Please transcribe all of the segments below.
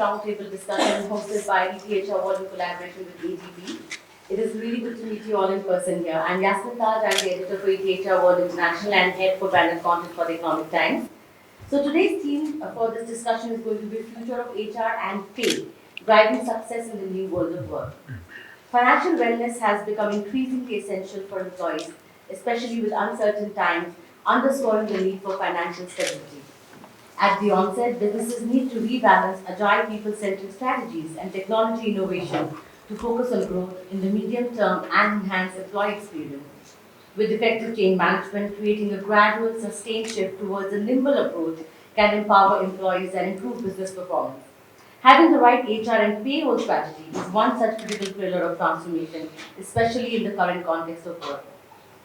roundtable discussion hosted by ETHRWorld in collaboration with ADP. It is really good to meet you all in person here. I'm Yasmin Taj, I'm the editor for ETHRWorld International and head for branded content for the Economic Times. So today's theme for this discussion is going to be future of HR and pay, driving success in the new world of work. Financial wellness has become increasingly essential for employees, especially with uncertain times, underscoring the need for financial stability. At the onset, businesses need to rebalance agile people-centric strategies and technology innovation to focus on growth in the medium term and enhance employee experience. With effective change management, creating a gradual, sustained shift towards a nimble approach can empower employees and improve business performance. Having the right HR and payroll strategy is one such critical pillar of transformation, especially in the current context of work.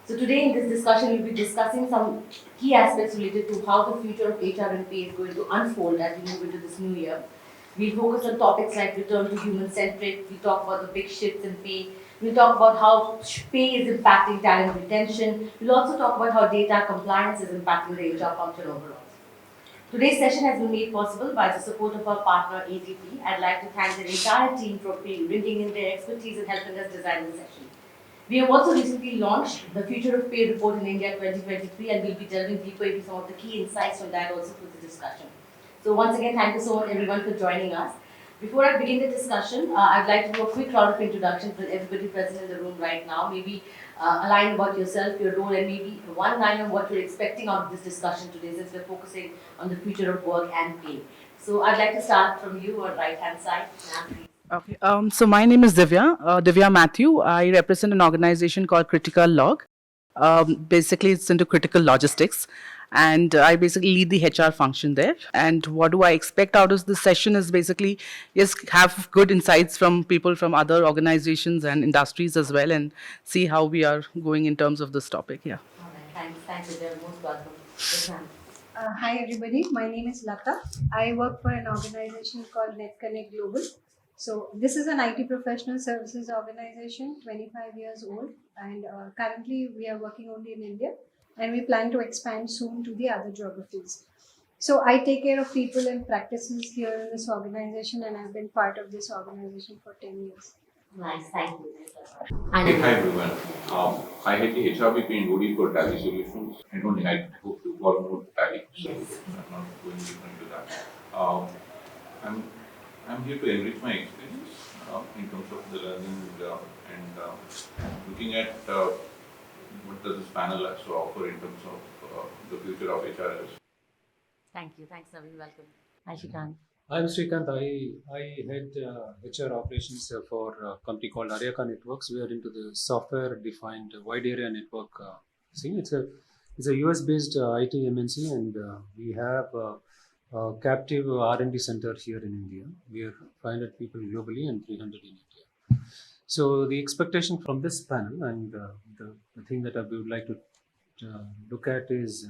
So today in this discussion, we'll be discussing some key aspects related to how the future of HR and pay is going to unfold as we move into this new year. We'll focus on topics like return to human-centric, we'll talk about the big shifts in pay, we'll talk about how pay is impacting talent retention, we'll also talk about how data compliance is impacting the HR function overall. Today's session has been made possible by the support of our partner ADP. I'd like to thank the entire team for bringing in their expertise and helping us design the session. We have also recently launched the Future of Pay report in India 2023, and we'll be delving deeper into some of the key insights from that also for the discussion. So once again, thank you so much everyone for joining us. Before I begin the discussion, I'd like to do a quick round of introduction for everybody present in the room right now. Maybe a line about yourself, your role, and maybe one line on what you're expecting out of this discussion today, since we're focusing on the future of work and pay. So I'd like to start from you on right-hand side. Okay, so my name is Divya Matthew. I represent an organization called Critical Log. Basically, it's into critical logistics, and I basically lead the HR function there. And what do I expect out of this session is basically, yes, have good insights from people from other organizations and industries as well, and see how we are going in terms of this topic. Yeah. All right, thanks, Divya. Most welcome. Yes, ma'am. Hi everybody, my name is Lata. I work for an organization called NetConnect Global. So this is an IT professional services organization, 25 years old, and currently we are working only in India, and we plan to expand soon to the other geographies. So I take care of people and practices here in this organization, and I've been part of this organization for 10 years. Nice, thank you. Hey, hi everyone. I head the HRBP and OD for Tally Solutions. I don't think I hope to call more Tally, so I'm not going deeper into that. I'm here to enrich my experience in terms of the learning and looking at what does this panel actually offer in terms of the future of HRS. Thank you. Thanks, Naveen. Welcome. Hi, Shrikant. I'm Shrikant. I head HR operations for a company called Aryaka Networks. We are into the software-defined wide area network scene. It's a US-based IT MNC, and we have a captive R&D center here in India. We are 500 people globally and 300 in India. So the expectation from this panel, and the thing that I would like to look at is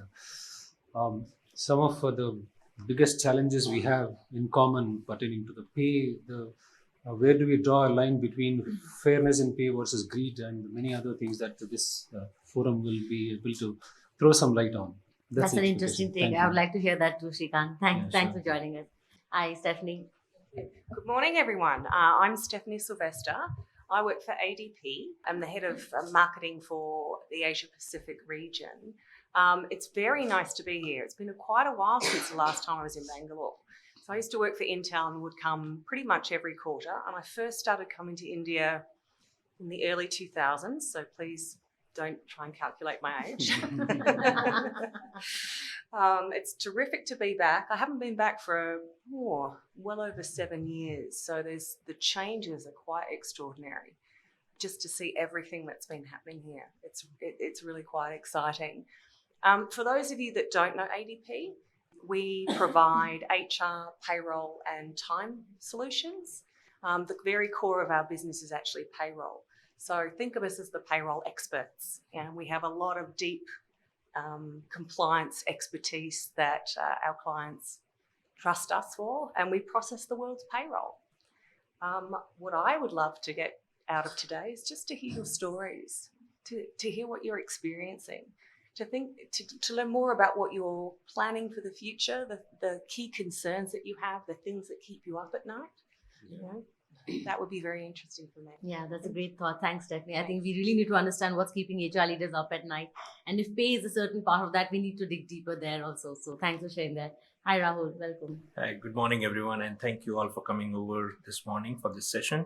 some of the biggest challenges we have in common pertaining to the pay, where do we draw a line between fairness in pay versus greed, and many other things that this forum will be able to throw some light on. That's an interesting thing. I would like to hear that too, Shrikant. Thanks for joining us. Hi, Stephanie. Good morning, everyone. I'm Stephanie Sylvester. I work for ADP. I'm the head of marketing for the Asia Pacific region. It's very nice to be here. It's been quite a while since the last time I was in Bangalore. So I used to work for Intel and would come pretty much every quarter. And I first started coming to India in the early 2000s. So please don't try and calculate my age. It's terrific to be back. I haven't been back for well over 7 years. So the changes are quite extraordinary. Just to see everything that's been happening here. It's really quite exciting. For those of you that don't know ADP, we provide HR, payroll, and time solutions. The very core of our business is actually payroll. So think of us as the payroll experts. And we have a lot of deep compliance expertise that our clients trust us for, and we process the world's payroll. What I would love to get out of today is just to hear your stories, to hear what you're experiencing, to learn more about what you're planning for the future, the key concerns that you have, the things that keep you up at night. You know, that would be very interesting for me. Yeah, that's a great thought. Thanks, Stephanie. I think we really need to understand what's keeping HR leaders up at night. And if pay is a certain part of that, we need to dig deeper there also. So thanks for sharing that. Hi, Rahul. Welcome. Hi, good morning, everyone, and thank you all for coming over this morning for this session.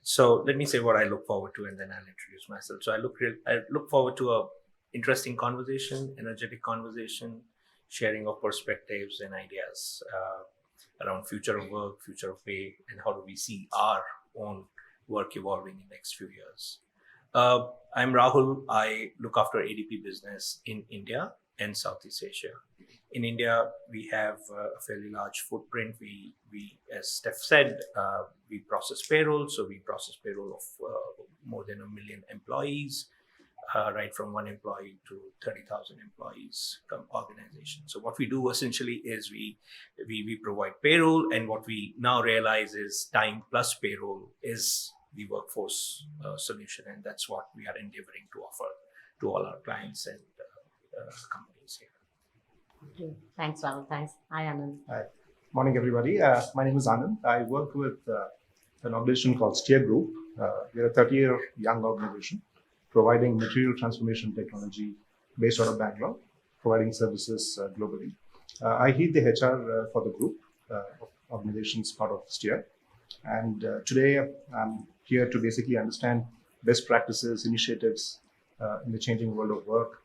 So let me say what I look forward to, and then I'll introduce myself. So I look forward to a interesting conversation, energetic conversation, sharing of perspectives and ideas around future of work, future of pay, and how do we see our own work evolving in the next few years. I'm Rahul. I look after ADP business in India and Southeast Asia. In India, we have a fairly large footprint. We as Steph said, we process payroll. So we process payroll of more than 1 million employees, right from 1 employee to 30,000 employees organization. So what we do essentially is we provide payroll, and what we now realize is time plus payroll is the workforce solution, and that's what we are endeavoring to offer to all our clients and companies here. Okay. Thanks, Rahul. Thanks. Hi, Anand. Hi. Morning, everybody. My name is Anand. I work with an organization called Steer Group. We're a 30-year young organization providing material transformation technology based out of Bangalore, providing services globally. I lead the HR for the group of organizations part of Steer. And today I'm here to basically understand best practices, initiatives in the changing world of work,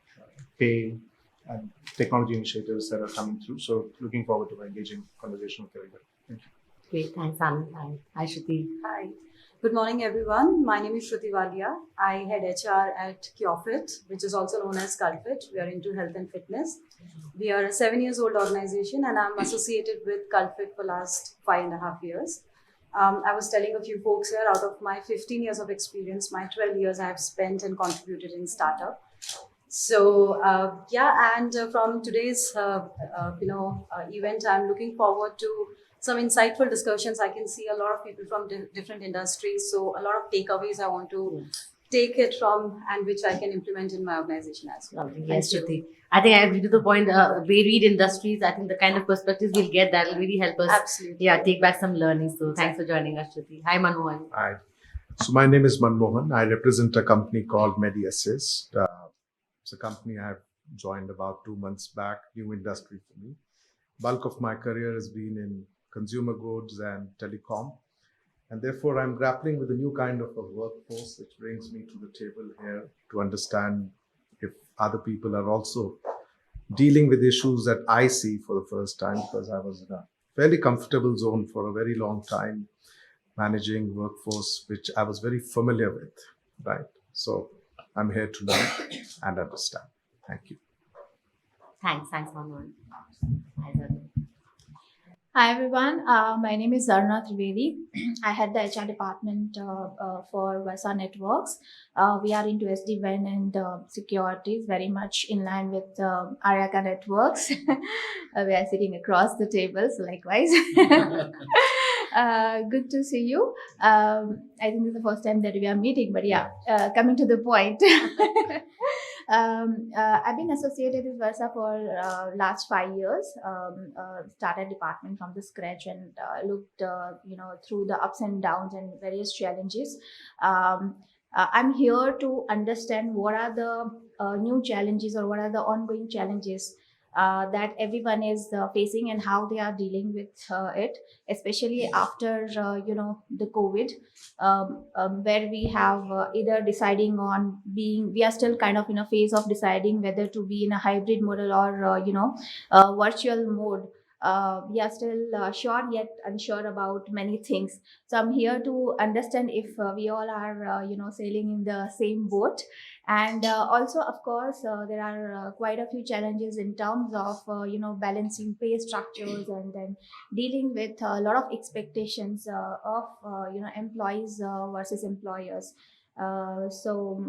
pay, and technology initiatives that are coming through. So looking forward to an engaging conversation with everybody. Thank you. Great. Thanks, Anand. Hi, Shruti. Hi. Good morning, everyone. My name is Shruti Walia. I head HR at CureFit, which is also known as CultFit. We are into health and fitness. We are a 7-year-old organization, and I'm associated with CultFit for last 5.5 years. I was telling a few folks here, out of my 15 years of experience, my 12 years I have spent and contributed in startup. So from today's event, I'm looking forward to some insightful discussions. I can see a lot of people from different industries, so a lot of takeaways I want to take it from, and which I can implement in my organization as well. Lovely. Yes, Shruti. I think I agree to the point. Varied industries. I think the kind of perspectives we'll get, that will really help us. Absolutely. Yeah, take back some learning. So thanks for joining us, Shruti. Hi, Manmohan. Hi. So my name is Manmohan. I represent a company called MediAssist. It's a company I have joined about 2 months back, new industry for me. Bulk of my career has been in consumer goods and telecom. And therefore, I'm grappling with a new kind of a workforce, which brings me to the table here to understand if other people are also dealing with issues that I see for the first time, because I was in a fairly comfortable zone for a very long time, managing workforce, which I was very familiar with, right? So I'm here to learn and understand. Thank you. Thanks, Manmohan. Hi, Zarna. Hi everyone, my name is Zarna Trivedi. I head the HR department for Versa Networks. We are into SD-WAN and securities, very much in line with Ariaka Networks. We are sitting across the table, so likewise. Good to see you. I think this is the first time that we are meeting, but yeah, coming to the point. I've been associated with Versa for last 5 years. Started department from the scratch and looked, through the ups and downs and various challenges. I'm here to understand what are the new challenges or what are the ongoing challenges that everyone is facing and how they are dealing with it, especially after the COVID, where we have either deciding on we are still kind of in a phase of deciding whether to be in a hybrid model or virtual mode. We are still sure yet unsure about many things. So I'm here to understand if we all are sailing in the same boat. And also, of course, there are quite a few challenges in terms of balancing pay structures and then dealing with a lot of expectations of employees versus employers. So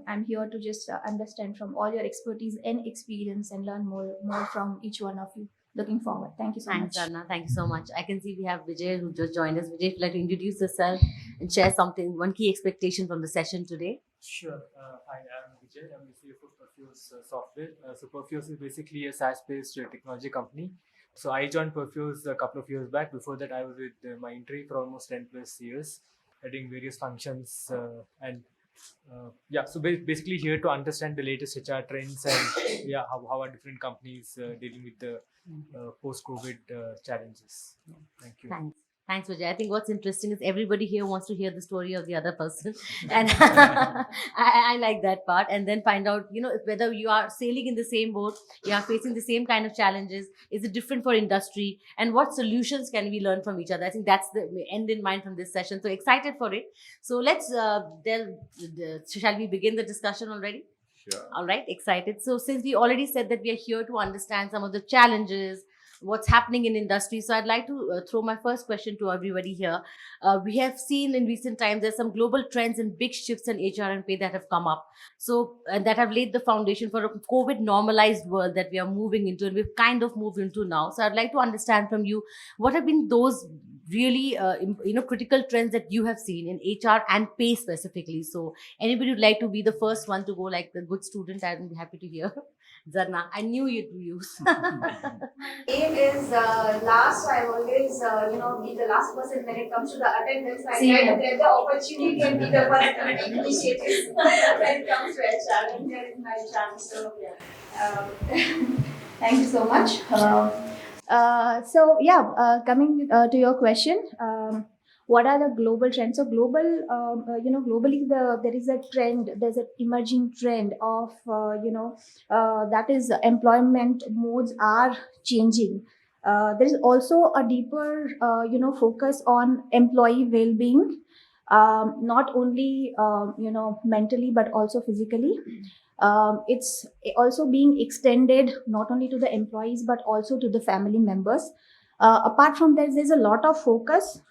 I'm here to just understand from all your expertise and experience and learn more from each one of you. Looking forward. Thank you so much. Thanks, Zarna. Thank you so much. I can see we have Vijay who just joined us. Vijay, if you'd like to introduce yourself and share one key expectation from the session today. Sure. Hi, I'm Vijay. I'm the CFO for Perfuse software. So Perfuse is basically a SaaS-based technology company. So I joined Perfuse a couple of years back. Before that, I was with Mindtree for almost 10 plus years, heading various functions so basically here to understand the latest HR trends and how are different companies dealing with the post-COVID challenges. Thank you. Thanks, Vijay. I think what's interesting is everybody here wants to hear the story of the other person. And I like that part. And then find out, whether you are sailing in the same boat, you are facing the same kind of challenges. Is it different for industry? And what solutions can we learn from each other? I think that's the end in mind from this session. So excited for it. So let's, shall we begin the discussion already? Sure. All right, excited. So since we already said that we are here to understand some of the challenges, what's happening in industry. So I'd like to throw my first question to everybody here. We have seen in recent times there's some global trends and big shifts in HR and pay that have come up. So and that have laid the foundation for a COVID normalized world that we are moving into and we've kind of moved into now. So I'd like to understand from you, what have been those really critical trends that you have seen in HR and pay specifically? So anybody would like to be the first one to go like the good student? I'd be happy to hear. Zarna, I knew you'd use. Name is last. I always, be the last person when it comes to the attendance. I try to get the opportunity and be the first to make initiatives when it comes to HR. And here is my chance. So, thank you so much. Coming to your question, what are the global trends? So globally, there is a trend. There's an emerging trend of that is employment modes are changing. There is also a deeper focus on employee well-being, not only mentally but also physically. It's also being extended not only to the employees but also to the family members. Apart from that, there's a lot of focus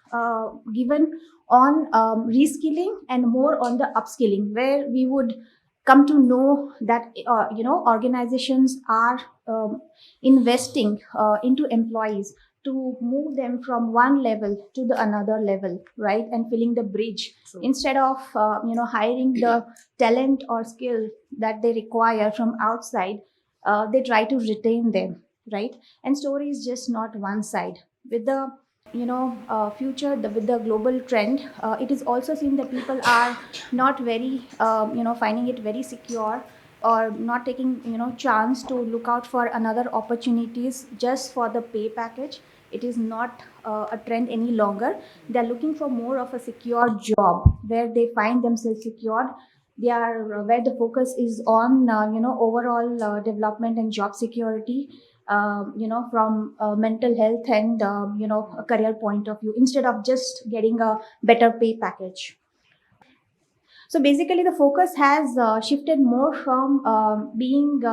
given on reskilling and more on the upskilling, where we would come to know that organizations are investing into employees to move them from one level to the another level, right, and filling the bridge. True. Instead of hiring the talent or skill that they require from outside, they try to retain them, right? And story is just not one side. With the future, with the global trend, it is also seen that people are not very finding it very secure, or not taking chance to look out for another opportunities just for the pay package. It is not a trend any longer. They're looking for more of a secure job where they find themselves secured. They are where the focus is on overall development and job security, from mental health and a career point of view, instead of just getting a better pay package. So basically, the focus has shifted more from being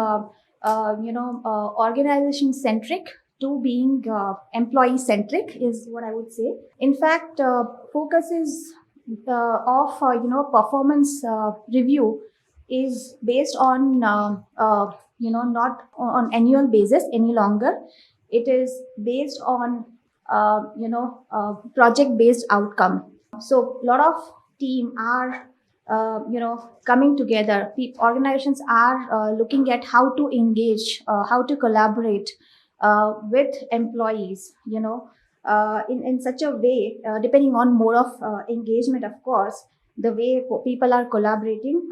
organization centric to being employee centric, is what I would say. In fact, focus is of performance review is based on not on annual basis any longer. It is based on project based outcome. So a lot of team are coming together. Organizations are looking at how to engage, how to collaborate with employees, in such a way, depending on mode of engagement, of course, the way people are collaborating.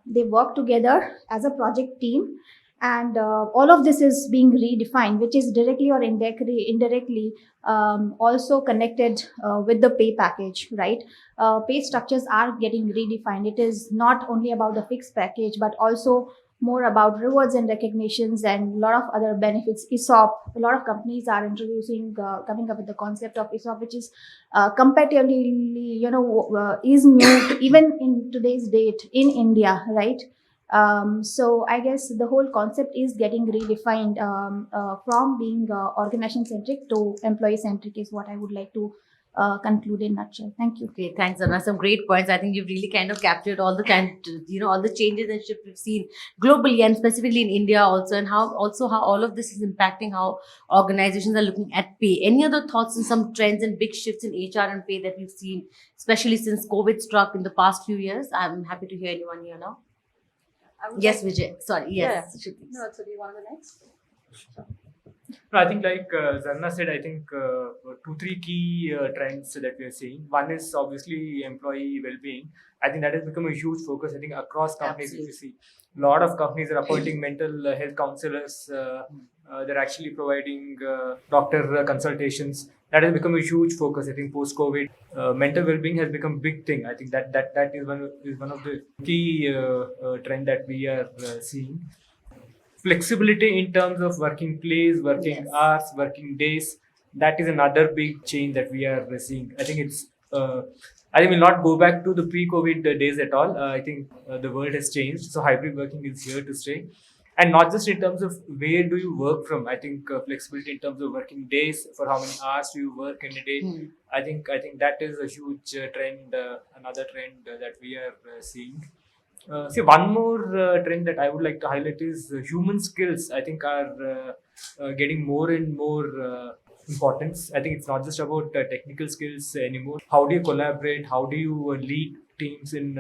They work together as a project team, and all of this is being redefined, which is directly or indirectly also connected with the pay package, right? Pay structures are getting redefined. It is not only about the fixed package, but also more about rewards and recognitions and a lot of other benefits. ESOP, a lot of companies are introducing, coming up with the concept of ESOP, which is comparatively, is new even in today's date in India, right? So I guess the whole concept is getting redefined from being organization centric to employee centric, is what I would like to conclude in a nutshell. Thank you. Okay, thanks, Anna. Some great points. I think you've really kind of captured all the all the changes and shifts we've seen globally and specifically in India also, and how all of this is impacting how organizations are looking at pay. Any other thoughts on some trends and big shifts in HR and pay that we've seen, especially since COVID struck in the past few years? I'm happy to hear anyone here now. I would Yes, like- Vijay. Sorry. Yes. Shruti. No, so do you want to go next? No, I think like Zarna said, I think 2-3 key trends that we are seeing. One is obviously employee well-being. I think that has become a huge focus. I think across companies, if you see, a lot of companies are appointing mental health counselors. They're actually providing doctor consultations. That has become a huge focus. I think post-COVID, mental well-being has become a big thing. I think that is one of the key trend that we are seeing. Flexibility in terms of working place, working Yes. hours, working days. That is another big change that we are seeing. I think it's. I think we'll not go back to the pre-COVID days at all. I think the world has changed. So hybrid working is here to stay, and not just in terms of where do you work from. I think flexibility in terms of working days, for how many hours do you work in a day. I think that is a huge trend. Another trend that we are seeing. See, one more trend that I would like to highlight is human skills. I think are getting more and more importance. I think it's not just about technical skills anymore. How do you collaborate? How do you lead teams in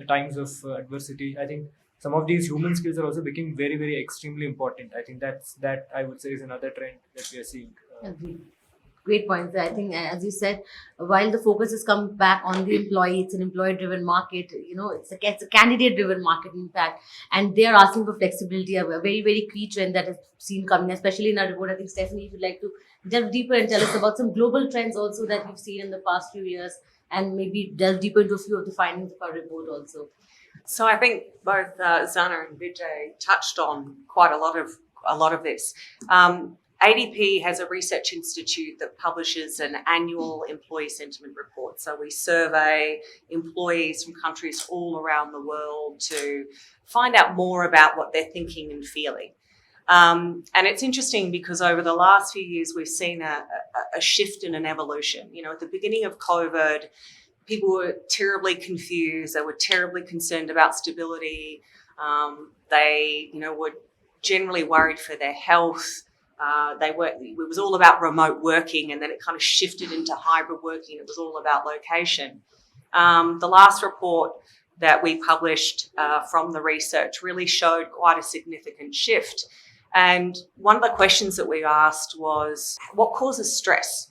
times of adversity? I think some of these human skills are also becoming very, very extremely important. I think that I would say is another trend that we are seeing. Agreed. Great points. I think, as you said, while the focus has come back on the employee, it's an employee-driven market. You know, it's a candidate-driven market, in fact, and they are asking for flexibility. A very, very key trend that is seen coming, especially in our report. I think Stephanie, if you'd like to delve deeper and tell us about some global trends also that you've seen in the past few years, and maybe delve deeper into a few of the findings of our report also. So I think both Zana and Vijay touched on quite a lot of this. ADP has a research institute that publishes an annual employee sentiment report. So we survey employees from countries all around the world to find out more about what they're thinking and feeling. And it's interesting because over the last few years, we've seen a shift and an evolution. You know, at the beginning of COVID, people were terribly confused. They were terribly concerned about stability. They, were generally worried for their health. It was all about remote working, and then it kind of shifted into hybrid working. It was all about location. The last report that we published from the research really showed quite a significant shift. And one of the questions that we asked was, what causes stress?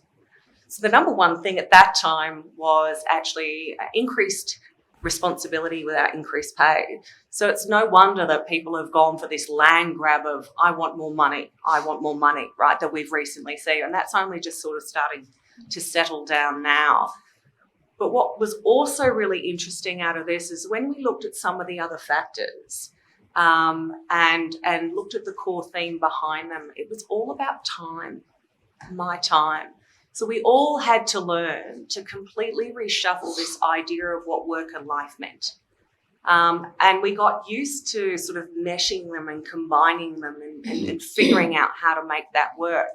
So the number one thing at that time was actually increased responsibility without increased pay. So it's no wonder that people have gone for this land grab of, I want more money, right, that we've recently seen. And that's only just sort of starting to settle down now. But what was also really interesting out of this is when we looked at some of the other factors and looked at the core theme behind them, it was all about time, my time. So we all had to learn to completely reshuffle this idea of what work and life meant. And we got used to sort of meshing them and combining them and figuring out how to make that work.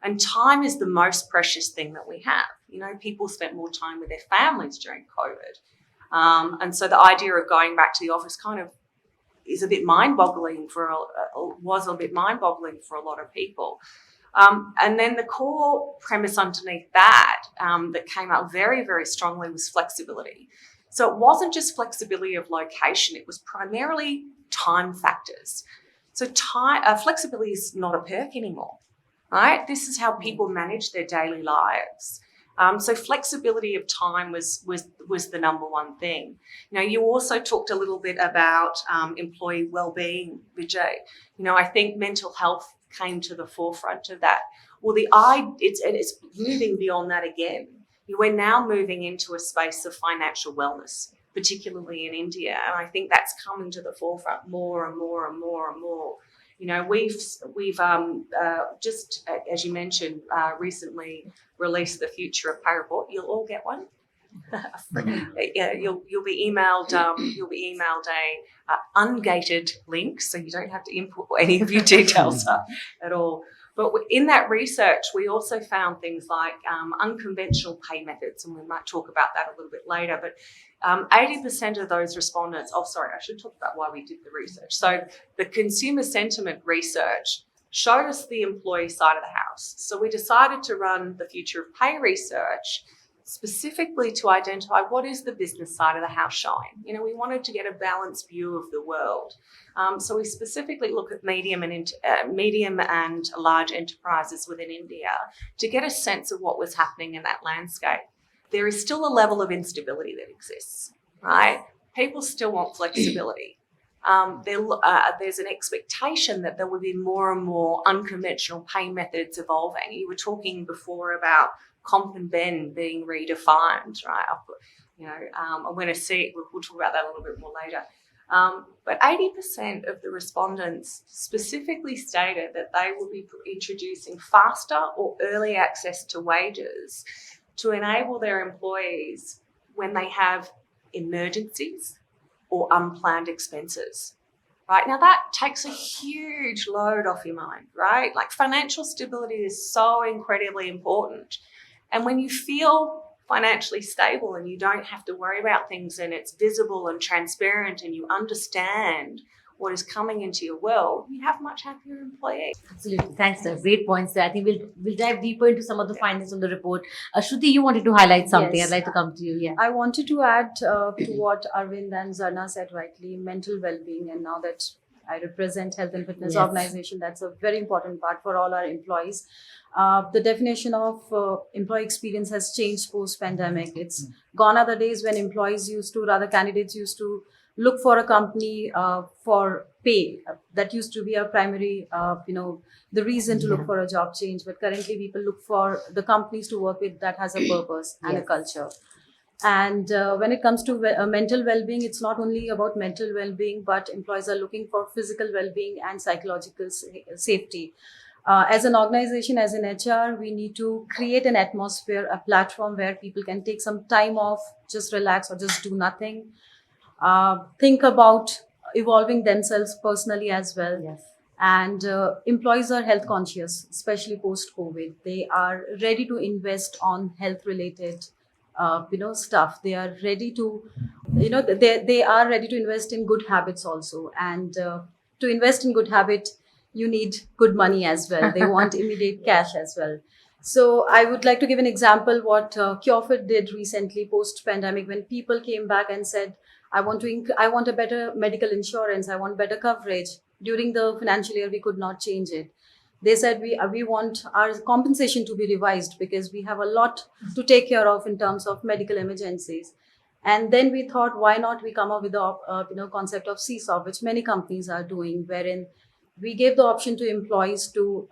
And time is the most precious thing that we have. You know, people spent more time with their families during COVID. And so the idea of going back to the office kind of is a bit mind-boggling was a bit mind-boggling for a lot of people. And then the core premise underneath that that came out very, very strongly was flexibility. So it wasn't just flexibility of location, it was primarily time factors. So flexibility is not a perk anymore, right? This is how people manage their daily lives. So flexibility of time was the number one thing. Now, you also talked a little bit about employee well-being, Vijay. I think mental health came to the forefront of that. Well, it's moving beyond that again. We're now moving into a space of financial wellness, particularly in India, and I think that's coming to the forefront more and more and more and more. We've just, as you mentioned, recently released the Future of Pay report. You'll all get one. Yeah, you'll be emailed. You'll be emailed a ungated link, so you don't have to input any of your details at all. But in that research, we also found things like unconventional pay methods, and we might talk about that a little bit later. But 80% of those respondents. Oh, sorry, I should talk about why we did the research. So the consumer sentiment research showed us the employee side of the house. So we decided to run the Future of Pay research specifically to identify what is the business side of the house showing. You know, we wanted to get a balanced view of the world. So we specifically look at medium and large enterprises within India to get a sense of what was happening in that landscape. There is still a level of instability that exists, right? People still want flexibility. There's an expectation that there will be more and more unconventional pay methods evolving. You were talking before about comp and ben being redefined, right? I'm going to see, we'll talk about that a little bit more later. But 80% of the respondents specifically stated that they will be introducing faster or early access to wages to enable their employees when they have emergencies or unplanned expenses. Right? Now that takes a huge load off your mind, right? Like financial stability is so incredibly important. And when you feel financially stable and you don't have to worry about things and it's visible and transparent and you understand what is coming into your world, you have much happier employees. Absolutely. Thanks, sir. Great points there. I think we'll dive deeper into some of the findings on the report. Shruti, you wanted to highlight something. Yes. I'd like to come to you. Yeah. I wanted to add to what Arvind and Zarna said rightly, mental well-being. And now that I represent Health and Fitness Yes. Organization, that's a very important part for all our employees. The definition of employee experience has changed post-pandemic. It's gone are the days when candidates used to look for a company for pay. That used to be a primary, the reason to look for a job change. But currently people look for the companies to work with that has a purpose and a culture. And when it comes to mental well-being, it's not only about mental well-being, but employees are looking for physical well-being and psychological safety. As an organization, as an HR, we need to create an atmosphere, a platform where people can take some time off, just relax or just do nothing. Think about evolving themselves personally as well. Yes. And employees are health conscious, especially post-COVID. They are ready to invest on health-related stuff. They are ready to, they are ready to invest in good habits also. And to invest in good habit, you need good money as well. They want immediate cash as well. So I would like to give an example what CureFit did recently post-pandemic when people came back and said, I want a better medical insurance. I want better coverage. During the financial year, we could not change it. They said we want our compensation to be revised because we have a lot to take care of in terms of medical emergencies. And then we thought, why not we come up with the concept of CSOP, which many companies are doing, wherein we gave the option to employees to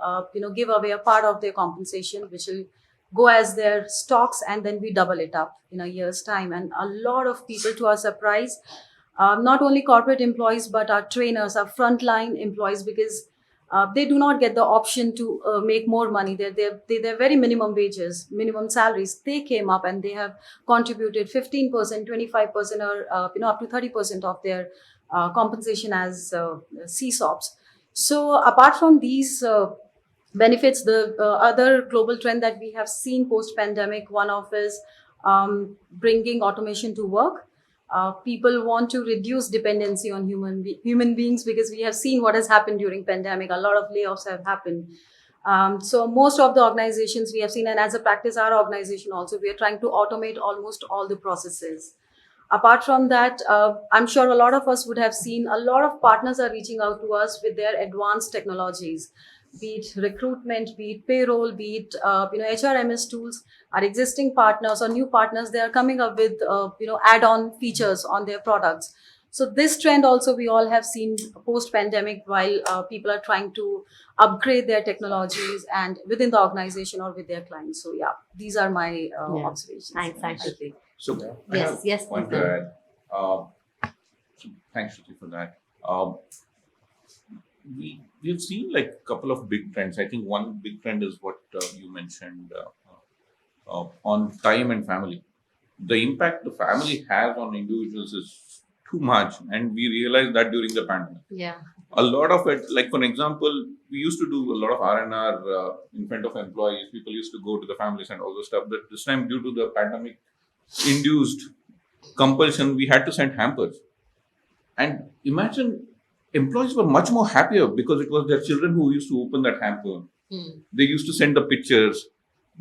give away a part of their compensation, which will go as their stocks, and then we double it up in a year's time. And a lot of people, to our surprise, not only corporate employees, but our trainers, our frontline employees, because they do not get the option to make more money. They're very minimum wages, minimum salaries. They came up and they have contributed 15%, 25%, or up to 30% of their compensation as CSOPs. So apart from these benefits, the other global trend that we have seen post-pandemic, one of is bringing automation to work. People want to reduce dependency on human beings because we have seen what has happened during pandemic. A lot of layoffs have happened. So most of the organizations we have seen, and as a practice, our organization also, we are trying to automate almost all the processes. Apart from that, I'm sure a lot of us would have seen a lot of partners are reaching out to us with their advanced technologies, be it recruitment, be it payroll, be it HRMS tools. Our existing partners or new partners, they are coming up with add-on features on their products. So this trend also we all have seen post-pandemic while people are trying to upgrade their technologies and within the organization or with their clients. So yeah, these are my observations. Thanks, Shruti. So Yes, one to add. Thanks, Shruti, for that. We've seen like a couple of big trends. I think one big trend is what you mentioned on time and family. The impact the family has on individuals is too much, and we realized that during the pandemic. Yeah. A lot of it, like for example, we used to do a lot of R&R in front of employees. People used to go to the families and all the stuff. But this time, due to the pandemic induced compulsion, we had to send hampers. And imagine employees were much more happier because it was their children who used to open that hamper. They used to send the pictures.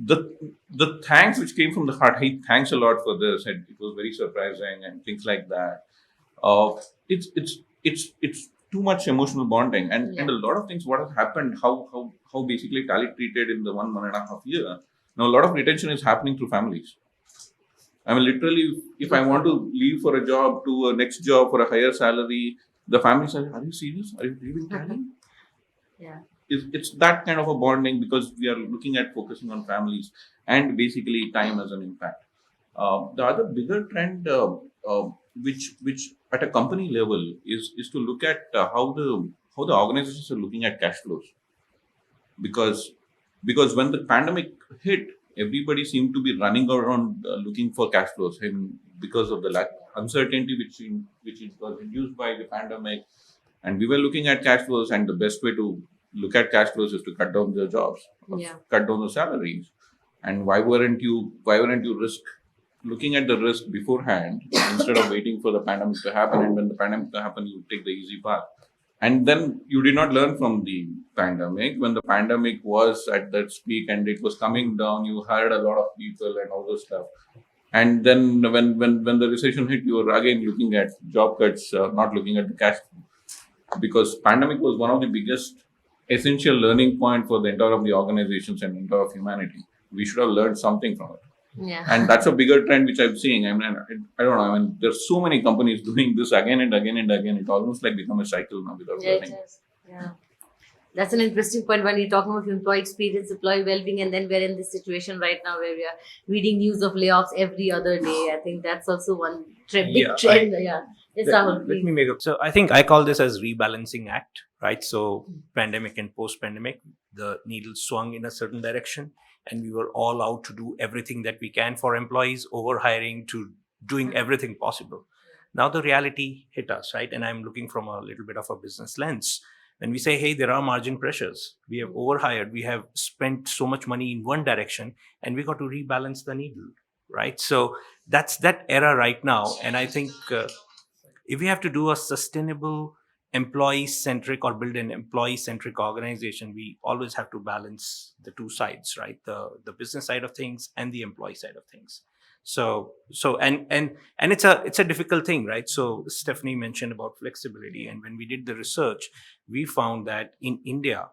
the thanks which came from the heart. Hey, thanks a lot for this, and it was very surprising and things like that. Uh, it's too much emotional bonding, and a lot of things. What has happened? How basically Tally treated in the 1.5 year. Now a lot of retention is happening through families. I mean, literally, if I want to leave for a job to a next job for a higher salary, the family says, "Are you serious? Are you leaving Tally?" Yeah. It's that kind of a bonding because we are looking at focusing on families and basically time as an impact. The other bigger trend, which at a company level is to look at how the organizations are looking at cash flows, because when the pandemic hit, everybody seemed to be running around looking for cash flows, and because of the lack uncertainty which it was induced by the pandemic, and we were looking at cash flows, and the best way to look at cash flows is to cut down the jobs, cut down the salaries. And why weren't you looking at the risk beforehand instead of waiting for the pandemic to happen? And when the pandemic to happen, you take the easy path. And then you did not learn from the pandemic. When the pandemic was at that peak and it was coming down, you hired a lot of people and all this stuff. And then when the recession hit, you were again looking at job cuts, not looking at the cash flow. Because pandemic was one of the biggest essential learning point for the entire of the organizations and entire of humanity. We should have learned something from it. Yeah. And that's a bigger trend which I'm seeing. I mean, I don't know. I mean, there's so many companies doing this again and again and again. It almost like become a cycle now without learning. It is. Yeah. That's an interesting point when you're talking about employee experience, employee well-being, and then we're in this situation right now where we are reading news of layoffs every other day. I think that's also one big trend. Yes, Rahul, Let me make up. So I think I call this as rebalancing act, right? So pandemic and post-pandemic, the needle swung in a certain direction, and we were all out to do everything that we can for employees, overhiring to doing everything possible. Now the reality hit us, right? And I'm looking from a little bit of a business lens. When we say, hey, there are margin pressures, we have overhired, we have spent so much money in one direction, and we got to rebalance the needle, right? So that's that era right now. And I think if we have to do a sustainable employee-centric or build an employee-centric organization, we always have to balance the two sides, right? The business side of things and the employee side of things. So and it's a difficult thing, right? So Stephanie mentioned about flexibility, and when we did the research, we found that in India,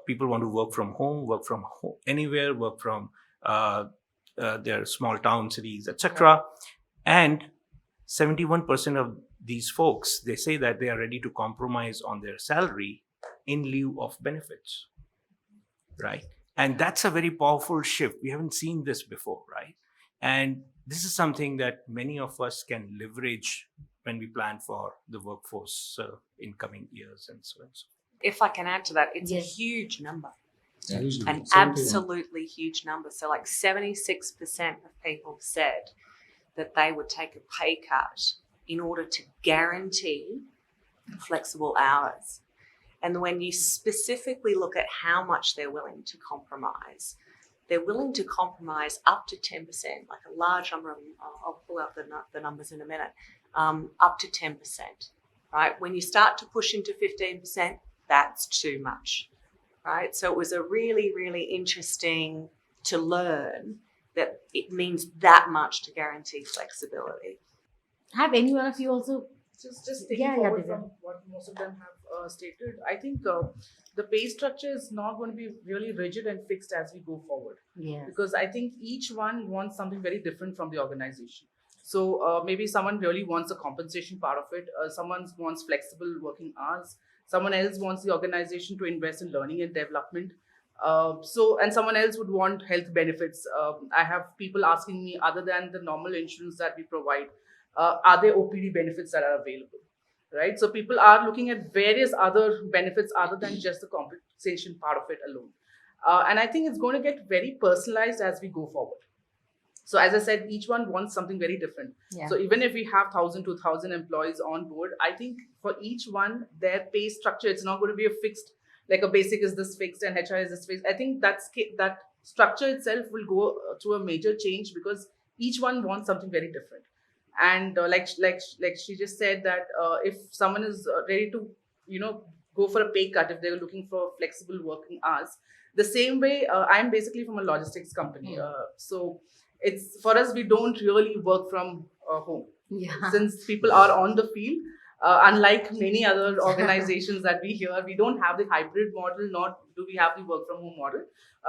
people want to work from home, anywhere, work from their small town cities, etc. And 71% of these folks, they say that they are ready to compromise on their salary in lieu of benefits, right? And that's a very powerful shift. We haven't seen this before, right? And this is something that many of us can leverage when we plan for the workforce in coming years and so on. If I can add to that, it's a huge number. Huge An number. absolutely huge number. So like 76% of people said that they would take a pay cut in order to guarantee flexible hours. And when you specifically look at how much they're willing to compromise, they're willing to compromise up to 10%, like a large number of them. I'll pull out the numbers in a minute, up to 10%, right? When you start to push into 15%, that's too much, right? So it was a really, really interesting to learn that it means that much to guarantee flexibility. Have any one of you also? Just taking forward from what most of them have stated, I think the pay structure is not going to be really rigid and fixed as we go forward. Yeah. Because I think each one wants something very different from the organization. So maybe someone really wants a compensation part of it. Someone wants flexible working hours. Someone else wants the organization to invest in learning and development. And someone else would want health benefits. I have people asking me, other than the normal insurance that we provide, are there OPD benefits that are available, right? So people are looking at various other benefits other than just the compensation part of it alone. And I think it's going to get very personalized as we go forward. So as I said, each one wants something very different. Yeah. So even if we have 1,000, 2,000 employees on board, I think for each one, their pay structure, it's not going to be a fixed, like a basic is this fixed and HR is this fixed. I think that structure itself will go through a major change because each one wants something very different. And like she just said that if someone is ready to, go for a pay cut if they're looking for flexible working hours. The same way, I'm basically from a logistics company. So it's for us, we don't really work from home. Yeah. Since people are on the field, unlike many other organizations that we hear, we don't have the hybrid model, nor do we have the work from home model.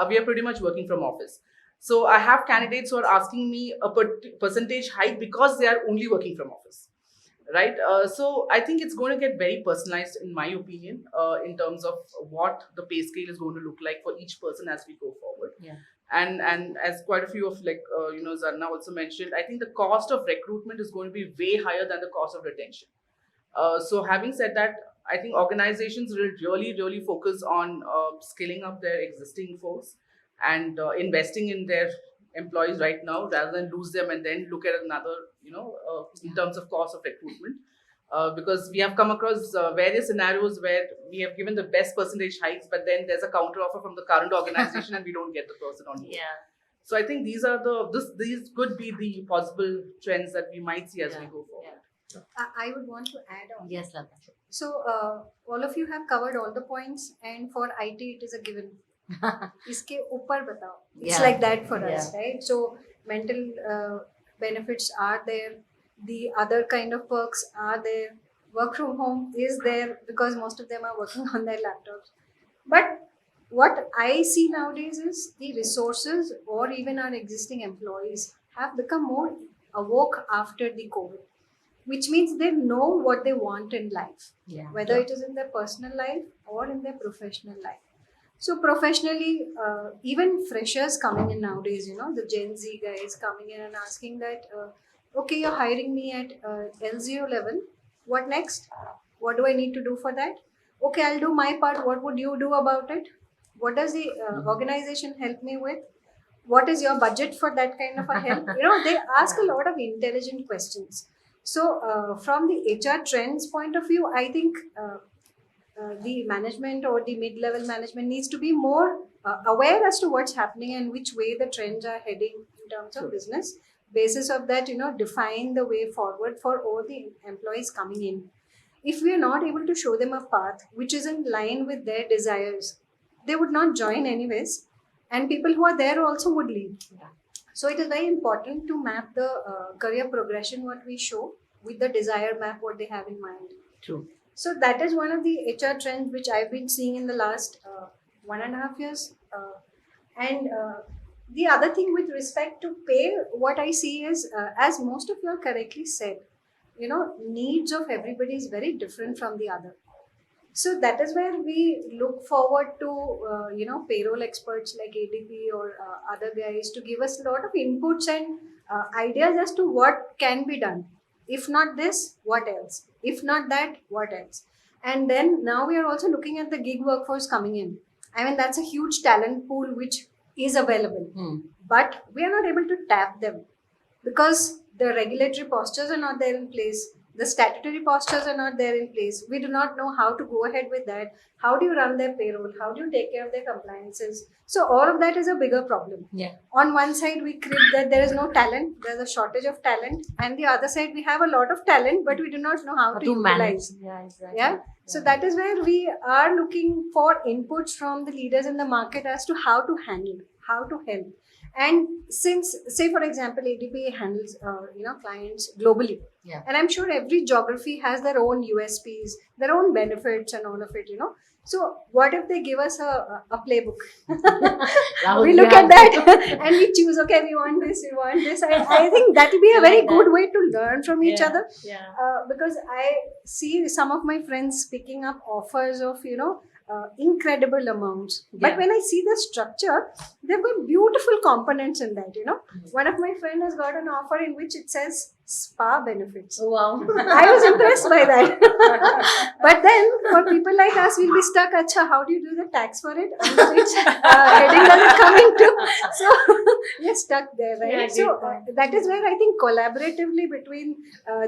We are pretty much working from office. So I have candidates who are asking me a percentage hike because they are only working from office, right? So I think it's going to get very personalized, in my opinion, in terms of what the pay scale is going to look like for each person as we go forward. Yeah. And as quite a few of Zarna also mentioned, I think the cost of recruitment is going to be way higher than the cost of retention. So having said that, I think organizations will really focus on scaling up their existing force and investing in their employees right now rather than lose them and then look at another, in terms of cost of recruitment. Because we have come across various scenarios where we have given the best percentage hikes, but then there's a counter offer from the current organization and we don't get the person on board. Yeah. So I think these could be the possible trends that we might see as we go forward. Yeah. I would want to add on. Yes, Lata. So all of you have covered all the points, and for IT it is a given. Iske upar batao. It's like that for us, right? So mental benefits are there. The other kind of perks are there. Work from home is there because most of them are working on their laptops. But what I see nowadays is the resources or even our existing employees have become more awoke after the COVID, which means they know what they want in life, whether it is in their personal life or in their professional life. So professionally, even freshers coming in nowadays, the Gen Z guys coming in and asking that, okay, you're hiring me at L0 level. What next? What do I need to do for that? Okay, I'll do my part. What would you do about it? What does the organization help me with? What is your budget for that kind of a help? They ask a lot of intelligent questions. So from the HR trends point of view, I think the management or the mid-level management needs to be more aware as to what's happening and which way the trends are heading in terms of business. Basis of that, define the way forward for all the employees coming in. If we are not able to show them a path which is in line with their desires, they would not join anyways, and people who are there also would leave. Yeah. So it is very important to map the career progression what we show with the desired map what they have in mind. True. So that is one of the HR trends which I've been seeing in the last 1.5 years. And the other thing with respect to pay, what I see is, as most of you have correctly said, needs of everybody is very different from the other. So that is where we look forward to, payroll experts like ADP or other guys to give us a lot of inputs and ideas as to what can be done. If not this, what else? If not that, what else? And then now we are also looking at the gig workforce coming in. I mean, that's a huge talent pool which is available, but we are not able to tap them because the regulatory postures are not there in place. The statutory postures are not there in place. We do not know how to go ahead with that. How do you run their payroll? How do you take care of their compliances? So all of that is a bigger problem. Yeah. On one side, we crib that there is no talent. There's a shortage of talent. And the other side, we have a lot of talent, but we do not know how to utilize. Yeah, exactly. Yeah. So that is where we are looking for inputs from the leaders in the market as to how to handle, how to help. And since, say for example, ADP handles clients globally, and I'm sure every geography has their own USPs, their own benefits, and all of it. So what if they give us a playbook? We look at that and we choose. Okay, we want this, we want this. I think that will be a very good way to learn from each other. Yeah. Because I see some of my friends picking up offers of incredible amounts. But when I see the structure, they've got beautiful components in that. One of my friends has got an offer in which it says spa benefits. Oh, wow. I was impressed by that. But then for people like us, we'll be stuck. Acha, how do you do the tax for it? Under which heading does it come into? So we're stuck there, right? Yeah, So that is where I think collaboratively between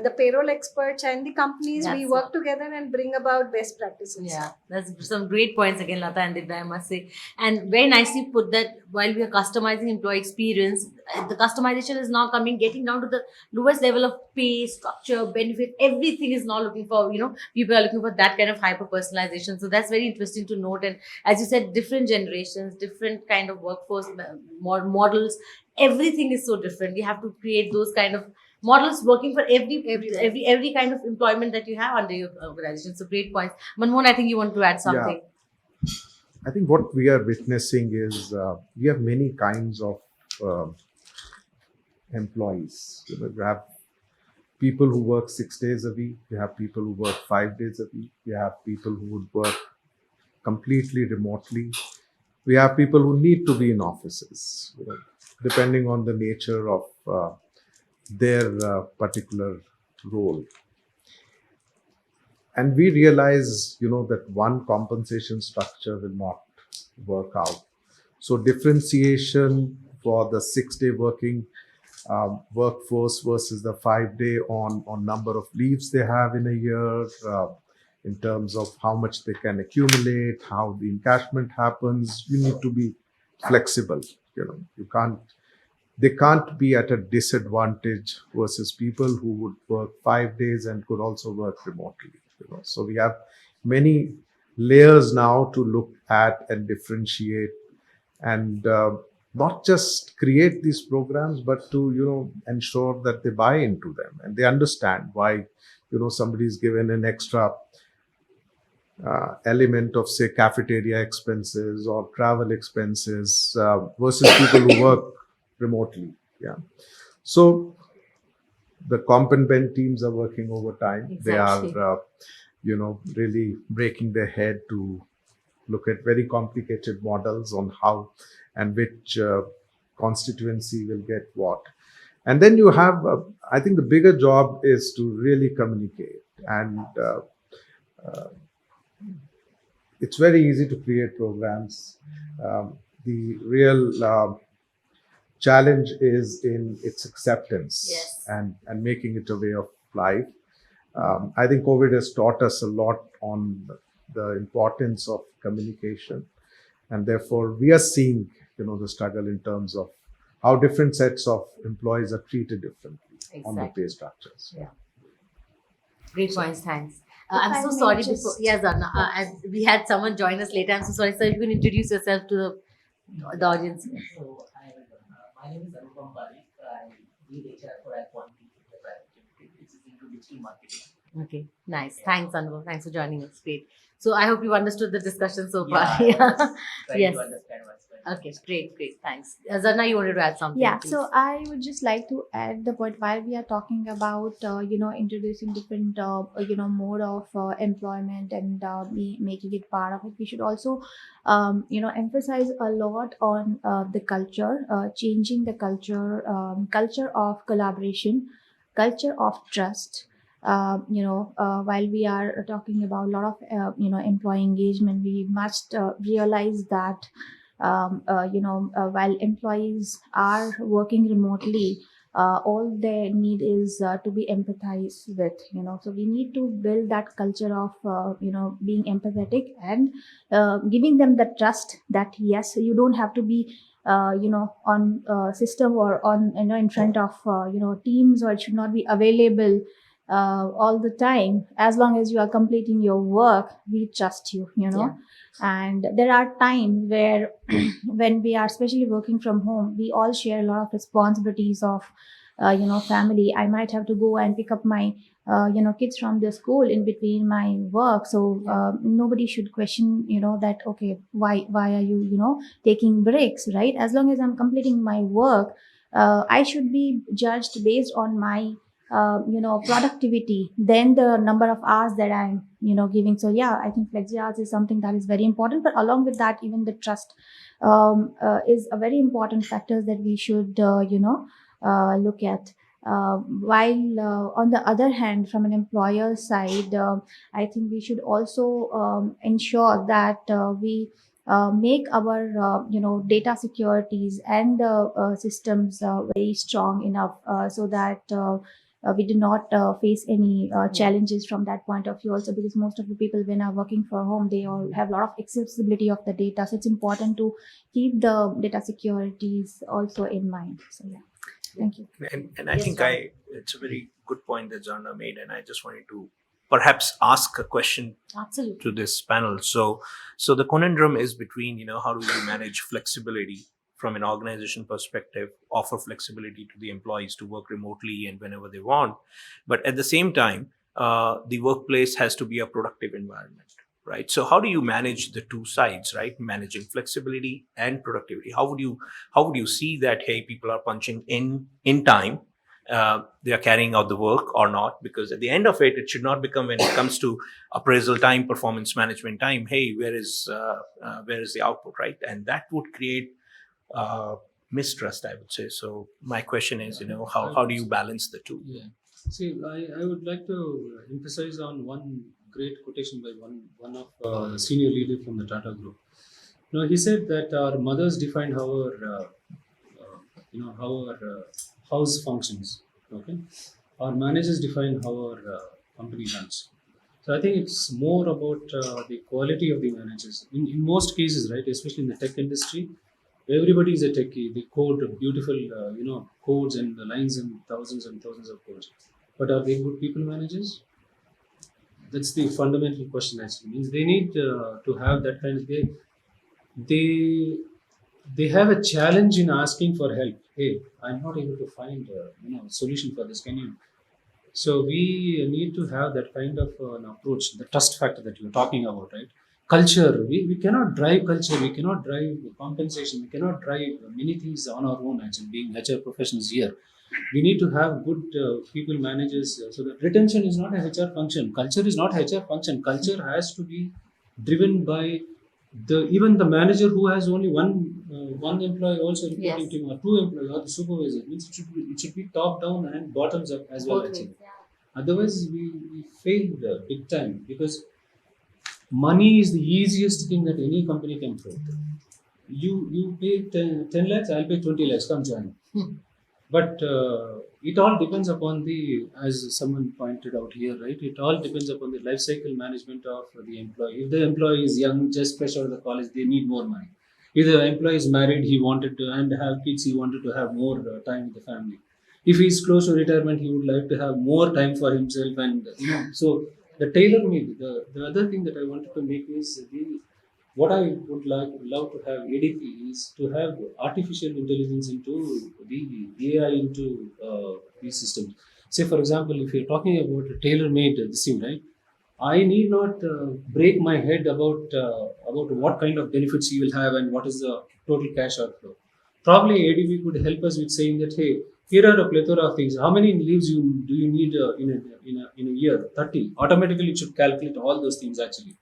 the payroll experts and the companies, we work together and bring about best practices. Yeah, that's some great points again, Lata and Divya, I must say. And very nicely put that while we are customizing employee experience, the customization is now getting down to the lowest level of pay, structure, benefit, everything is now looking for, people are looking for that kind of hyper personalization. So that's very interesting to note. And as you said, different generations, different kind of workforce models, everything is so different. We have to create those kind of models working for every kind of employment that you have under your organization. So great points. Manmohan, I think you want to add something. I think what we are witnessing is we have many kinds of employees. You have people who work 6 days a week. You have people who work 5 days a week. You have people who would work completely remotely. We have people who need to be in offices, depending on the nature of their particular role. And we realize, that one compensation structure will not work out. So differentiation for the 6-day working workforce versus the 5-day on number of leaves they have in a year, in terms of how much they can accumulate, how the encashment happens. You need to be flexible. They can't be at a disadvantage versus people who would work 5 days and could also work remotely. So we have many layers now to look at and differentiate, and not just create these programs, but to ensure that they buy into them and they understand why somebody is given an extra element of, say, cafeteria expenses or travel expenses versus people who work remotely. So the comp and ben teams are working overtime. Exactly. They are really breaking their head to look at very complicated models on how and which constituency will get what. And then you have, I think the bigger job is to really communicate. And it's very easy to create programs. The real challenge is in its acceptance. Yes. and making it a way of life. I think COVID has taught us a lot on the importance of communication, and therefore we are seeing the struggle in terms of how different sets of employees are treated differently on the Exactly. pay structures. Yeah. Great points, thanks. If I'm I so may sorry. just- Zarna, as we had someone join us later. I'm so sorry, sir. You can introduce yourself to the audience. So, my name is Anupam Parikh. I lead HR for Quantity in the private limited, which is into digital marketing. Okay, nice. Thanks, Anupam. Thanks for joining us. Great. So I hope you understood the discussion so far. I was trying Yes. to understand what's going on. Okay, great. Thanks. Zarna, you wanted to add something? Yeah, please. so I would just like to add the point while we are talking about introducing different mode of employment and making it part of it. We should also emphasize a lot on the culture, changing the culture of collaboration, culture of trust. While we are talking about a lot of employee engagement, we must realize that while employees are working remotely, all they need is to be empathized with. So we need to build that culture of being empathetic and giving them the trust that yes, you don't have to be on system or on in front of teams, or it should not be available all the time. As long as you are completing your work, we trust you. Yeah. And there are times where when we are especially working from home, we all share a lot of responsibilities of family. I might have to go and pick up my kids from the school in between my work. So nobody should question that okay, why are you taking breaks, right? As long as I'm completing my work, I should be judged based on my productivity than the number of hours that I'm giving. So yeah, I think flexi hours is something that is very important, but along with that, even the trust is a very important factor that we should look at. While on the other hand, from an employer side, I think we should also ensure that we make our data securities and the systems very strong enough so that we do not face any challenges from that point of view also, because most of the people when are working from home, they all have a lot of accessibility of the data. So it's important to keep the data securities also in mind. So yeah. Thank you. And I Yes, think John. it's a very good point that Zarna made, and I just wanted to perhaps ask a question Absolutely. to this panel. So the conundrum is between, how do we manage flexibility from an organization perspective, offer flexibility to the employees to work remotely and whenever they want, but at the same time, the workplace has to be a productive environment, right? So how do you manage the two sides, right? Managing flexibility and productivity. How would you see that, hey, people are punching in time, they are carrying out the work or not? Because at the end of it should not become, when it comes to appraisal time, performance management time, hey, where is the output, right? And that would create mistrust, I would say. So my question is, how do you balance the two? Yeah. See, I would like to emphasize on one great quotation by one of the senior leader from the Tata Group. He said that our mothers defined how our house functions. Okay, our managers define how our company runs. So I think it's more about the quality of the managers. In most cases, right, especially in the tech industry, everybody is a techie. They code beautiful, codes and the lines and thousands of codes. But are they good people managers? That's the fundamental question. Actually, means they need to have that kind of they they have a challenge in asking for help. Hey, I'm not able to find solution for this. Can you? So we need to have that kind of an approach, the trust factor that you're talking about, right? Culture, we cannot drive culture, we cannot drive compensation, we cannot drive many things on our own. Actually, being HR professionals here, we need to have good people managers, so that retention is not a HR function. Culture is not a HR function. Culture has to be driven by even the manager who has only one employee also reporting to him, or two employees, or the supervisor. Means it should be top down and bottoms up as well. Actually, otherwise we fail big time, because money is the easiest thing that any company can throw. You pay 10 lakhs, I'll pay 20 lakhs. Come join. But it all depends upon as someone pointed out here, right? It all depends upon the life cycle management of the employee. If the employee is young, just fresh out of the college, they need more money. If the employee is married, he wanted to and have kids, he wanted to have more time with the family. If he is close to retirement, he would like to have more time for himself, and so the tailor made. The other thing that I wanted to make is what I would love to have ADP is to have artificial intelligence into the AI into these systems. Say, for example, if you're talking about a tailor-made this thing, right? I need not break my head about what kind of benefits he will have and what is the total cash outflow. Probably ADP could help us with saying that, hey, here are a plethora of things. How many leaves do you need in a year? 30. Automatically, it should calculate all those things actually.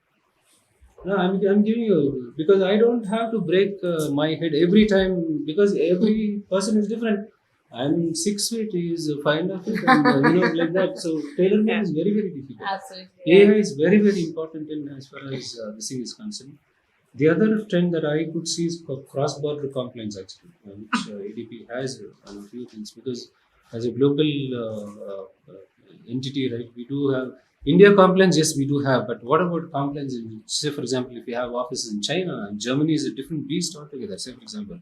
No, I'm giving you, because I don't have to break my head every time, because every person is different. I'm 6 feet, he is 5.5 feet, and like that. So tailor-made is very, very difficult. Absolutely. AI is very, very important as far as this thing is concerned. The other trend that I could see is cross-border compliance actually, which ADP has on a few things, because as a global entity, right, we do have India compliance, yes, we do have, but what about compliance in, say, for example, if you have offices in China, and Germany is a different beast altogether, say, for example,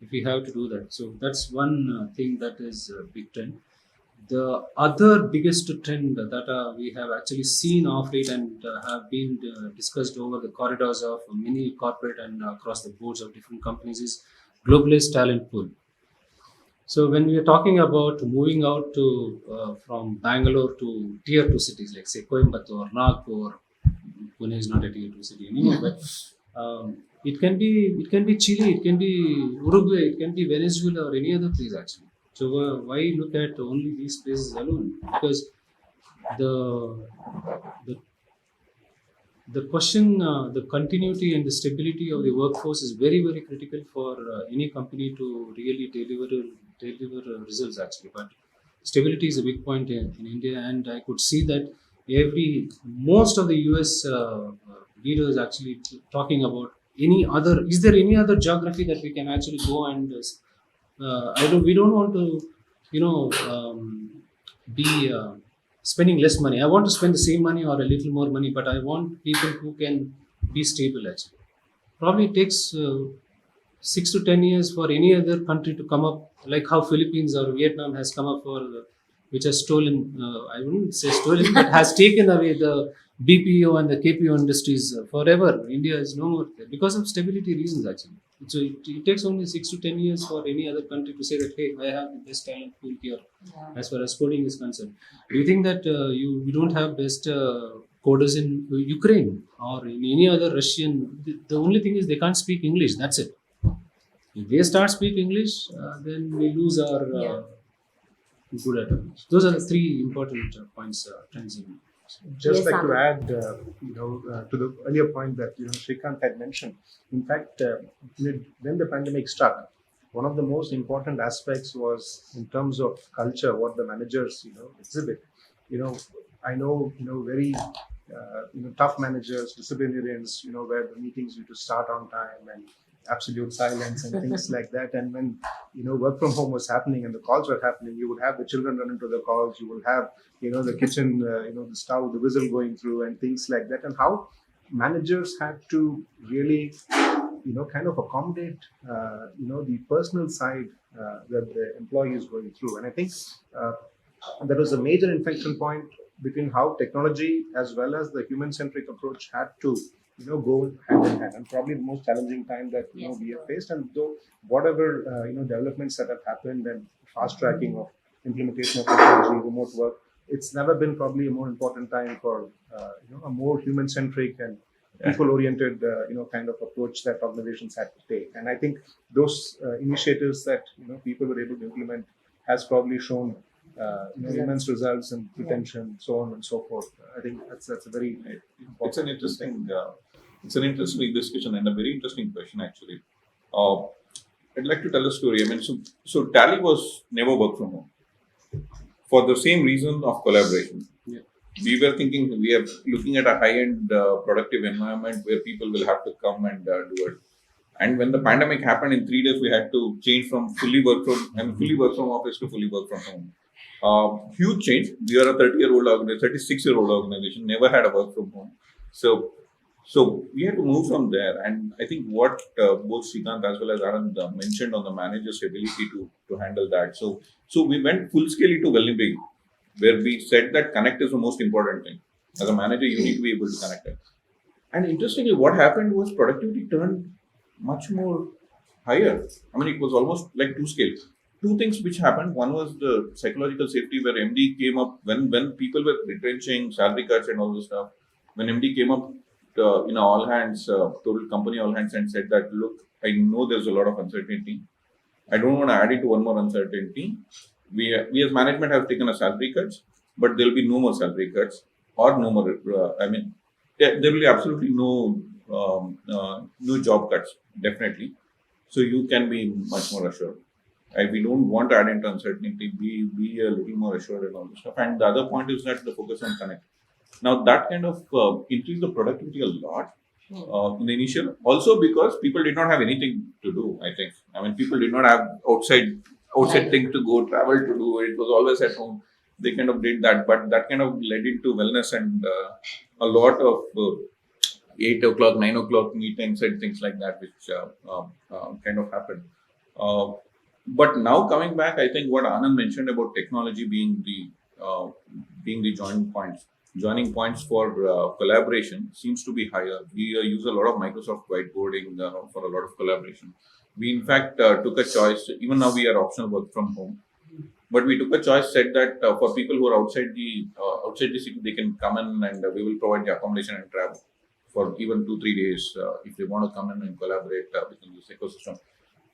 if we have to do that. So that's one thing that is a big trend. The other biggest trend that we have actually seen of late and have been discussed over the corridors of many corporate and across the boards of different companies is globalized talent pool. So when we are talking about moving out to from Bangalore to tier 2 cities like say Coimbatore, Nagpur, Pune is not a tier 2 city anymore, but it can be Chile, it can be Uruguay, it can be Venezuela or any other place actually. So why look at only these places alone? Because the question, the continuity and the stability of the workforce is very, very critical for any company to really deliver results actually. But stability is a big point in India, and I could see that most of the US leaders actually talking about is there any other geography that we can actually go and we don't want to be spending less money. I want to spend the same money or a little more money, but I want people who can be stable actually. Probably it takes 6 to 10 years for any other country to come up, like how Philippines or Vietnam has come up for, which has stolen, I wouldn't say stolen, but has taken away the BPO and the KPO industries forever. India is no more there because of stability reasons actually. So it takes only 6 to 10 years for any other country to say that, hey, I have the best talent pool here as far as coding is concerned. Do you think that you don't have best coders in Ukraine or in any other Russian? The only thing is they can't speak English. That's it. If they start speak English, then we lose our good at it. Those are the three important points. Trends in. Just Yes, like to Anand. add, to the earlier point that Srikanth had mentioned. In fact, when the pandemic struck, one of the most important aspects was in terms of culture, what the managers exhibit. I know very tough managers, disciplinarians, where the meetings used to start on time and absolute silence and things like that. And when work from home was happening and the calls were happening, you would have the children run into the calls. You will have the kitchen, the stove, the whistle going through and things like that. And how managers had to really kind of accommodate the personal side that the employee is going through. And I think that was a major inflection point between how technology as well as the human-centric approach had to go hand in hand, and probably the most challenging time that we have faced. And though whatever developments that have happened and fast tracking of implementation of technology, remote work, it's never been probably a more important time for a more human-centric and people-oriented kind of approach that organizations had to take. And I think those initiatives that people were able to implement has probably shown immense results and retention, so on and so forth. I think that's a very important. It's an interesting discussion and a very interesting question actually. I'd like to tell a story. I mean, so Tally was never work from home for the same reason of collaboration. Yeah. We were thinking we are looking at a high-end productive environment where people will have to come and do it. And when the pandemic happened, in 3 days we had to change from fully work from office to fully work from home. Huge change. We are a 30-year-old organization, 36-year-old organization, never had a work from home. So we had to move from there. And I think what both Srikanth as well as Anand mentioned on the manager's ability to handle that. So we went full scale into well-being, where we said that connect is the most important thing. As a manager, you need to be able to connect it. And interestingly, what happened was productivity turned much more higher. I mean, it was almost like two scales. Two things which happened. One was the psychological safety, where MD came up when people were retrenching, salary cuts and all this stuff. When MD came up all hands, total company all hands, and said that, look, I know there's a lot of uncertainty. I don't want to add it to one more uncertainty. We as management have taken a salary cuts, but there will be no more salary cuts or no more. There will be absolutely no job cuts, definitely. So you can be much more assured. We don't want to add into uncertainty. Be a little more assured and all this stuff. And the other point is that the focus on connect. Now that kind of increased the productivity a lot in the initial. Also because people did not have anything to do. I think. I mean, people did not have outside things to go, travel to do. It was always at home. They kind of did that, but that kind of led into wellness and a lot of 8 o'clock, 9 o'clock meetings and things like that, which kind of happened. But now coming back, I think what Anand mentioned about technology being the joining points for collaboration seems to be higher. We use a lot of Microsoft whiteboarding for a lot of collaboration. We in fact took a choice. Even now we are optional work from home, but we took a choice, said that for people who are outside the city, they can come in and we will provide the accommodation and travel for even 2-3 days if they want to come in and collaborate within this ecosystem.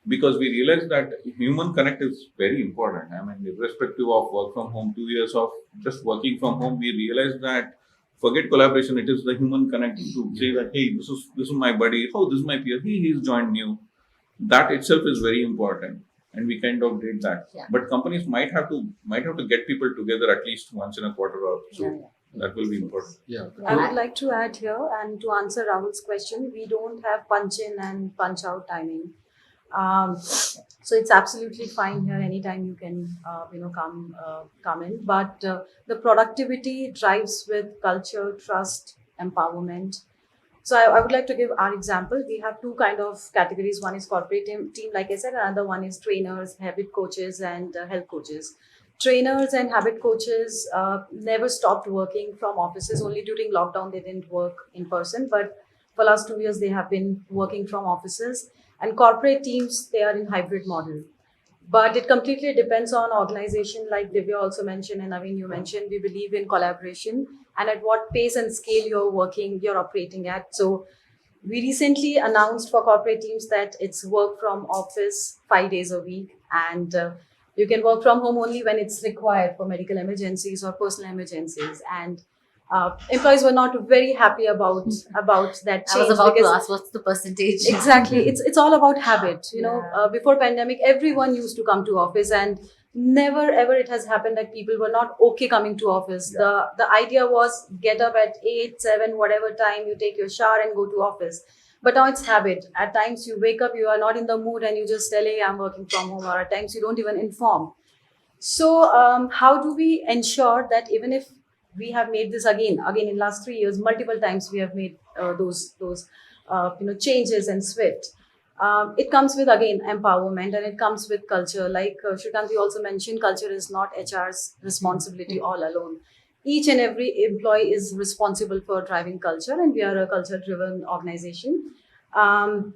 Because we realized that human connect is very important. I mean, irrespective of work from home, 2 years of just working from home, we realized that forget collaboration, it is the human connect to say that, hey, this is my buddy, oh, this is my peer, he's joined new. That itself is very important. And we kind of did that. Yeah. But companies might have to get people together at least once in a quarter or so. Yeah. That will be important. Yeah. I would like to add here, and to answer Rahul's question, we don't have punch in and punch out timing. So it's absolutely fine here. Anytime you can, come in. But the productivity drives with culture, trust, empowerment. So I would like to give our example. We have two kind of categories. One is corporate team, like I said, another one is trainers, habit coaches, and health coaches. Trainers and habit coaches never stopped working from offices. Only during lockdown they didn't work in person, but for last 2 years they have been working from offices. And corporate teams, they are in hybrid model. But it completely depends on organization. Like Divya also mentioned, and Naveen, you mentioned, we believe in collaboration and at what pace and scale you're operating at. So we recently announced for corporate teams that it's work from office 5 days a week, and you can work from home only when it's required for medical emergencies or personal emergencies. And employees were not very happy about that change. I was about to because ask what's the percentage. Exactly, it's all about habit. Before pandemic, everyone used to come to office, and never ever it has happened that people were not okay coming to office. The idea was get up at 8, 7, whatever time, you take your shower and go to office. But now it's habit. At times you wake up, you are not in the mood, and you just tell, hey, I'm working from home, or at times you don't even inform. So how do we ensure that even if we have made this again in last 3 years, multiple times we have made those changes and swift. It comes with again empowerment, and it comes with culture. Like Shrikant also mentioned, culture is not HR's responsibility all alone. Each and every employee is responsible for driving culture, and we are a culture-driven organization. Um,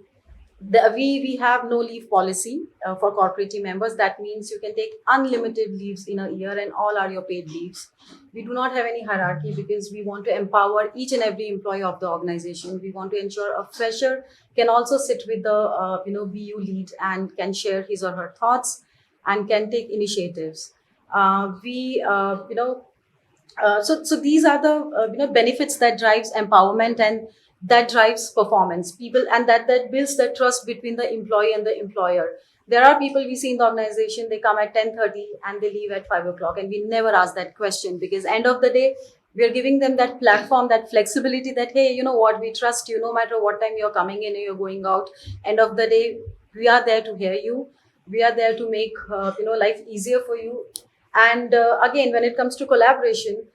we have no leave policy for corporate team members. That means you can take unlimited leaves in a year, and all are your paid leaves. We do not have any hierarchy because we want to empower each and every employee of the organization. We want to ensure a fresher can also sit with the BU lead and can share his or her thoughts and can take initiatives. So these are the benefits that drives empowerment, and that drives performance. People, and that builds the trust between the employee and the employer. There are people we see in the organization, they come at 10:30 and they leave at 5 o'clock, and we never ask that question, because end of the day we are giving them that platform, that flexibility, that hey, you know what, we trust you no matter what time you're coming in or you're going out. End of the day, we are there to hear you, we are there to make life easier for you. And again, when it comes to collaboration,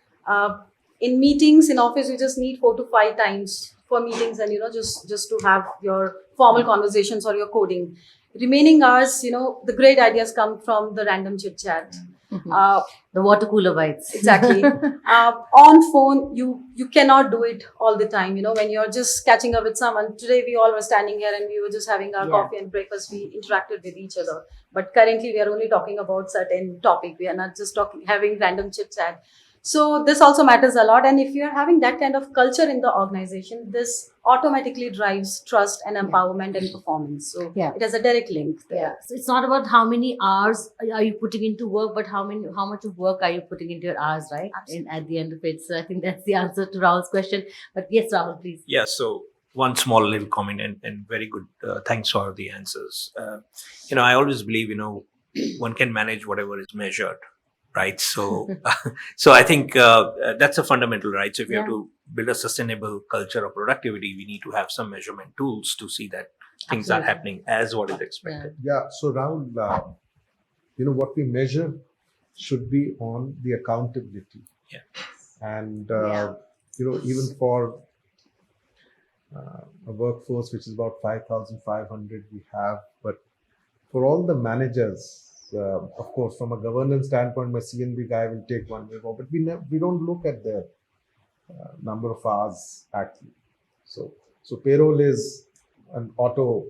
in meetings in office, you just need 4 to 5 times for meetings, and just to have your formal conversations or your coding. Remaining hours, the great ideas come from the random chit chat. The water cooler bites. Exactly. On phone, you cannot do it all the time. When you're just catching up with someone. Today we all were standing here and we were just having our coffee and breakfast. We interacted with each other. But currently we are only talking about certain topic. We are not just having random chit chat. So this also matters a lot. And if you're having that kind of culture in the organization, this automatically drives trust and empowerment and performance. So it has a direct link there. Yeah. So it's not about how many hours are you putting into work, but how much of work are you putting into your hours, right? At the end of it. So I think that's the answer to Rahul's question. But yes, Rahul, please. Yeah, so one small little comment and very good. Thanks for the answers. I always believe, one can manage whatever is measured, right? So, so I think that's a fundamental, right? So if you have to build a sustainable culture of productivity, we need to have some measurement tools to see that things are happening as what is expected. Yeah. So Rahul, what we measure should be on the accountability. Yeah. And even for a workforce which is about 5,500 we have, but for all the managers, of course, from a governance standpoint, my CNB guy will take one way more, but we don't look at the number of hours actually. So payroll is an auto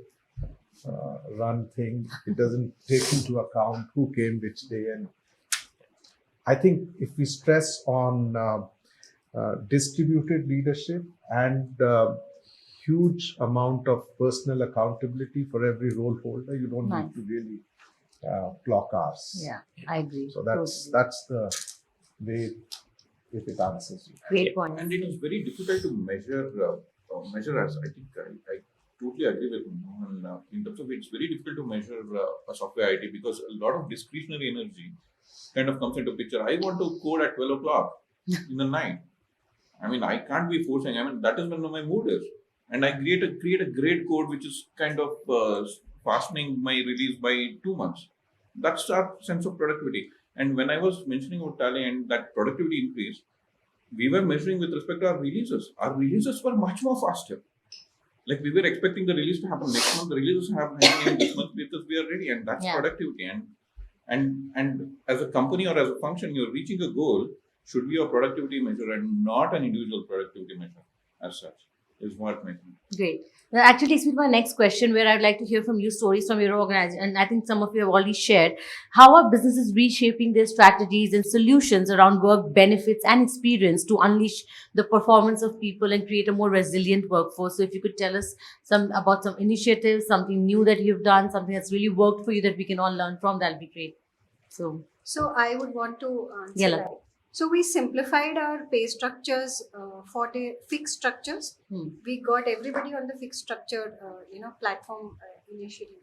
run thing. It doesn't take into account who came which day. And I think if we stress on distributed leadership and huge amount of personal accountability for every role holder, you don't need to really clock hours. Yeah, I agree. So that's the way, if it answers you. Great point. And it is very difficult to measure as I think I totally agree with Mohan. In terms of it's very difficult to measure a software IT because a lot of discretionary energy kind of comes into picture. I want to code at 12 o'clock in the night. I mean, I can't be forcing. I mean, that is when my mood is. And I create a great code which is kind of fastening my release by 2 months. That's our sense of productivity. And when I was mentioning about Tally and that productivity increase, we were measuring with respect to our releases. Our releases were much more faster. Like we were expecting the release to happen next month, the release is happening this month because we are ready, and that's productivity. And as a company or as a function, you're reaching a goal should be a productivity measure and not an individual productivity measure as such, is what my think. Great. That actually takes me to my next question, where I'd like to hear from you stories from your organization. And I think some of you have already shared. How are businesses reshaping their strategies and solutions around work benefits and experience to unleash the performance of people and create a more resilient workforce? So if you could tell us about some initiatives, something new that you've done, something that's really worked for you that we can all learn from, that'll be great. So I would want to answer Yeah, that. So we simplified our pay structures for the fixed structures. We got everybody on the fixed structure, platform initiative,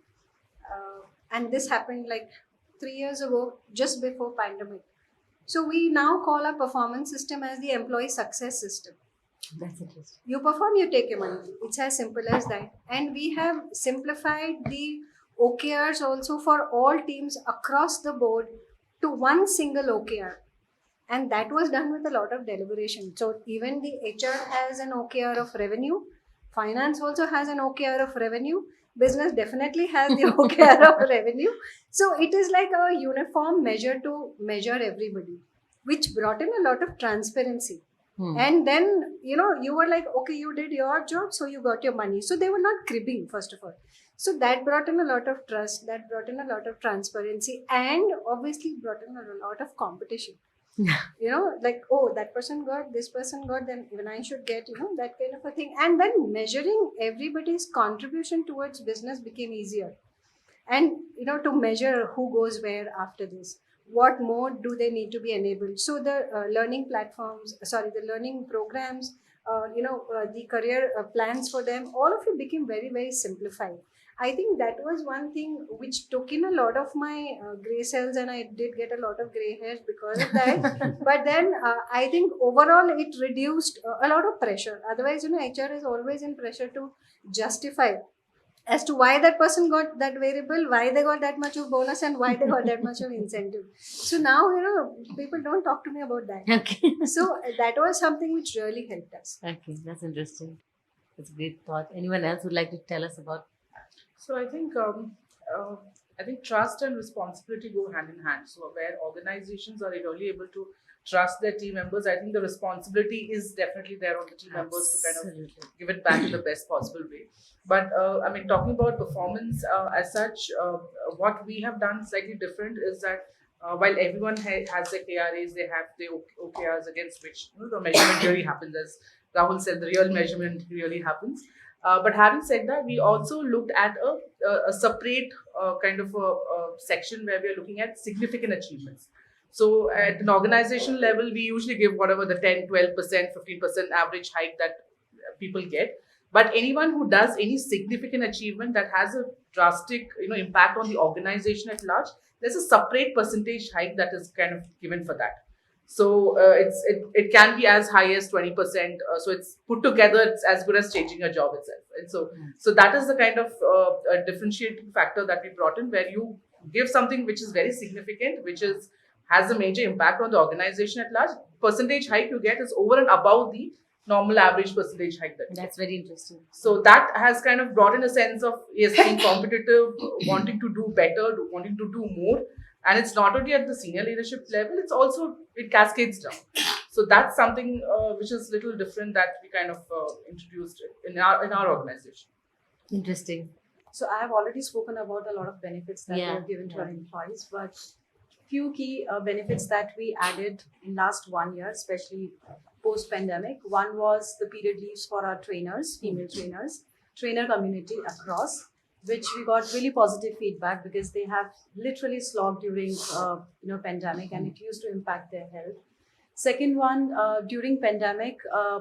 and this happened like 3 years ago, just before pandemic. So we now call our performance system as the employee success system. That's interesting. You perform, you take your money. It's as simple as that. And we have simplified the OKRs also for all teams across the board to one single OKR. And that was done with a lot of deliberation. So even the HR has an OKR of revenue. Finance also has an OKR of revenue. Business definitely has the OKR of revenue. So it is like a uniform measure to measure everybody, which brought in a lot of transparency. And then, you were like, okay, you did your job, so you got your money. So they were not cribbing, first of all. So that brought in a lot of trust, that brought in a lot of transparency, and obviously brought in a lot of competition. Like, oh, that person got, this person got, then even I should get, that kind of a thing. And then measuring everybody's contribution towards business became easier. And, to measure who goes where after this, what more do they need to be enabled. So the learning programs, the career plans for them, all of it became very, very simplified. I think that was one thing which took in a lot of my gray cells, and I did get a lot of gray hairs because of that. But then I think overall it reduced a lot of pressure. Otherwise, HR is always in pressure to justify as to why that person got that variable, why they got that much of bonus, and why they got that much of incentive. So now, people don't talk to me about that. Okay. So that was something which really helped us. Okay, that's interesting. That's a great thought. Anyone else would like to tell us about? So I think trust and responsibility go hand in hand. So where organizations are really able to trust their team members, I think the responsibility is definitely there on the team members to kind of give it back in the best possible way. But talking about performance as such, what we have done slightly different is that while everyone has their KRAs, they have their OKRs against which the measurement really happens. As Rahul said, the real measurement really happens. But having said that, we also looked at a separate kind of a section where we are looking at significant achievements. So at an organization level, we usually give whatever the 10, 12%, 15% average hike that people get. But anyone who does any significant achievement that has a drastic impact on the organization at large, there's a separate percentage hike that is kind of given for that. So it can be as high as 20%. So it's put together, it's as good as changing a job itself. And so that is the kind of differentiating factor that we brought in, where you give something which is very significant, which has a major impact on the organization at large. Percentage hike you get is over and above the normal average percentage hike. That's very interesting. So that has kind of brought in a sense of, yes, being competitive, wanting to do better, wanting to do more. And it's not only at the senior leadership level, it cascades down. So that's something which is a little different that we kind of introduced in our organization. Interesting. So I have already spoken about a lot of benefits that we have given to our employees, but few key benefits that we added in last 1 year, especially post-pandemic. One was the period leaves for our trainers, female trainers, trainer community across, which we got really positive feedback because they have literally slogged during pandemic, and it used to impact their health. Second one, during pandemic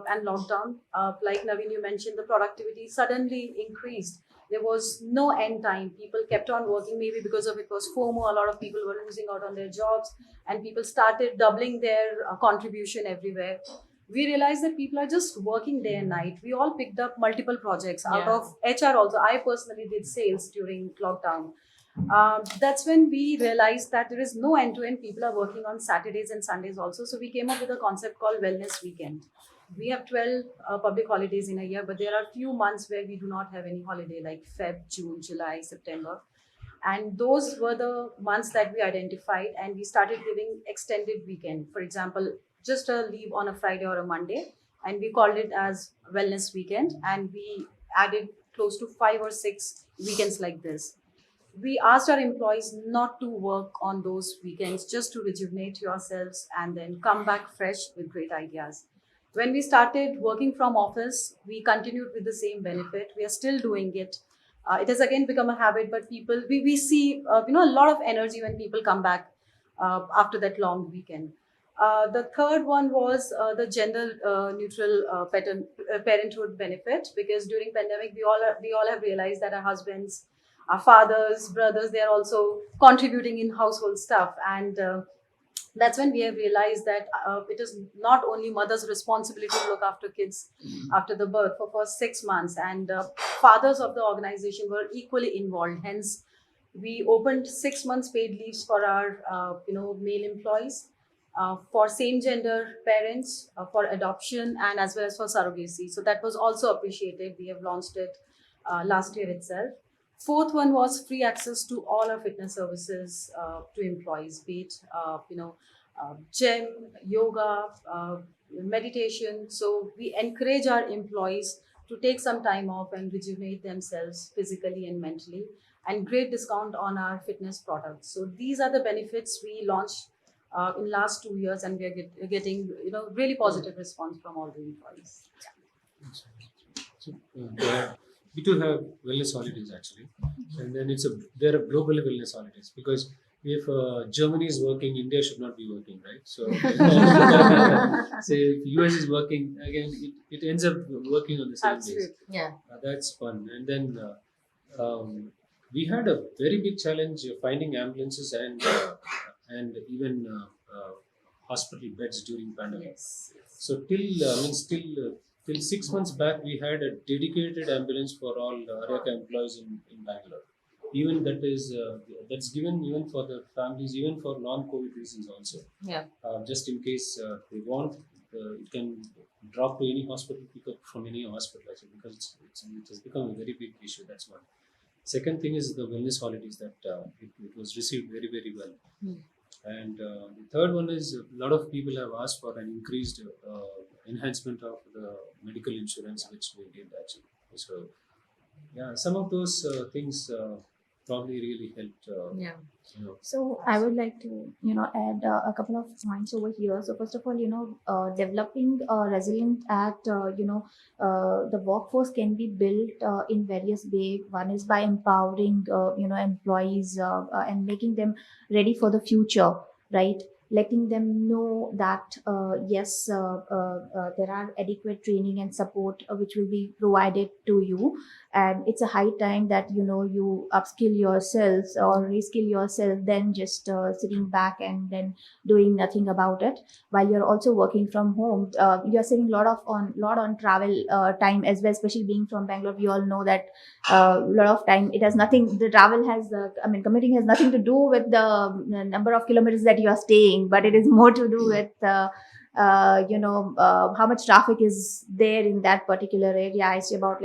and lockdown, like Naveen, you mentioned, the productivity suddenly increased. There was no end time. People kept on working, maybe because of it was FOMO. A lot of people were losing out on their jobs, and people started doubling their contribution everywhere. We realized that people are just working day and night. We all picked up multiple projects out of HR also. I personally did sales during lockdown. That's when we realized that there is no end-to-end. People are working on Saturdays and Sundays also. So we came up with a concept called Wellness Weekend. we have 12 public holidays in a year, but there are few months where we do not have any holiday, like Feb, June, July, September. And those were the months that we identified, and we started giving extended weekend. For example, just a leave on a Friday or a Monday, and we called it as wellness weekend, and we added close to 5 or 6 weekends like this. We asked our employees not to work on those weekends, just to rejuvenate yourselves and then come back fresh with great ideas. When we started working from office, we continued with the same benefit. We are still doing it. It has again become a habit, but we see a lot of energy when people come back after that long weekend. The third one was the gender neutral parenthood benefit, because during pandemic we all have realized that our husbands, our fathers, brothers, they are also contributing in household stuff, and that's when we have realized that it is not only mother's responsibility to look after kids after the birth for first 6 months, and fathers of the organization were equally involved. Hence, we opened 6 months paid leaves for our male employees, for same gender parents, for adoption, and as well as for surrogacy. So that was also appreciated. We have launched it last year itself. Fourth one was free access to all our fitness services to employees, be it gym, yoga, meditation. So we encourage our employees to take some time off and rejuvenate themselves physically and mentally, and great discount on our fitness products. So these are the benefits we launched in last 2 years, and we are getting really positive response from all the employees. So, we do have wellness holidays actually, and then there are global wellness holidays, because if Germany is working, India should not be working, right? So, say if US is working, again, it ends up working on the same days. Yeah. That's fun. And then we had a very big challenge finding ambulances and even hospital beds during pandemic. Yes. So till 6 months back, we had a dedicated ambulance for all Aryaka employees in Bangalore. Even that's given even for the families, even for non-COVID reasons also. Yeah. Just in case they want, it can drop to any hospital, pick up from any hospital actually, because it has become a very big issue. That's one. Second thing is the wellness holidays that it was received very, very well. And the third one is a lot of people have asked for an increased enhancement of the medical insurance, which we did actually. So, yeah, some of those things probably really helped. Yeah. So I would like to, add a couple of points over here. So first of all, developing a resilient act, the workforce can be built in various ways. One is by empowering, employees and making them ready for the future, right? Letting them know that yes, there are adequate training and support which will be provided to you, and it's a high time that you upskill yourselves or reskill yourself than just sitting back and then doing nothing about it while you're also working from home. You're saving lot on travel time as well, especially being from Bangalore. We all know that a lot of time, it has nothing, the travel has commuting has nothing to do with the number of kilometers that you are staying, but it is more to do with how much traffic is there in that particular area. I stay about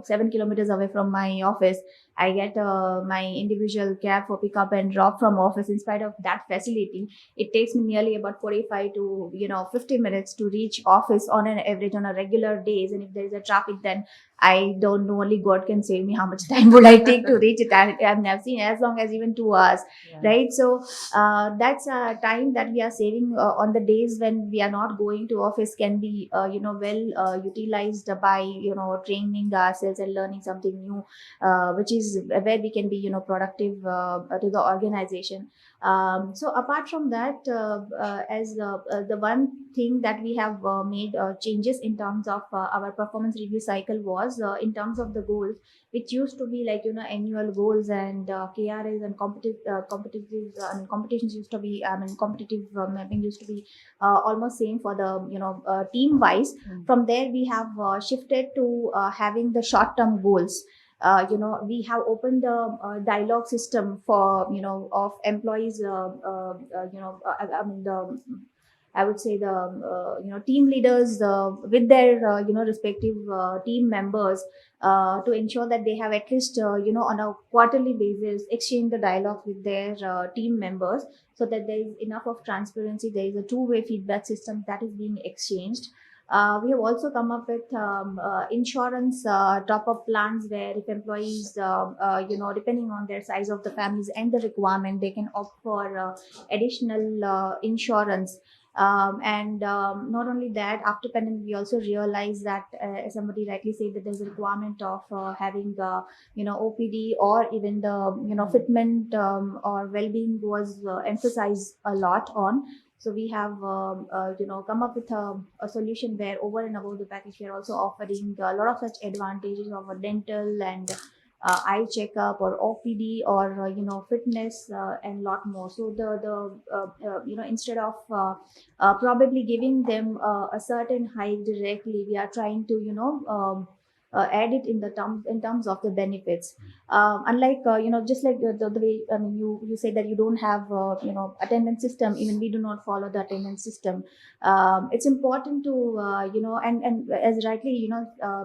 7 kilometers away from my office. I get my individual cab for pickup and drop from office. In spite of that facility, it takes me nearly about 45 to 50 minutes to reach office on an average on a regular days. And if there is a traffic, then I don't know, only God can save me how much time would I take to reach it. I've never seen as long as even 2 hours, right? So that's a time that we are saving on the days when we are not going to office can be well utilized by training ourselves and learning something new, which is where we can be productive to the organization. So apart from that, as the one thing that we have made changes in terms of our performance review cycle was in terms of the goals, which used to be annual goals and KRAs and competitions used to be competitive mapping used to be almost same for the team wise. From there we have shifted to having the short term goals. We have opened the dialogue system for of employees I would say the team leaders with their respective team members to ensure that they have at least on a quarterly basis exchange the dialogue with their team members, so that there is enough of transparency. There is a two-way feedback system that is being exchanged. We have also come up with insurance top-up plans where if employees, depending on their size of the families and the requirement, they can opt for additional insurance. Not only that, after pandemic, we also realized that, as somebody rightly said, that there's a requirement of having, OPD or even the, fitment or well-being was emphasized a lot on. So we have, come up with a solution where over and above the package, we are also offering a lot of such advantages of a dental and eye checkup or OPD or fitness and lot more. So instead of probably giving them a certain hike directly, we are trying to add it in terms of the benefits. Unlike just like the way, I mean, you say that you don't have attendance system. Even we do not follow the attendance system. It's important to and as rightly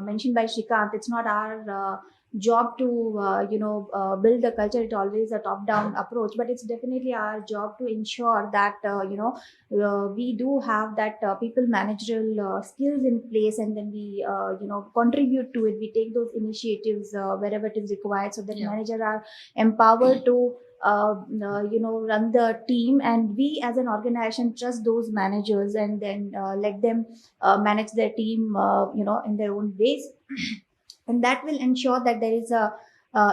mentioned by Shrikant, it's not our job to build the culture. It's always a top down approach, but it's definitely our job to ensure that we do have that people managerial skills in place, and then we contribute to it. We take those initiatives wherever it is required, so that managers are empowered to run the team, and we as an organization trust those managers and then let them manage their team in their own ways. And that will ensure that there is a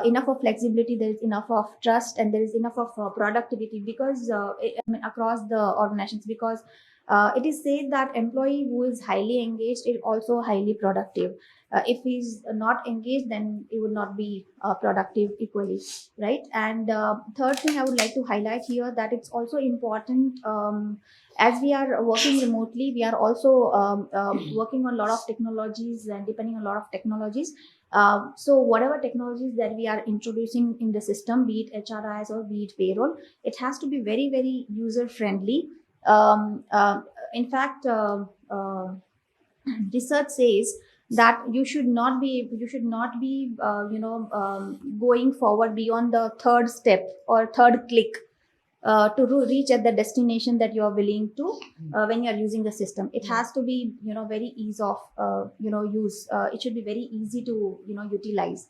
enough of flexibility, there is enough of trust, and there is enough of productivity, because across the organizations, because it is said that employee who is highly engaged is also highly productive. If he's not engaged, then he would not be productive equally, right? And third thing I would like to highlight here, that it's also important, as we are working remotely, we are also working on a lot of technologies and depending on a lot of technologies. So whatever technologies that we are introducing in the system, be it HRIS or be it payroll, it has to be very, very user friendly. In fact, research says that you should not be going forward beyond the third step or third click to reach at the destination that you are willing to when you are using the system. It has to be very ease of use. It should be very easy to utilize.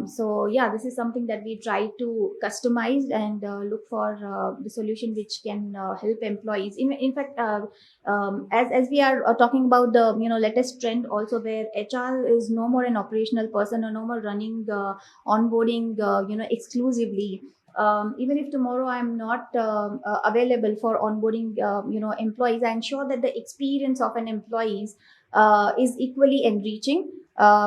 So yeah, this is something that we try to customize and look for the solution which can help employees. In fact, as we are talking about the latest trend also, where HR is no more an operational person or no more running the onboarding exclusively. Even if tomorrow I'm not available for onboarding employees, I ensure that the experience of an employees is equally enriching.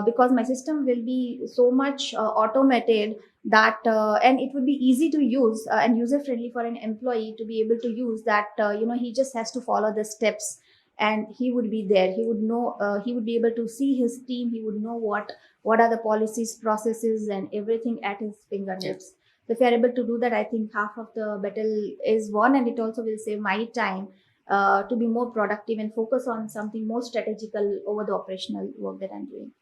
Because my system will be so much automated that and it would be easy to use and user friendly for an employee to be able to use that. He just has to follow the steps and he would be there. He would know, he would be able to see his team. He would know what are the policies, processes, and everything at his fingertips. So if you are able to do that, I think half of the battle is won, and it also will save my time to be more productive and focus on something more strategical over the operational work that I'm doing.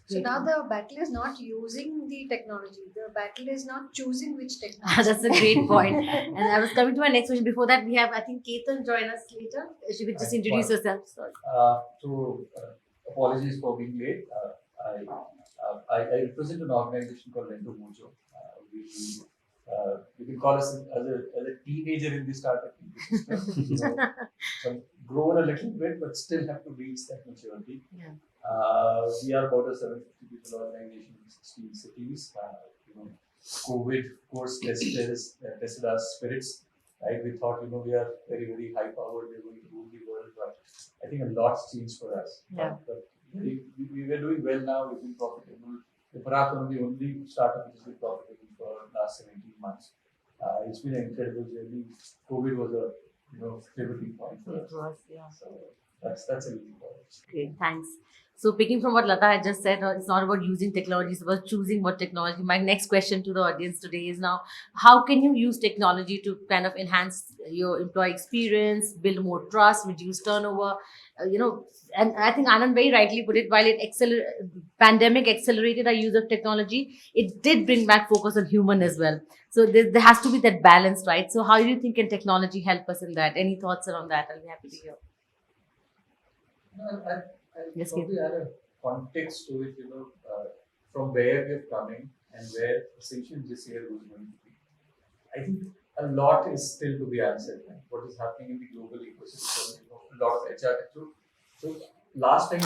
So now the battle is not using the technology. The battle is not choosing which technology. That's a great point. And I was coming to my next question. Before that, we have, I think, Ketan join us later. If you could just introduce yourself. Sorry. Apologies for being late. I represent an organization called Lendo Mojo. You can call us as a teenager in the startup ecosystem. So grown a little bit, but still have to reach that maturity. Yeah. We are about a 750 people organization in 16 cities. COVID, of course, tested our spirits. Right? We thought, we are very, very high powered. We're going to rule the world, but I think a lot's changed for us. Yeah. But we were doing well now. We've been profitable. We're perhaps one of the only startup which has been profitable for the last 17 months. It's been an incredible journey. COVID was a pivoting point for us. It was, yeah. So that's a really important. Great, thanks. So picking from what Lata had just said, it's not about using technology, it's about choosing what technology. My next question to the audience today is now, how can you use technology to kind of enhance your employee experience, build more trust, reduce turnover? And I think Anand very rightly put it, while pandemic accelerated our use of technology, it did bring back focus on human as well. So there has to be that balance, right? So how do you think can technology help us in that? Any thoughts around that? I'll be happy to hear. I Yes, probably add a context to it, from where we're coming and where essentially this year was going to be. I think a lot is still to be answered. Right? What is happening in the global ecosystem, a lot of HR. So last time,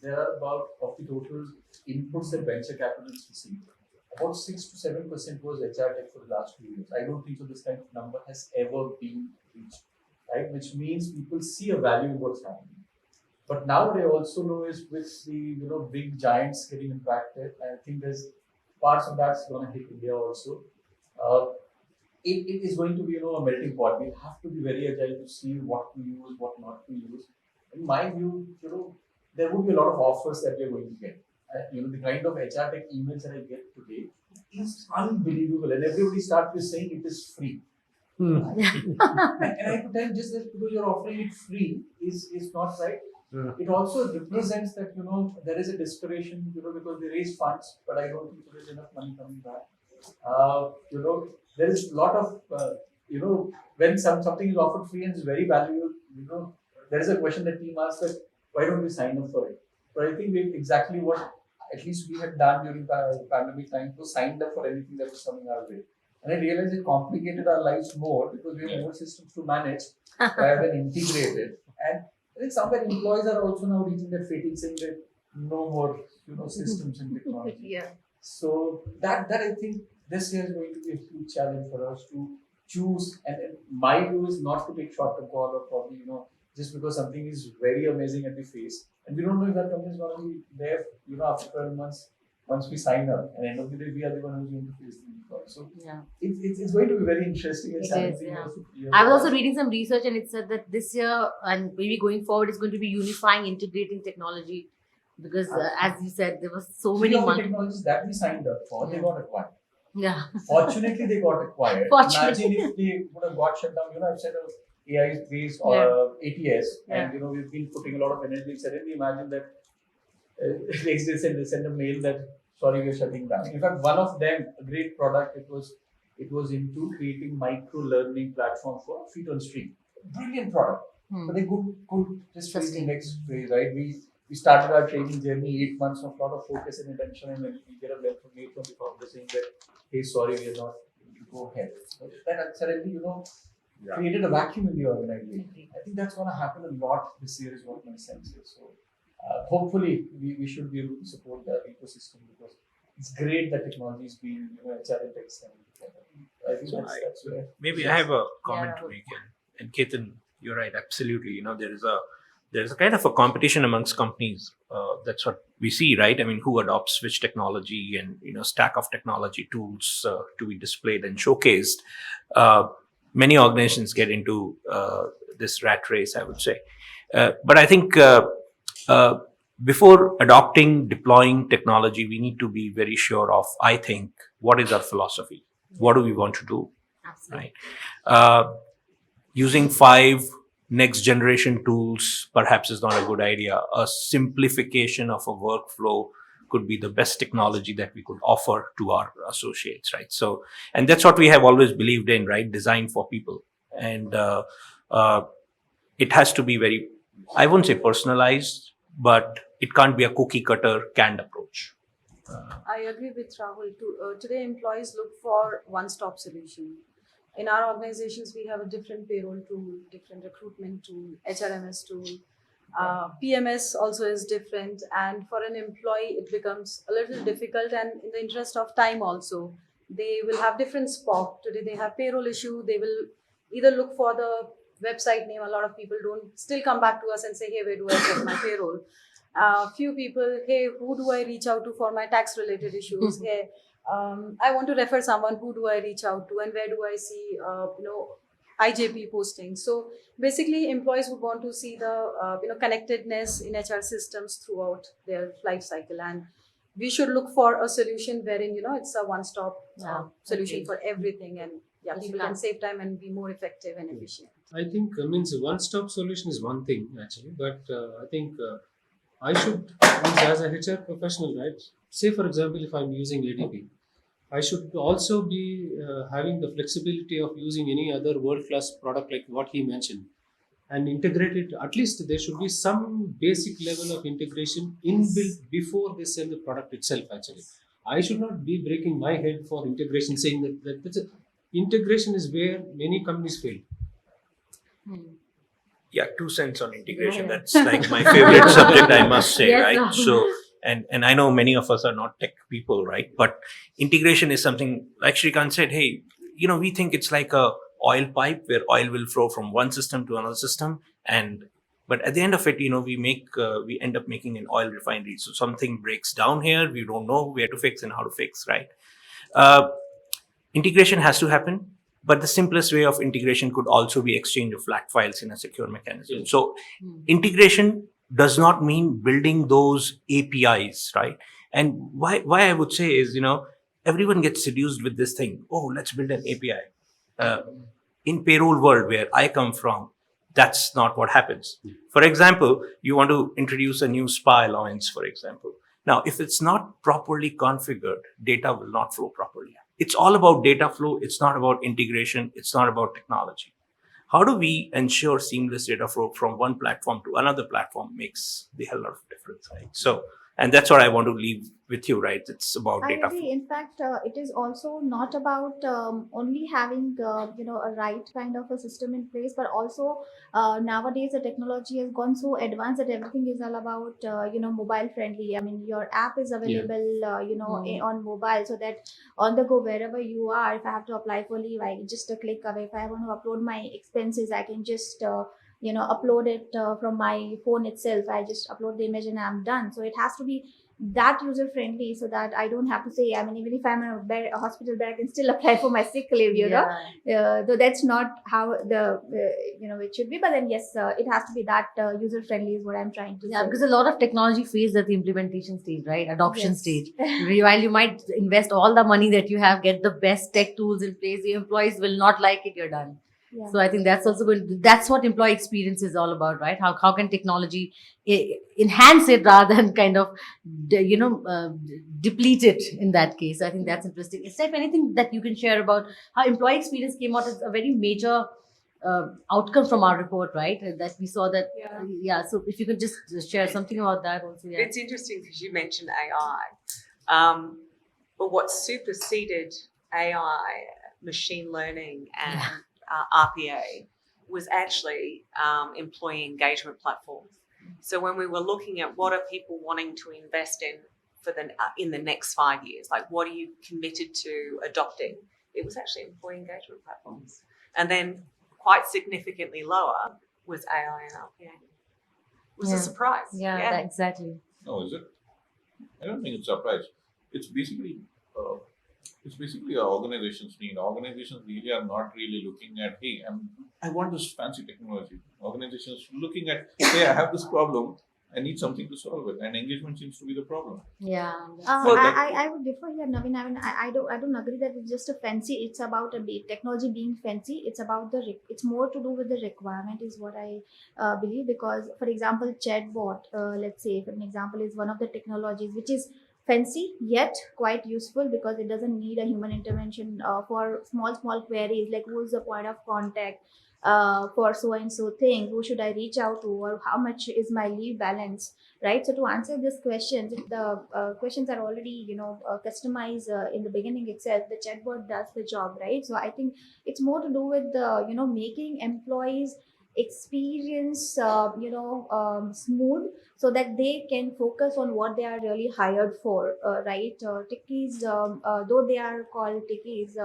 there are about of the total inputs that venture capitalists receive. About 6 to 7% was HR tech for the last 2 years. I don't think so. This kind of number has ever been reached, right? Which means people see a value in what's happening. But now what I also know is with the big giants getting impacted, I think there's parts of that's going to hit India also. It is going to be a melting pot. We have to be very agile to see what to use, what not to use. In my view, there would be a lot of offers that we are going to get. The kind of HR tech emails that I get today is unbelievable, and everybody starts with saying it is free. And I could tell just that because you're offering it free is not right. It also represents that there is a desperation because they raise funds, but I don't think there is enough money coming back. There is a lot of when something is offered free and is very valuable. There is a question that team asks that why don't we sign up for it? But I think we exactly what at least we had done during the pandemic time was signed up for anything that was coming our way. And I realized it complicated our lives more because we have more systems to manage rather than integrated. And I think somewhere employees are also now reaching that fatigue, saying that no more, systems and technology. Yeah. So that I think this year is going to be a huge challenge for us to choose. And my view is not to take short-term call or probably just because something is very amazing at the face, and we don't know if that company is going to be there, after 12 months. Once we sign up, and end of the day, we are the one who's going to face the employee. So it's going to be very interesting and challenging. I was also reading some research, and it said that this year and maybe going forward is going to be unifying, integrating technology, because as you said, there was so many technologies that we signed up for, they got acquired. Yeah. Fortunately, they got acquired. Imagine if they would have got shut down. I've said AI based or ATS, and we've been putting a lot of energy. Suddenly, imagine that. Next day send a mail that sorry we're shutting down. In fact, one of them, a great product, it was into creating micro learning platform for feet on street. Brilliant product, but they could just face the next phase, right? We started our training journey 8 months of a lot of focus and attention, and then we get a mail from the founder saying that hey, sorry, we are not able to go ahead. So that suddenly created a vacuum in the organization. I think that's going to happen a lot this year, is what my sense is. So. Hopefully, we should be able to support the ecosystem because it's great that technology is being HR and tech. I think that's where. Maybe I have a comment to make, and Ketan, you're right, absolutely. There's a kind of a competition amongst companies. That's what we see, right? I mean, who adopts which technology and stack of technology tools to be displayed and showcased. Many organizations get into this rat race, I would say, but I think. Before adopting, deploying technology, we need to be very sure of, I think, what is our philosophy? What do we want to do? Absolutely. Right? Using 5 next generation tools perhaps is not a good idea. A simplification of a workflow could be the best technology that we could offer to our associates, right? So, and that's what we have always believed in, right? Design for people. And it has to be very, I won't say personalized, but it can't be a cookie cutter canned approach. I agree with Rahul. Today, employees look for one-stop solution. In our organizations, we have a different payroll tool, different recruitment tool, HRMS tool. PMS also is different. And for an employee, it becomes a little difficult. And in the interest of time also, they will have different spot. Today, they have payroll issue. They will either look for the website name. A lot of people don't still come back to us and say, hey, where do I check my payroll? Few people, hey, who do I reach out to for my tax related issues? Hey, I want to refer someone, who do I reach out to, and where do I see, IJP postings. So basically, employees would want to see the connectedness in HR systems throughout their life cycle, and we should look for a solution wherein it's a one-stop solution for everything, and people can save time and be more effective and efficient. I think means one-stop solution is one thing actually, but I think I should, as a HR professional, right? Say for example, if I'm using ADP, I should also be having the flexibility of using any other world-class product like what he mentioned, and integrate it. At least there should be some basic level of integration inbuilt before they sell the product itself. Actually, I should not be breaking my head for integration, saying that integration is where many companies fail. Yeah, 2 cents on integration. That's like my favorite subject, I must say, Yes, right? So, and I know many of us are not tech people, right? But integration is something, like Shrikant said, hey, we think it's like a oil pipe where oil will flow from one system to another system. But at the end of it, we end up making an oil refinery. So something breaks down here. We don't know where to fix and how to fix, right? Integration has to happen. But the simplest way of integration could also be exchange of flat files in a secure mechanism. So integration does not mean building those APIs, right? And why I would say is, everyone gets seduced with this thing. Oh, let's build an API. In payroll world where I come from, that's not what happens. For example, you want to introduce a new spa allowance, for example. Now, if it's not properly configured, data will not flow properly. It's all about data flow. It's not about integration. It's not about technology. How do we ensure seamless data flow from one platform to another platform makes the hell out of difference, right? So, and that's what I want to leave with you, right? It's about I data agree. flow. In fact, it is also not about only having a right kind of a system in place, but also nowadays the technology has gone so advanced that everything is all about mobile friendly. I mean, your app is available on mobile, so that on the go wherever you are, if I have to apply for leave, I just a click away. If I want to upload my expenses, I can just upload it from my phone itself. I just upload the image and I'm done. So it has to be that user friendly, so that I don't have to say, I mean, even if I'm in a hospital bed, I can still apply for my sick leave, though that's not how the it should be. But then yes, it has to be that user friendly is what I'm trying to say. Because a lot of technology fails at the implementation stage, right? Adoption Yes. stage. While you might invest all the money that you have, get the best tech tools in place, the employees will not like it, you're done. Yeah. So I think that's also that's what employee experience is all about, right? How can technology enhance it rather than kind of, deplete it in that case. I think that's interesting. Is there anything that you can share about how employee experience came out as a very major outcome from our report, right? That we saw that, so if you could just share something about that also. Yeah. It's interesting because you mentioned AI. But what superseded AI, machine learning, and RPA was actually employee engagement platforms. So when we were looking at what are people wanting to invest in for in the next 5 years, like what are you committed to adopting, it was actually employee engagement platforms. And then quite significantly lower was AI and RPA. It was a surprise. Yeah. Exactly. No, is it? I don't think it's a surprise. It's basically our organizations need. Organizations really are not really looking at, hey, I want this fancy technology. Organizations looking at, hey, I have this problem. I need something to solve it, and engagement seems to be the problem. Yeah. I would differ here, Naveen. I mean, I don't agree that it's just a fancy. It's about technology being fancy. It's about it's more to do with the requirement, is what I believe. Because, for example, chatbot, let's say, for an example, is one of the technologies which is fancy yet quite useful, because it doesn't need a human intervention for small queries like who's the point of contact for so and so thing, who should I reach out to, or how much is my leave balance, right? So to answer this question, if the questions are already customized in the beginning itself, the chatbot does the job, right? So I think it's more to do with the making employees experience smooth, so that they can focus on what they are really hired for, right? Techies, though they are called techies,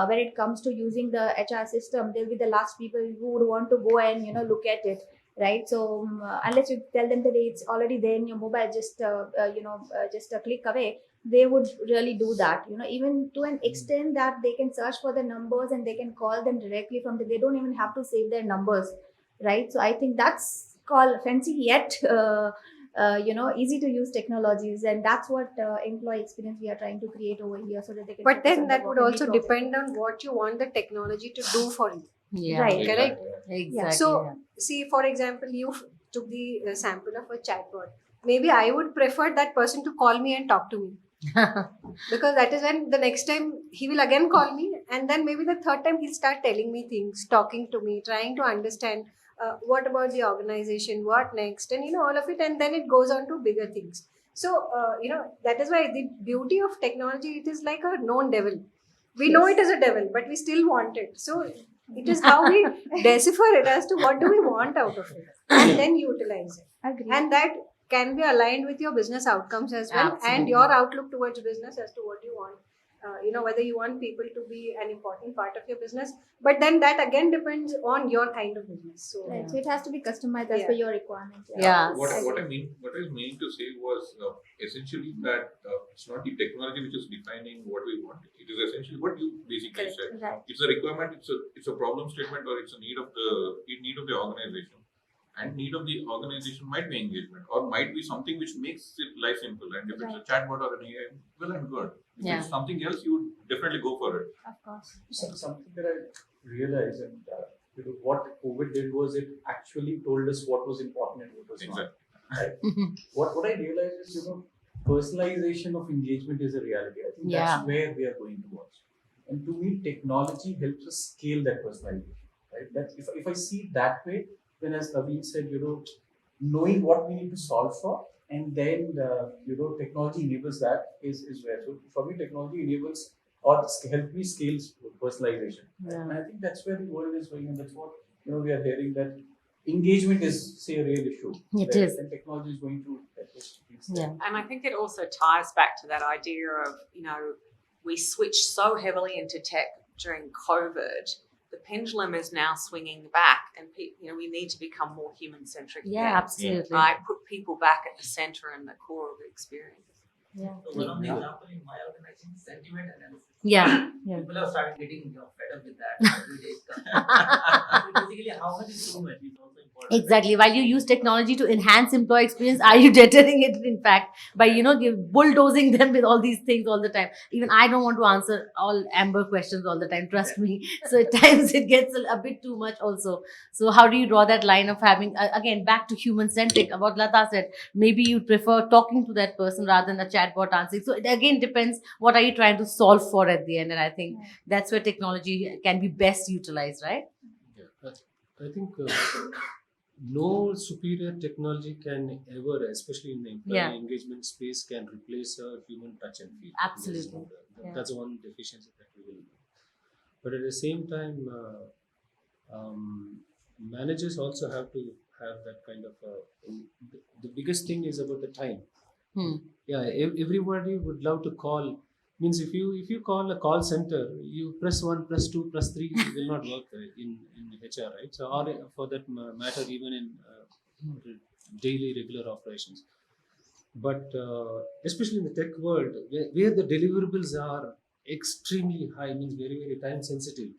when it comes to using the HR system, they'll be the last people who would want to go and look at it, right? So unless you tell them that it's already there in your mobile, just a click away, they would really do that, even to an extent that they can search for the numbers and they can call them directly from they don't even have to save their numbers, right? So I think that's called fancy yet easy to use technologies, and that's what employee experience we are trying to create over here, so that they can But focus then on that the would work and be also productive. depend on what you want the technology to do for you. Yeah. Right. Correct? Exactly. So, see, for example, you took the sample of a chatbot. Maybe I would prefer that person to call me and talk to me. Because that is when the next time he will again call me, and then maybe the third time he'll start telling me things, talking to me, trying to understand what about the organization, what next, and all of it, and then it goes on to bigger things. So that is why the beauty of technology, it is like a known devil. We know it is a devil, but we still want it. So it is how we decipher it as to what do we want out of it, and then utilize it. Agreed. And that can be aligned with your business outcomes as well, and Absolutely. your outlook towards business as to what you want. Whether you want people to be an important part of your business, but then that again depends on your kind of business. So Right. So it has to be customized as per your requirements. Yeah. What I was meaning to say was essentially that it's not the technology which is defining what we want. It is essentially what you basically said. Right. It's a requirement. It's a problem statement, or it's a need of the organization. And need of the organization might be engagement, or might be something which makes it life simple. And if it's a chatbot or an AI, well and good. If Yeah. it's something else, you would definitely go for it. Of course. Something that I realized, and what COVID did was it actually told us what was important and what was Exactly. not. Right? What I realized is, personalization of engagement is a reality. I think Yeah. that's where we are going towards. And to me, technology helps us scale that personalization. Right? That if I see it that way, then as Naveen said, knowing what we need to solve for, and then technology enables that is where. So for me, technology enables or help me scale personalization. Yeah. And I think that's where the world is going, and that's what we are hearing, that engagement is, say, a real issue. It Right? is. And technology is going to help us fix that. Yeah. And I think it also ties back to that idea of, we switched so heavily into tech during COVID. The pendulum is now swinging back, and we need to become more human-centric. Yeah, again, absolutely. right? Put people back at the center and the core of the experience. Yeah. So one of the example in my organization is sentiment analysis. Yeah. Yeah. People have started getting fed up with that every day. So basically, how much is too much is also important. Exactly. While you use technology to enhance employee experience, are you deterring it, in fact, by, bulldozing them with all these things all the time? Even I don't want to answer all Amber questions all the time, trust me. So at times it gets a bit too much also. So how do you draw that line of having, again, back to human-centric, what Lata said, maybe you prefer talking to that person rather than a chatbot answering. So it again depends, what are you trying to solve for at the end? And I think that's where technology can be best utilized, right? Yeah, I think no superior technology can ever, especially in the employee engagement space, can replace a human touch and feel. Absolutely. That's one deficiency that we will. But at the same time, managers also have to have that kind of. The biggest thing is about the time. Yeah, everybody would love to call. Means if you call a call center, you press 1, press 2, press 3, it will not work in HR, right? So, or for that matter, even in daily regular operations. But especially in the tech world, where the deliverables are extremely high, means very, very time sensitive,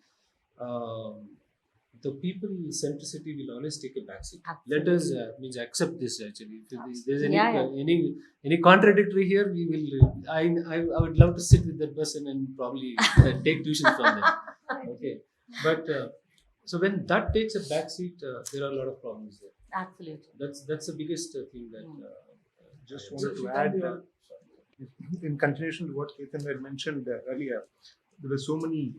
the people centricity will always take a backseat. Let us means accept this actually. If there's any contradictory here, we will. I would love to sit with that person and probably take tuition from them. Okay, but so when that takes a backseat, there are a lot of problems there. Absolutely. That's the biggest thing that. Just wanted to add, in continuation to what Ketan had mentioned earlier, there were so many,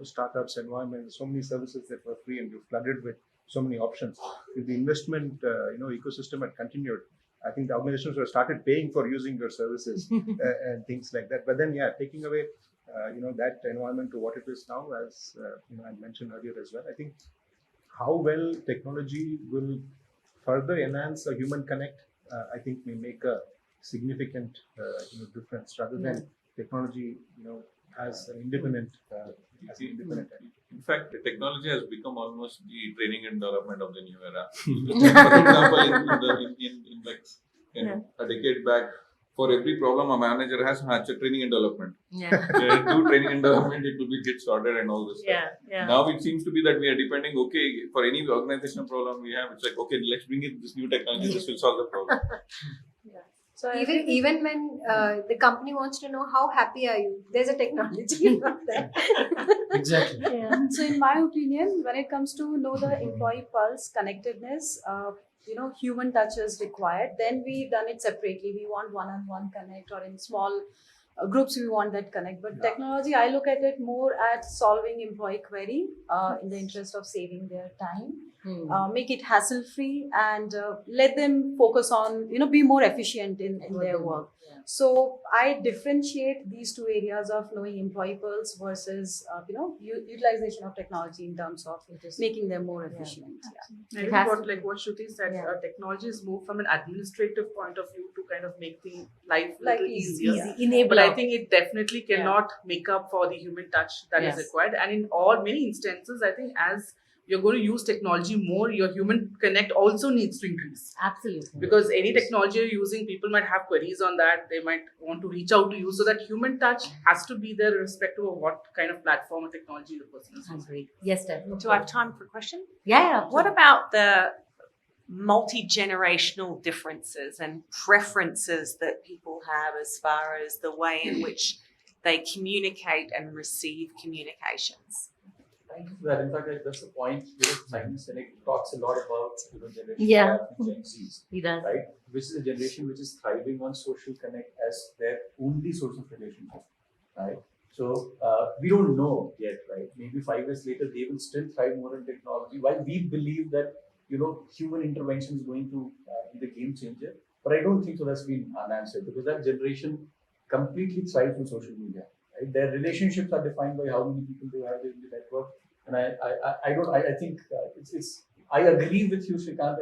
startups, environments, so many services that were free, and you're flooded with so many options. If the investment, ecosystem had continued, I think the organizations would have started paying for using your services and things like that. But then, taking away, that environment to what it is now, as I mentioned earlier as well. I think how well technology will further enhance a human connect, I think may make a significant, difference rather than technology, as an independent. In fact, the technology has become almost the training and development of the new era. For example, in a decade back, for every problem a manager has training and development. Yeah. Do training and development, it will be get started and all this stuff. Yeah. Now it seems to be that we are depending, okay, for any organizational problem we have, it's like, okay, let's bring in this new technology, this will solve the problem. So even when the company wants to know how happy are you, there's a technology for that. Exactly. Yeah. So in my opinion, when it comes to know the employee pulse, connectedness, human touch is required. Then we've done it separately. We want one-on-one connect, or in small groups we want that connect. But technology, I look at it more at solving employee query in the interest of saving their time. Make it hassle free, and let them focus on be more efficient in their work. So I differentiate these two areas of knowing employee pulse versus utilization of technology in terms of making them more efficient. I think what Shruti said, technology is moved from an administrative point of view to kind of make the life a little easier. Enabler. But I think it definitely cannot make up for the human touch that is required. And in many instances, I think as you're going to use technology more, your human connect also needs to increase. Absolutely. Because any technology you're using, people might have queries on that. They might want to reach out to you. So that human touch has to be there irrespective of what kind of platform or technology the person is using. Agreed. Yes, Steph. Do I have time for a question? Yeah. What about the multi-generational differences and preferences that people have as far as the way in which they communicate and receive communications? Thank you for that. In fact, that's the point. Simon Sinek talks a lot about generation Yeah. Gen Zs. He does. Right? Which is a generation which is thriving on social connect as their only source of relationship. Right? So we don't know yet, right? Maybe 5 years later they will still thrive more in technology. While we believe that human intervention is going to be the game changer, but I don't think so. That's been unanswered because that generation completely thrives on social media. Right? Their relationships are defined by how many people they have in the network. And I think I agree with you, Shrikant,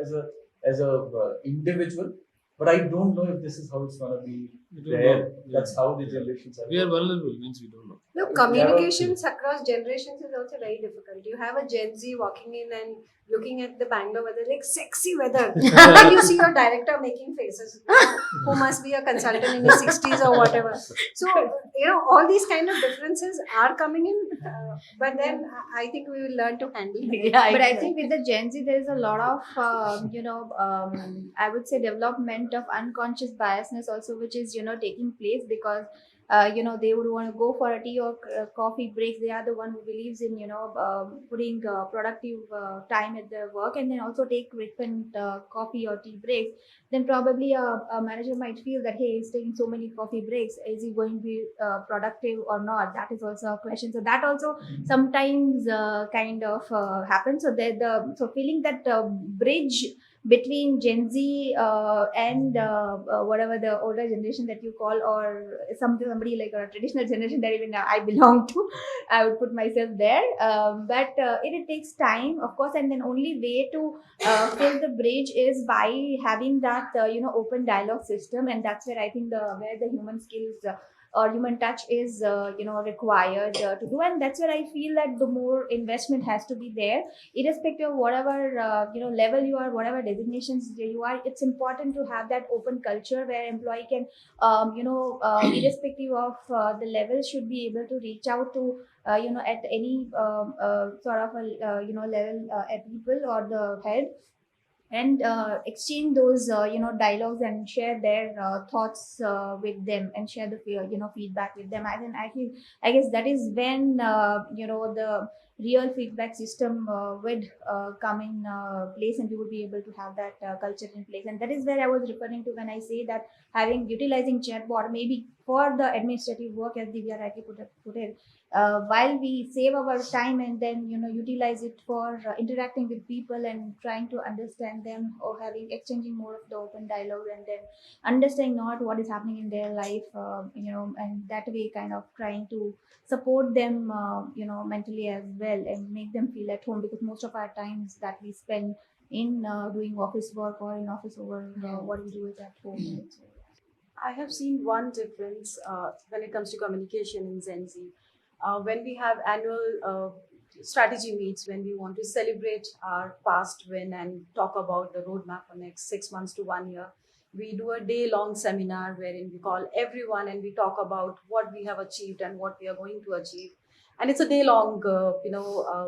as a individual, but I don't know if this is how it's gonna be there. That's how the generations are. We are vulnerable, means we don't know. No, communications across generations is also very difficult. You have a Gen Z walking in and looking at the Bangalore weather, like sexy weather. And you see your director making faces, who must be a consultant in his 60s or whatever. So, all these kind of differences are coming in, but then I think we will learn to handle it. Yeah, but I think with the Gen Z, there is a lot of, I would say development of unconscious biasness also, which is, taking place because they would want to go for a tea or coffee breaks. They are the one who believes in, putting productive time at their work and then also take frequent coffee or tea breaks. Then probably a manager might feel that, hey, he's taking so many coffee breaks. Is he going to be productive or not? That is also a question. So that also sometimes kind of happens. So so feeling that bridge between Gen Z and whatever the older generation that you call, or somebody like a traditional generation that even I belong to, I would put myself there. But it takes time, of course, and then only way to fill the bridge is by having that open dialogue system, and that's where I think where the human skills or human touch is required to do, and that's where I feel that the more investment has to be there, irrespective of whatever level you are, whatever designations you are. It's important to have that open culture where employee can irrespective of the level should be able to reach out to at any sort of a level at people or the head, and exchange those dialogues and share their thoughts with them and share the feedback with them. I guess that is when the real feedback system would come in place, and we would be able to have that culture in place. And that is where I was referring to when I say that utilizing chatbot maybe for the administrative work, as Divya rightly put it, while we save our time and then utilize it for interacting with people and trying to understand them, or exchanging more of the open dialogue, and then understanding not what is happening in their life, and that way kind of trying to support them mentally as well, and make them feel at home, because most of our times that we spend in doing office work or in office over what we do is at home. I have seen one difference when it comes to communication in Gen Z. When we have annual strategy meets, when we want to celebrate our past win and talk about the roadmap for next 6 months to 1 year, We do a day-long seminar wherein we call everyone and we talk about what we have achieved and what we are going to achieve. And it's a day-long,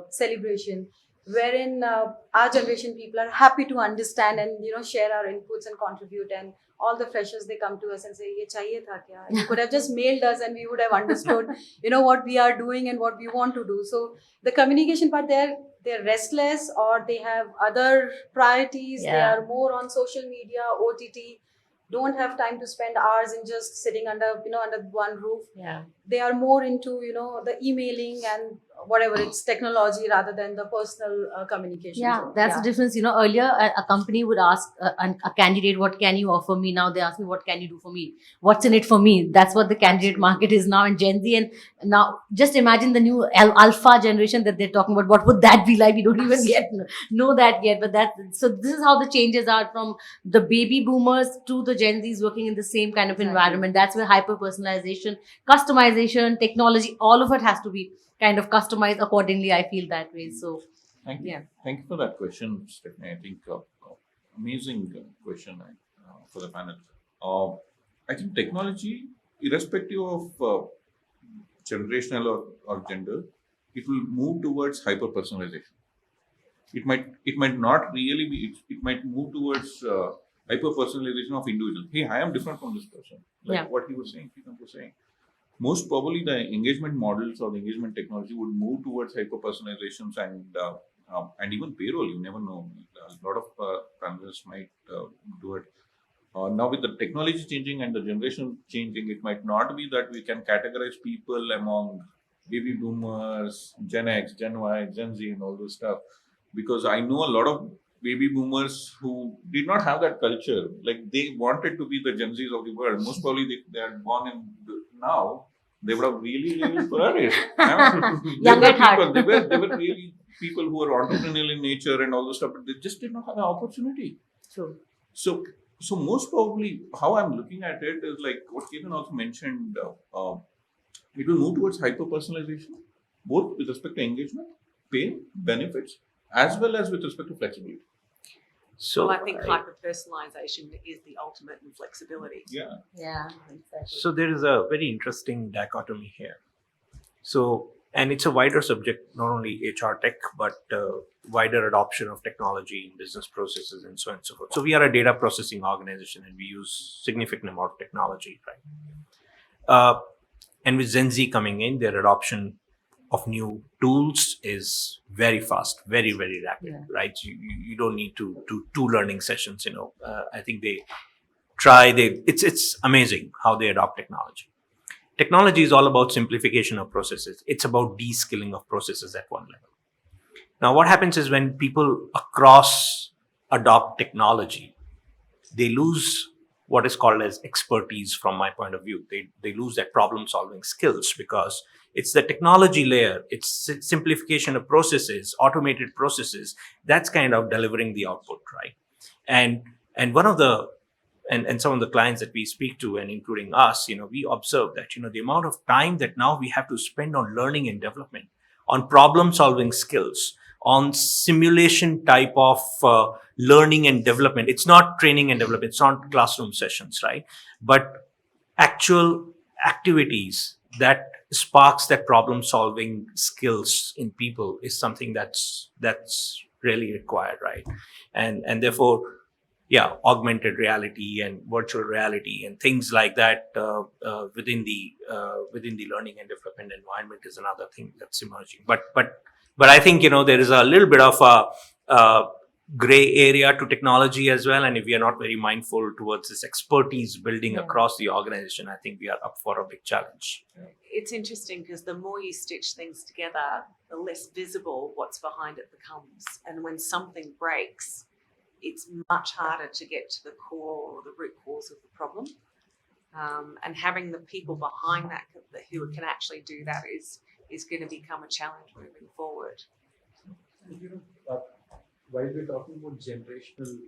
celebration wherein our generation people are happy to understand and share our inputs and contribute. And all the freshers, they come to us and say, "Ye chahiye tha kya?" You could have just mailed us and we would have understood, what we are doing and what we want to do. So the communication part, they're restless or they have other priorities. They Yeah. are more on social media, OTT. Don't have time to spend hours in just sitting under one roof. Yeah. They are more into the emailing and whatever, it's technology rather than the personal communication. Yeah, So, that's the difference. Earlier a company would ask a candidate, "What can you offer me?" Now they ask me, "What can you do for me? What's in it for me?" That's what the candidate market is now in Gen Z. And now just imagine the new alpha generation that they're talking about. What would that be like? We don't even yet know that yet. But so this is how the changes are from the baby boomers to the Gen Zs working in the same kind of environment. That's where hyper personalization, customization, technology, all of it has to be kind of customized accordingly. I feel that way. So. Thank you. Yeah. Thank you for that question, Stephanie. I think amazing question for the panel. I think technology, irrespective of generational or gender, it will move towards hyper personalization. It might not really be. It might move towards hyper personalization of individual. Hey, I am different from this person. Like what he was saying, Preetham was saying. Most probably, the engagement models or the engagement technology would move towards hyper personalizations and even payroll. You never know. A lot of panelists might do it. Now, with the technology changing and the generation changing, it might not be that we can categorize people among baby boomers, Gen X, Gen Y, Gen Z, and all this stuff. Because I know a lot of baby boomers who did not have that culture. Like they wanted to be the Gen Zs of the world. Most probably they are born in now. They would have really flourished. Young at heart. They were really people who were entrepreneurial in nature and all this stuff, but they just did not have an opportunity. True. So most probably, how I'm looking at it is like what Ketan also mentioned. It will move towards hyper personalization, both with respect to engagement, pay, benefits, as well as with respect to flexibility. So I think hyper-personalization is the ultimate in flexibility. Yeah. Yeah. Exactly. So there is a very interesting dichotomy here. So, and it's a wider subject, not only HR tech, but wider adoption of technology in business processes and so on and so forth. So we are a data processing organization and we use significant amount of technology, right? And with Gen Z coming in, their adoption of new tools is very fast, very, very rapid, right? You don't need to do 2 learning sessions, I think it's amazing how they adopt technology. Technology is all about simplification of processes. It's about de-skilling of processes at one level. Now, what happens is when people across adopt technology, they lose what is called as expertise from my point of view. They lose that problem solving skills because it's the technology layer, it's simplification of processes, automated processes, that's kind of delivering the output, right? And one of the and some of the clients that we speak to, and including us, we observe that, the amount of time that now we have to spend on learning and development, on problem solving skills, on simulation type of learning and development. It's not training and development, it's not classroom sessions, right? But actual activities that sparks that problem solving skills in people is something that's really required, right? And therefore, augmented reality and virtual reality and things like that within the learning and development environment is another thing that's emerging. But I think there is a little bit of a gray area to technology as well, and if we are not very mindful towards this expertise building across the organization, I think we are up for a big challenge. It's interesting because the more you stitch things together, the less visible what's behind it becomes. And when something breaks, it's much harder to get to the core or the root cause of the problem. And having the people behind that who can actually do that is going to become a challenge moving forward. While we're talking about generational,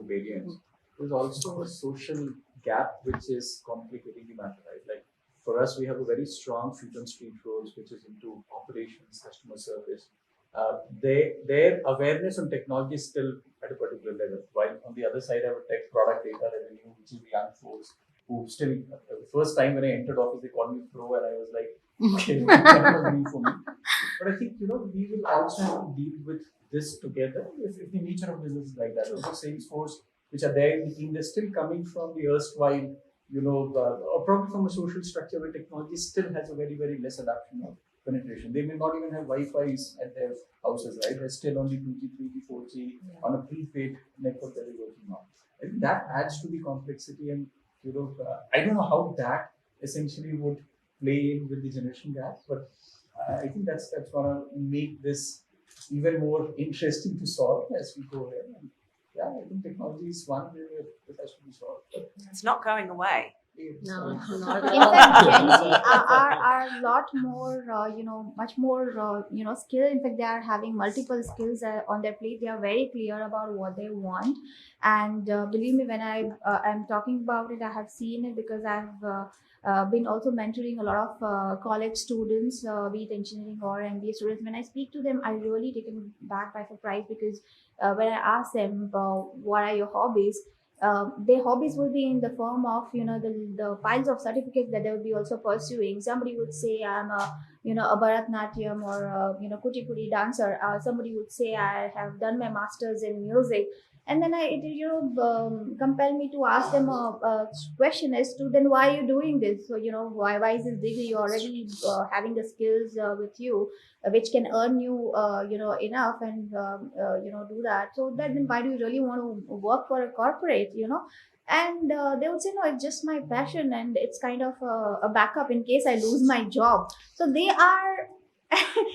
variance, there's also a social gap which is complicating the matter, right? Like for us, we have a very strong feet on street roles, which is into operations, customer service, their awareness on technology is still at a particular level. While on the other side, I have a tech product data revenue, which is the young folks who still, the first time when I entered office, they called me pro, and I was like, okay, that was new for me. But I think, we will also have to deal with this together if the nature of business is like that. So Salesforce, which are there in the team, they're still coming from the erstwhile, or probably from a social structure where technology still has a very, very less adoption of penetration. They may not even have Wi-Fi's at their houses, right? They're still only 2G, 3G, 4G on a prepaid network that they're working on. I think that adds to the complexity, and I don't know how that essentially would play in with the generation gap, but I think that's gonna make this even more interesting to solve as we go ahead. And yeah, I think technology is one way that has to be solved. It's not going away. No, In not fact, at all. Gen Z are a lot more, much more, skilled. In fact, they are having multiple skills on their plate. They are very clear about what they want. And believe me, when I'm talking about it, I have seen it because I've been also mentoring a lot of college students, be it engineering or MBA students. When I speak to them, I really taken back by surprise because when I ask them, what are your hobbies? Their hobbies will be in the form of the piles of certificates that they will be also pursuing. Somebody would say I'm a Bharatnatyam or Kuchipudi dancer. Somebody would say I have done my masters in music, and then it compel me to ask them a question as to then why are you doing this. So why is this degree? You're already having the skills with you, which can earn you enough and do that. So then why do you really want to work for a corporate, and they would say no, it's just my passion and it's kind of a backup in case I lose my job. So they are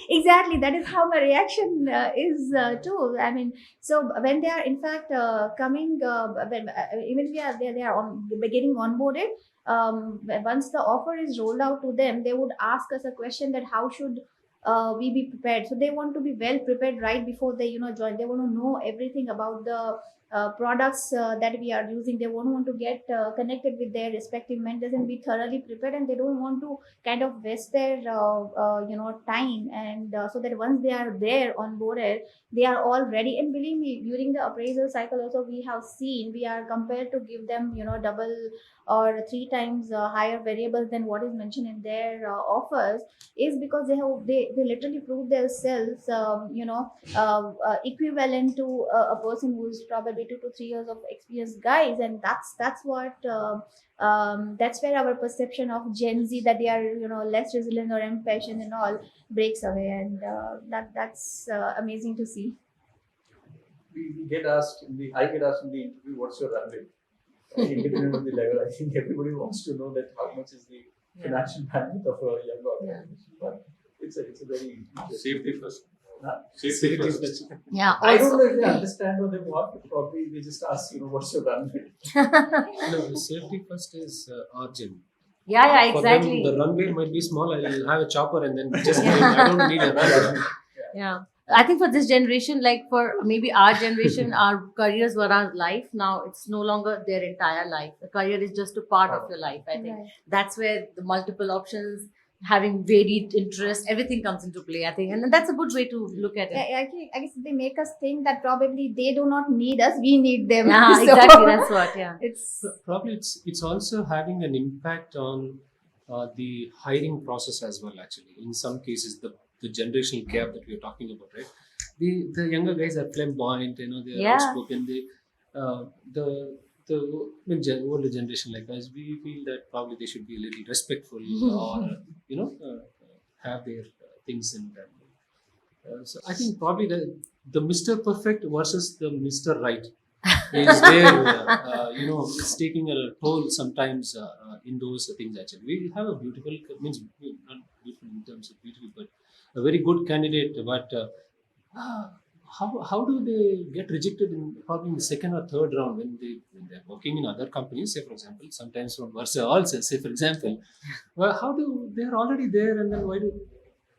exactly, that is how my reaction is too. I mean, so when they are in fact coming even they are getting onboarded, once the offer is rolled out to them, they would ask us a question that how should we be prepared. So they want to be well prepared right before they join. They want to know everything about the products that we are using. They won't want to get connected with their respective mentors and be thoroughly prepared, and they don't want to kind of waste their time, and so that once they are there on boarded, they are all ready. And believe me, during the appraisal cycle also, we have seen, we are compelled to give them double or three times higher variables than what is mentioned in their offers, is because they literally prove themselves equivalent to a person who's probably 2 to 3 years of experience, guys. And that's what that's where our perception of Gen Z, that they are less resilient or impatient and all, breaks away. And that's amazing to see. I get asked in the interview, what's your run rate? Independent of the level, I think everybody wants to know that how much is the financial bandwidth of a young organization. But it's a very Safety first. Safety first. Yeah. I don't know if they understand what they want, but probably they just ask, what's your run rate? No, safety first is urgent. Yeah, For exactly. them, the runway might be small. I'll have a chopper and then just I don't need a runway. Yeah. I think for this generation, like for maybe our generation, our careers were our life. Now it's no longer their entire life. The career is just a part of your life. I think that's where the multiple options, having varied interests, everything comes into play, I think. And that's a good way to look at it. I guess they make us think that probably they do not need us, we need them. Yeah, So exactly. That's what, yeah. It's Probably it's also having an impact on the hiring process as well. Actually, in some cases, the generational gap that we are talking about, right? The younger guys are flamboyant, they are outspoken. The older generation like us, we feel that probably they should be a little respectful or have their things in them. So I think probably the Mr. Perfect versus the Mr. Right is where it's taking a toll sometimes in those things. Actually, we have a beautiful, means not beautiful in terms of beautiful, but a very good candidate, but how do they get rejected in probably in the second or third round when they're working in other companies, say for example, sometimes from Versa also, say for example, well, how do they're already there, and then why do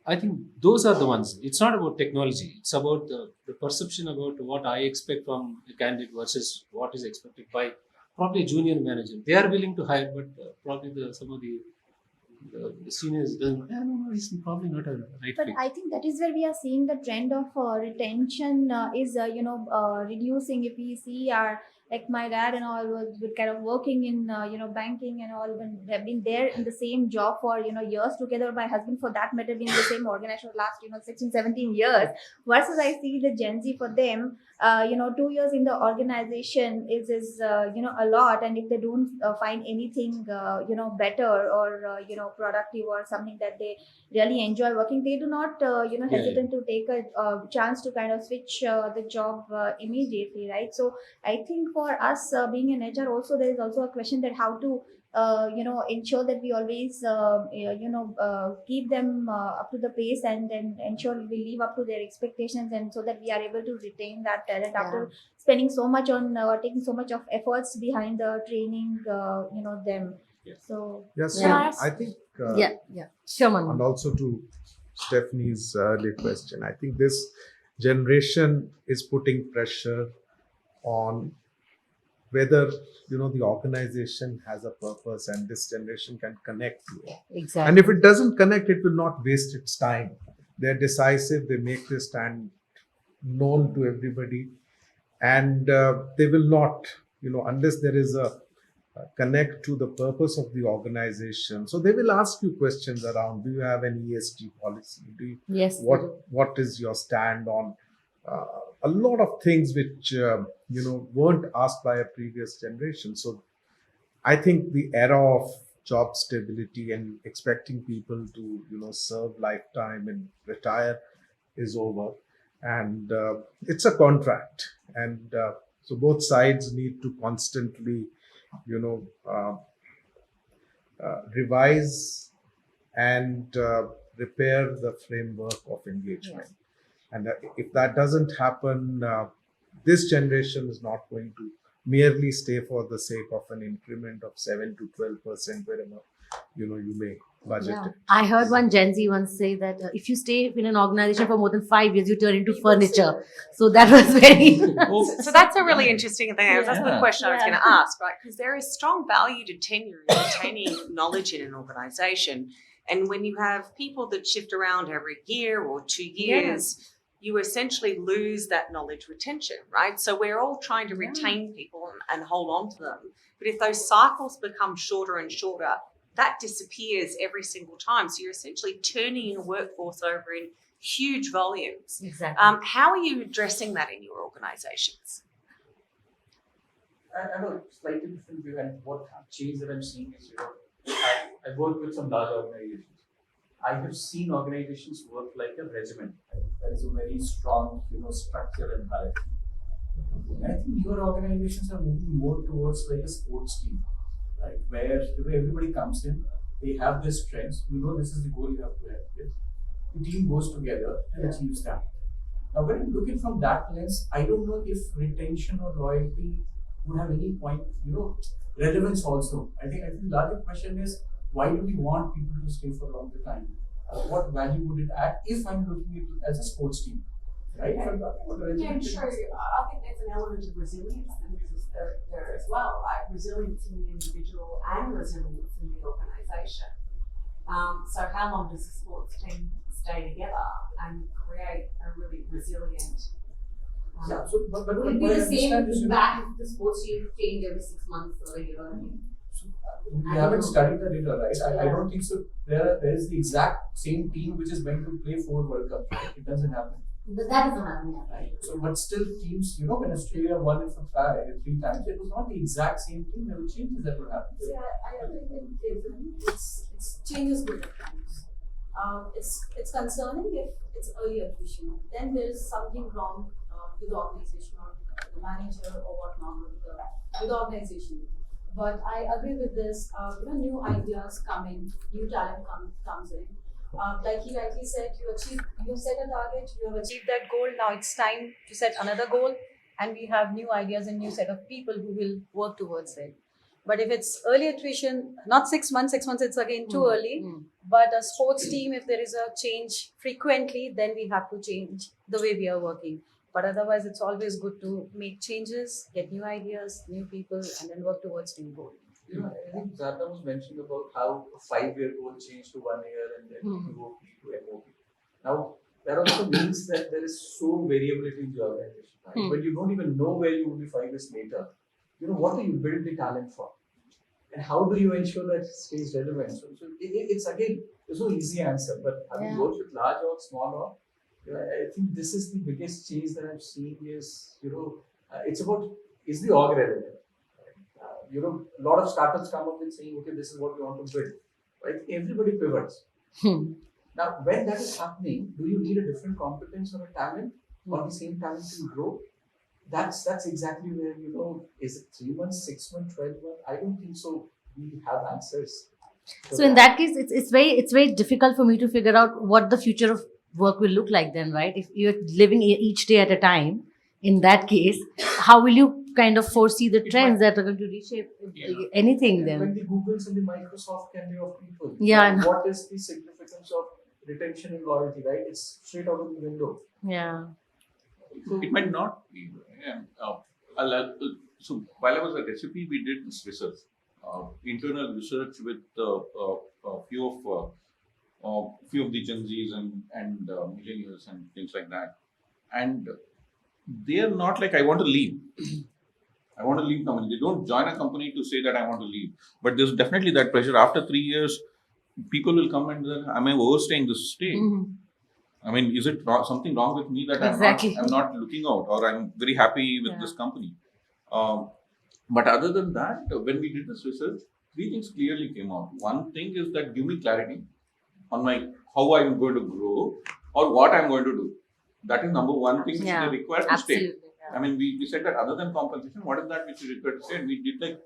I think those are the ones. It's not about technology. It's about the perception about what I expect from a candidate versus what is expected by probably a junior manager. They are willing to hire, but probably some of the the seniors doesn't. Yeah, no, he's probably not a right But fit. I think that is where we are seeing the trend of retention is reducing. If we see our, like my dad and all was kind of working in banking and all, when they've been there in the same job for years together. My husband for that matter been in the same organization for the last 16, 17 years. Versus I see the Gen Z, for them 2 years in the organization is a lot, and if they don't find anything better or productive or something that they really enjoy working, they do not hesitant to take a chance to kind of switch the job immediately, right? So I think for us being an HR also, there is also a question that how to ensure that we always keep them up to the pace, and then ensure we live up to their expectations, and so that we are able to retain that talent after spending so much on taking so much of efforts behind the training them. So Yes, I think. Sure, Manu. And also to Stephanie's earlier question, I think this generation is putting pressure on whether the organization has a purpose and this generation can connect to it. Exactly. And if it doesn't connect, it will not waste its time. They're decisive. They make their stand known to everybody, and they will not, unless there is a connect to the purpose of the organization. So they will ask you questions around: do you have an ESG policy? Yes. What is your stand on a lot of things which weren't asked by a previous generation? So I think the era of job stability and expecting people to serve lifetime and retire is over, and it's a contract, and so both sides need to constantly revise and repair the framework of engagement. And if that doesn't happen, this generation is not going to merely stay for the sake of an increment of 7 to 12% wherever you may budget it. I heard one Gen Z once say that if you stay in an organization for more than 5 years, you turn into furniture. So that was very. So that's a really interesting thing. That's the question I was going to ask, right? Because there is strong value to tenure and retaining knowledge in an organization. And when you have people that shift around every year or 2 years, you essentially lose that knowledge retention, right? So we're all trying to retain people and hold on to them. But if those cycles become shorter and shorter, that disappears every single time. So you're essentially turning your workforce over in huge volumes. Exactly. How are you addressing that in your organizations? I have a slightly different view, and what change that I'm seeing is, I work with some large organizations. I have seen organizations work like a regiment. There is a very strong, structure and hierarchy. And I think newer organizations are moving more towards like a sports team, right? Where everybody comes in, they have their strengths. This is the goal you have to have. The team goes together and achieves that. Now, when I'm looking from that lens, I don't know if retention or loyalty would have any point, relevance also. I think the larger question is, why do we want people to stay for a longer time? What value would it add if I'm looking at it as a sports team, right? Sure. I think there's an element of resilience that exists there as well, right? Resilience in the individual and resilience in the organisation. So how long does the sports team stay together and create a really resilient? But would it be the same back if the sports team change every 6 months or a year? We haven't studied the data, right? I don't think so. There is the exact same team which is meant to play 4 World Cups. Right? It doesn't happen. But that doesn't happen, right? So, but still, teams, when Australia won it for 3 times, it was not the exact same team. There were changes that would happen. Yeah, I agree with Jason. It's changes with the times. It's concerning if it's early attrition. Then there is something wrong with the organization or the manager or whatnot with the organization. But I agree with this. New ideas come in, new talent comes in. Like he rightly said, you set a target, you have achieved that goal. Now it's time to set another goal, and we have new ideas and new set of people who will work towards it. But if it's early attrition, not 6 months, it's again too early. But a sports team, if there is a change frequently, then we have to change the way we are working. But otherwise, it's always good to make changes, get new ideas, new people, and then work towards new goal. I think Zata was mentioning about how a 5-year goal changed to 1 year and then UOP to MOP. Now, that also means that there is so variability in the organization. Right? When you don't even know where you will be 5 years later, what do you build the talent for? And how do you ensure that it stays relevant? So it's again, there's no easy answer, but having worked with large or small org, I think this is the biggest change that I'm seeing is, it's about, is the org relevant? A lot of startups come up with saying, okay, this is what we want to build, right? Everybody pivots. Now, when that is happening, do you need a different competence or a talent, or the same talent can grow? That's exactly where, is it 3 months, 6 months, 12 months? I don't think so. We have answers. So in that case, it's very difficult for me to figure out what the future of work will look like then, right? If you're living each day at a time, in that case, how will you kind of foresee the trends that are going to reshape anything And then? when the Googles and the Microsoft can lay off people, Yeah. what is the significance of retention and loyalty, right? It's straight out of the window. Yeah. It might not be. So while I was at SAP, we did this research, internal research with a few of the Gen Zs and millennials and things like that, and they are not like, I want to leave. I want to leave company. They don't join a company to say that I want to leave, but there's definitely that pressure. After 3 years, people will come and say, am I overstaying this stay? I mean, is it something wrong with me that I'm not looking out, or I'm very happy with this company? But other than that, when we did this research, 3 things clearly came out. One thing is that give me clarity on how I'm going to grow or what I'm going to do. That is number one thing which they require to stay. I mean, we said that other than compensation, what is that which is required to stay? And we did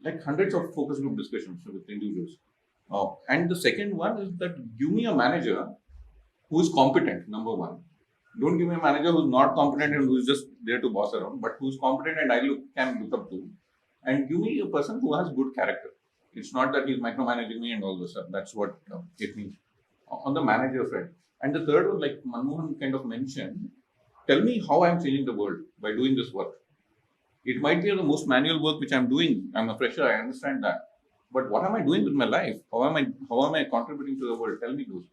like hundreds of focus group discussions with individuals. And the second one is that give me a manager who is competent, number one. Don't give me a manager who's not competent and who's just there to boss around, but who's competent and I can look up to. And give me a person who has good character. It's not that he's micromanaging me and all this stuff. That's what it means on the manager front. And the third one, like Manmohan kind of mentioned, tell me how I'm changing the world by doing this work. It might be the most manual work which I'm doing. I'm a fresher, I understand that. But what am I doing with my life? How am I contributing to the world? Tell me those.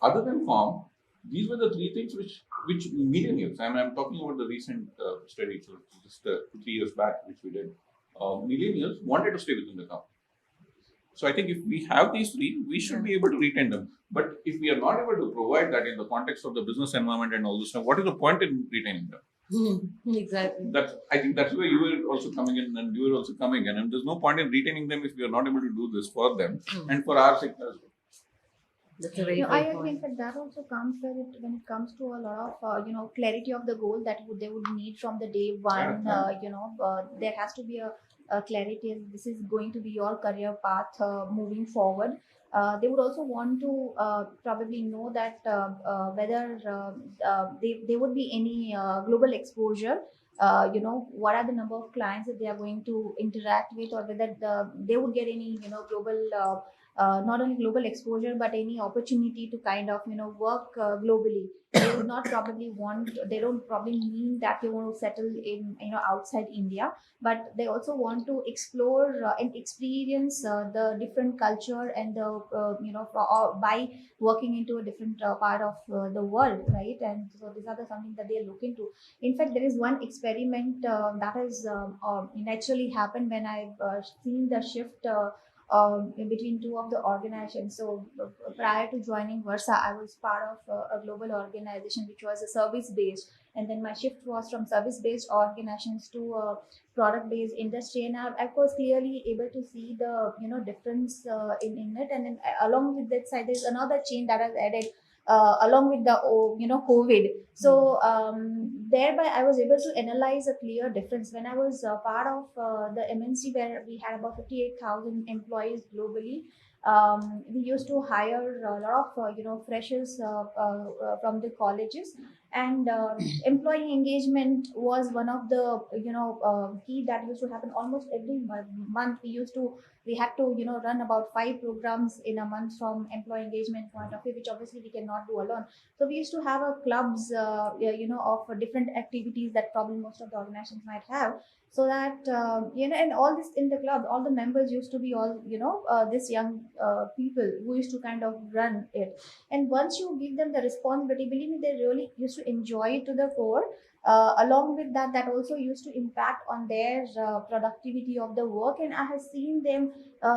Other than form, these were the 3 things which millennials, I'm talking about the recent study, so just 2-3 years back, which we did. Millennials wanted to stay within the company. So I think if we have these 3, we should be able to retain them. But if we are not able to provide that in the context of the business environment and all this stuff, what is the point in retaining them? Exactly. I think that's where you were also coming in and you were also coming in. And there's no point in retaining them if we are not able to do this for them and for our sector as well. That's a very I agree. In fact, that also comes when it comes to a lot of clarity of the goal that they would need from the day one. There has to be a clarity, and this is going to be your career path moving forward. They would also want to probably know that whether there would be any global exposure. What are the number of clients that they are going to interact with, or whether they would get any global. Not only global exposure but any opportunity to kind of work globally. They would not probably they don't probably mean that they want to settle in outside India, but they also want to explore and experience the different culture and by working into a different part of the world, right? And so these are something that they look into. In fact, there is one experiment that has naturally happened when I've seen the shift in between 2 of the organizations. So prior to joining Versa, I was part of a global organization which was a service-based, and then my shift was from service-based organizations to a product-based industry, and I was clearly able to see the difference in it. And then along with that side, there's another chain that has added. Along with the COVID, so thereby I was able to analyze a clear difference when I was part of the MNC, where we had about 58,000 employees globally. We used to hire a lot of freshers from the colleges, And employee engagement was one of the key that used to happen almost every month. We had to run about 5 programs in a month from employee engagement point of view, which obviously we cannot do alone. So we used to have a clubs of different activities that probably most of the organizations might have, so that and all this in the club, all the members used to be all this young people who used to kind of run it. And once you give them the responsibility, believe me, they really used to enjoy it to the core. Along with that, that also used to impact on their productivity of the work. And I have seen them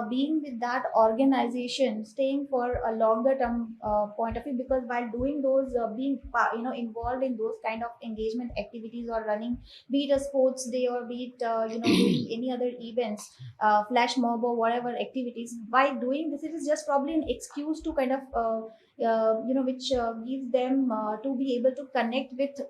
being with that organization, staying for a longer term point of view, because while doing those, being involved in those kind of engagement activities or running, be it a sports day or be it doing any other events, flash mob or whatever activities, by doing this, it is just probably an excuse to kind of which gives them to be able to connect with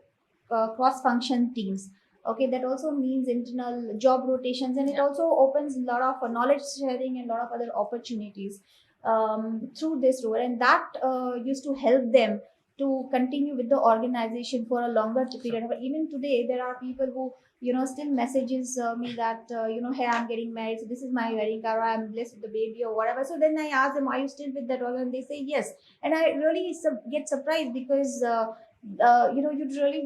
cross function teams. Okay, that also means internal job rotations, and it also opens a lot of knowledge sharing and a lot of other opportunities through this role. And that used to help them to continue with the organization for a longer period. Even today, there are people who still messages me that hey, I'm getting married, so this is my wedding card, or I'm blessed with the baby or whatever. So then I ask them, are you still with that organ? And they say yes. And I really get surprised, because you really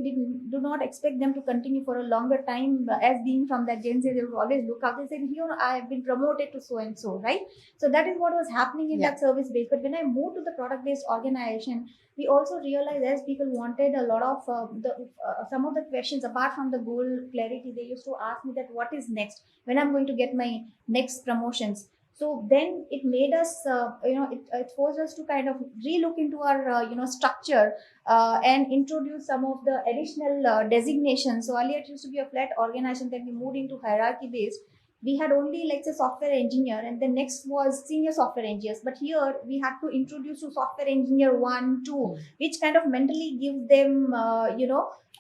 do not expect them to continue for a longer time. As being from that Gen Z, they will always look out. They say, I have been promoted to so and so, right? So that is what was happening in that service base. But when I moved to the product based organization, we also realized, as people wanted a lot of some of the questions apart from the goal clarity, they used to ask me that what is next, when I'm going to get my next promotions. So then it made us, it forced us to kind of relook into our, structure and introduce some of the additional designations. So earlier it used to be a flat organization, then we moved into hierarchy based. We had only, let's say, software engineer, and the next was senior software engineers. But here we had to introduce to software engineer 1, 2, which kind of mentally gives them,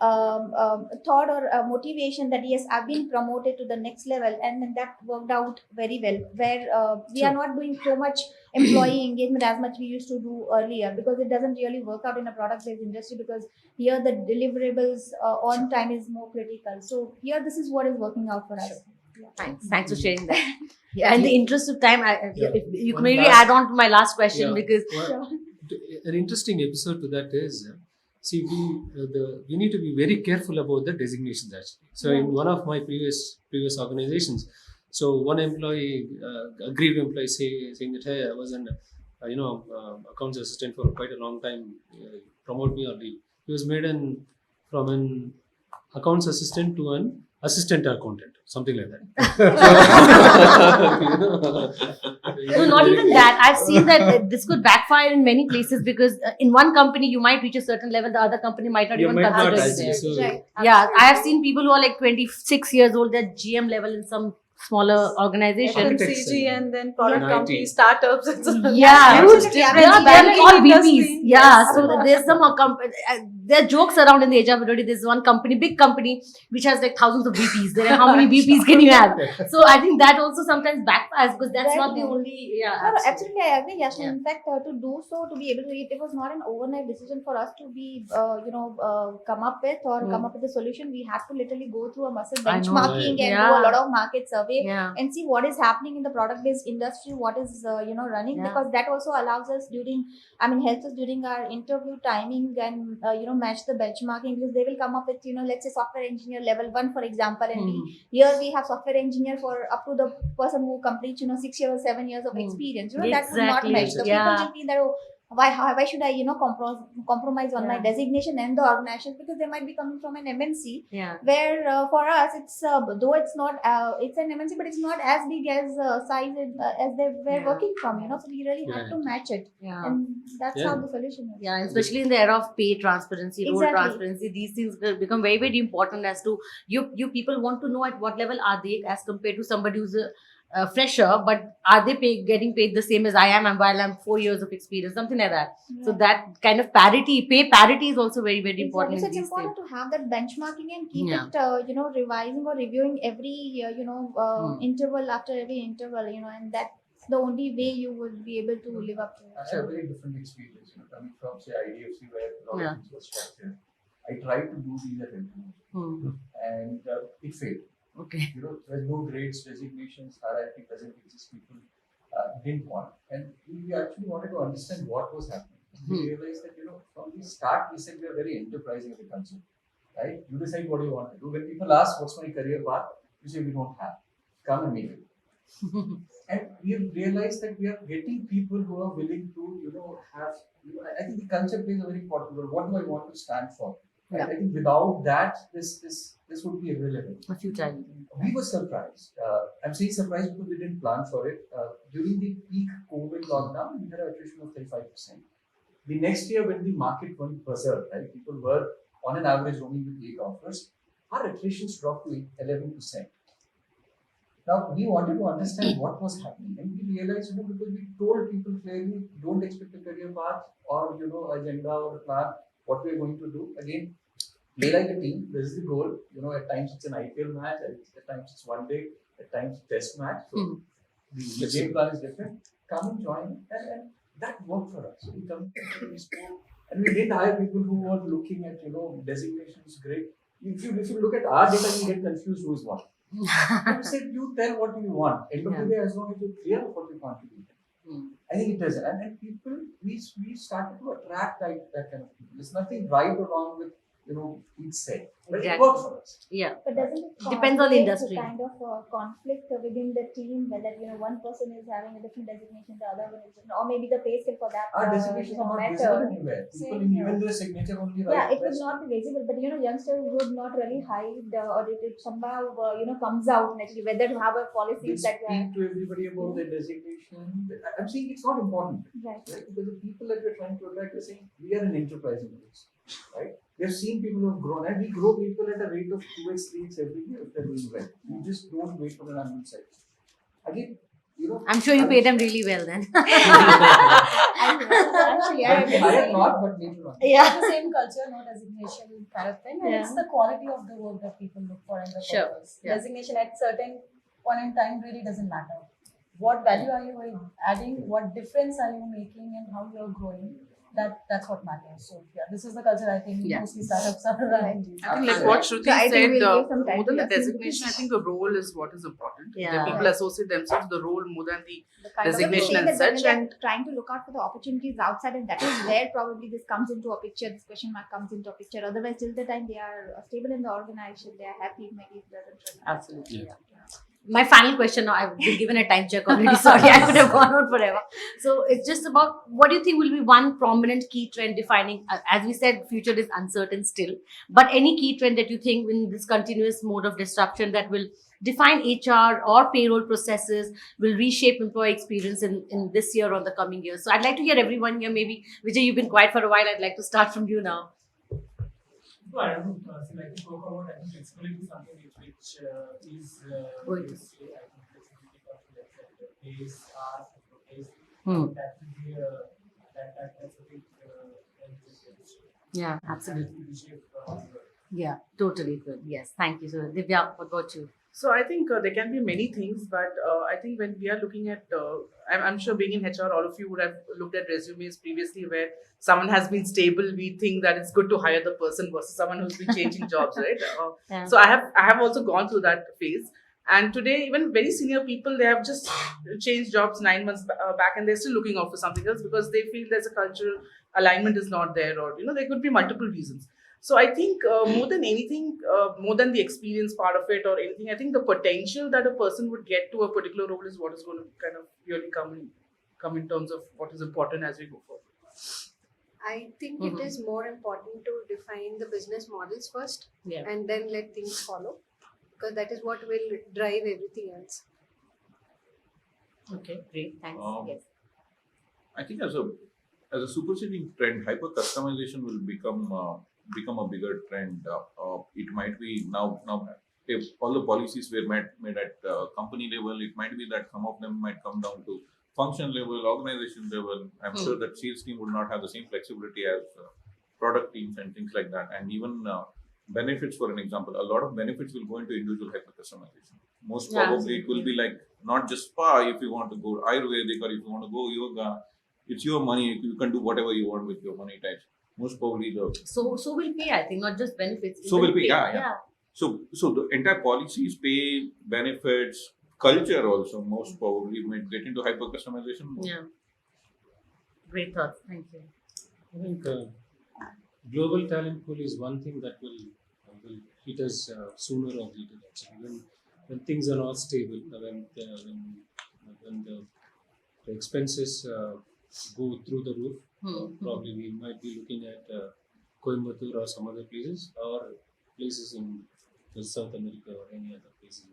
thought or motivation that yes, I've been promoted to the next level. And then that worked out very well, where we are not doing so much employee engagement as much we used to do earlier, because it doesn't really work out in a product based industry, because here the deliverables on time is more critical. So here this is what is working out for us. Thanks for sharing that. Yeah, in the interest of time, you can maybe add on to my last question, because an interesting episode to that is, see, we need to be very careful about the designations actually. So in one of my previous organizations, so one employee, aggrieved employee, saying that, hey, I was an accounts assistant for quite a long time, promote me or leave. He was made from an accounts assistant to an assistant accountant, something like that. No, not even that. I've seen that this could backfire in many places, because in one company you might reach a certain level, the other company might not consider you there. Right. Yeah, I have seen people who are like 26 years old, they're GM level in some smaller organization. FMCG and then product companies, startups. And so Yeah, huge huge difference. difference. They're like all Industry. VPs. Yeah, so there's some there are jokes around in the HR already. There's one company, big company, which has like thousands of VPs. There are how many VPs can you have? So I think that also sometimes backfires, because that's not the only. No, absolutely, I agree. Yes, in fact, to do so, to be able to, it was not an overnight decision for us to be, come up with a solution. We had to literally go through a massive benchmarking and do a lot of market survey and see what is happening in the product-based industry, what is running, because that also allows us helps us during our interview timing and match the benchmarking, because they will come up with let's say software engineer level 1, for example, and here we have software engineer for up to the person who completes 6 years or 7 years of experience. That would not match. The people will feel that why should I compromise on my designation and the organization, because they might be coming from an MNC where for us it's though it's not it's an MNC, but it's not as big as size as they were working from, so we really have to match it, and that's how the solution is. Especially in the era of pay transparency, role transparency, these things become very, very important. As to you people want to know at what level are they as compared to somebody who's a fresher, but are they getting paid the same as I am, and while I'm 4 years of experience, something like that. So that kind of pay parity is also very, very important. So it's important to have that benchmarking and keep it revising or reviewing every interval after every interval, and that's the only way you would be able to live up to it. I have a very different experience, coming from say IDFC, where a lot of things were structured. I tried to do these at interviews, and it failed. Okay. There's no grades, designations, hierarchy doesn't exist. People didn't want, and we actually wanted to understand what was happening. We realized that from the start we said we are very enterprising as a culture, right? You decide what you want to do. When people ask what's my career path, you say we don't have. Come and make it. And we have realized that we are getting people who are willing to have. I think the culture plays a very important role. What do I want to stand for? Yeah. I think without that, this would be irrelevant. A future. We were surprised. I'm saying surprised because we didn't plan for it. During the peak COVID lockdown, we had an attrition of 35%. The next year, when the market went berserk, right, people were on an average roaming with 8 offers, our attritions dropped to 11%. Now, we wanted to understand what was happening, and we realized, because we told people clearly, don't expect a career path or, agenda or plan, what we're going to do. Again, play like a team. This is the goal. At times it's an IPL match, at times it's one day, at times test match. So the game plan is different. Come and join, and that worked for us. So we come and we didn't hire people who were looking at designations. Great. If you look at our data, you get confused who's what. I said, you tell what you want. End of the day, as long as you're clear of what you contribute. I think it does. And people, we started to attract that kind of people. There's nothing right or wrong with each set. But it works for us. Yeah. But doesn't it depends on the industry. Kind of conflict within the team, whether one person is having a different designation, the other one is different, or maybe the pay scale for that. Our designations are not visible anywhere. People even their signature only right. Yeah, it would not be visible, but youngsters would not really hide, or it somehow comes out naturally. Whether to have a policy that speak to everybody about their designation. I'm saying it's not important, right? Because the people that we're trying to attract are saying we are an enterprising place, right? We have seen people who have grown, and we grow people at a rate of 2x, 3x every year if they're doing well. We just don't wait for the annual cycle. Again, I'm sure you pay them really well then. Actually, I am not, but later on. Yeah, the same culture, no designation kind of thing, and it's the quality of the work that people look for and the purpose. Designation at certain point in time really doesn't matter. What value are you adding? What difference are you making, and how you're growing? That's what matters. So this is the culture I think mostly startups are running. I think like what Shruti said, more than the designation, I think the role is what is important. Yeah. The people associate themselves with the role more than the kind designation of and such. And trying to look out for the opportunities outside, and that is where probably this comes into a picture. This question mark comes into a picture. Otherwise, till the time they are stable in the organization, they are happy. Maybe it doesn't really matter. Absolutely. Yeah. My final question now, I've been given a time check already. Sorry, I could have gone on forever. So it's just about what do you think will be one prominent key trend defining, as we said, future is uncertain still, but any key trend that you think in this continuous mode of disruption that will define HR or payroll processes, will reshape employee experience in this year or the coming years? So I'd like to hear everyone here. Maybe Vijay, you've been quiet for a while. I'd like to start from you now. No, I don't know. So like you spoke about, I think flexibility is something which is going to stay. I think flexibility comes to the pace, hours, pace. That will be that's a big yeah, absolutely. Yeah, totally good. Yes, thank you. So Divya, what about you? So I think there can be many things, but I think when we are looking at, I'm sure being in HR, all of you would have looked at resumes previously where someone has been stable. We think that it's good to hire the person versus someone who's been changing jobs, right? Yeah. So I have also gone through that phase. And today, even very senior people, they have just changed jobs 9 months back, and they're still looking out for something else because they feel there's a cultural alignment is not there, or there could be multiple reasons. So I think more than anything, more than the experience part of it or anything, I think the potential that a person would get to a particular role is what is going to kind of really come in terms of what is important as we go forward. I think it is more important to define the business models first, and then let things follow, because that is what will drive everything else. Okay, great, thanks. Yes. I think as a superseding trend, hyper customization will become a bigger trend. It might be now if all the policies were made at company level, it might be that some of them might come down to function level, organization level. I'm sure that sales team would not have the same flexibility as product teams and things like that. And even benefits, for an example, a lot of benefits will go into individual hyper customization. Most probably it will be like not just spa if you want to go Ayurvedic or if you want to go yoga. It's your money. You can do whatever you want with your money types. most probably So will pay, I think, not just benefits. So even will pay, yeah. So the entire policies, pay, benefits, culture also most probably might get into hyper customization. Yeah. Great thoughts. Thank you. I think global talent pool is one thing that will hit us sooner or later. Actually, when things are not stable, when the expenses go through the roof, probably we might be looking at Coimbatore or some other places, or places in South America or any other places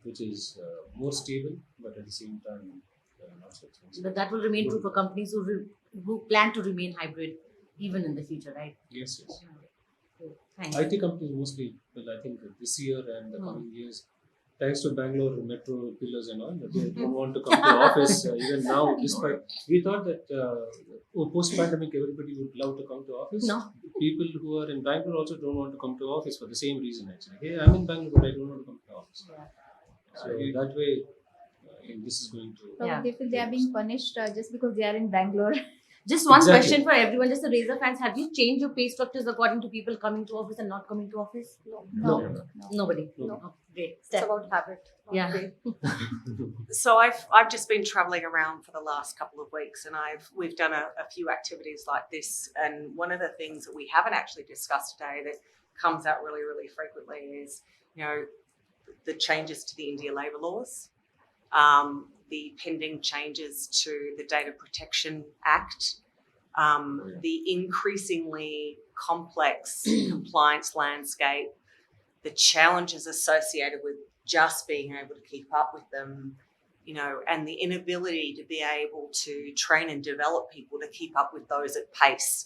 which is more stable, but at the same time not so expensive. But that will remain true for companies who plan to remain hybrid even in the future, right? Yes. Thanks. IT companies mostly, well, I think this year and the coming years, thanks to Bangalore metro pillars and all, they don't want to come to office even now. Despite we thought that post-pandemic everybody would love to come to office. No. People who are in Bangalore also don't want to come to office for the same reason actually. Hey, I'm in Bangalore, but I don't want to come to office. So that way, this is going to. So they feel they are being punished just because they are in Bangalore. Just one question for everyone, just the Razor fans. Have you changed your pay structures according to people coming to office and not coming to office? No. Nobody. No. Oh, great. It's Steph. about habit. Yeah. So I've just been traveling around for the last couple of weeks, and we've done a few activities like this. And one of the things that we haven't actually discussed today that comes out really, really frequently is, the changes to the India labour laws, the pending changes to the Data Protection Act, the increasingly complex compliance landscape, the challenges associated with just being able to keep up with them, and the inability to be able to train and develop people to keep up with those at pace,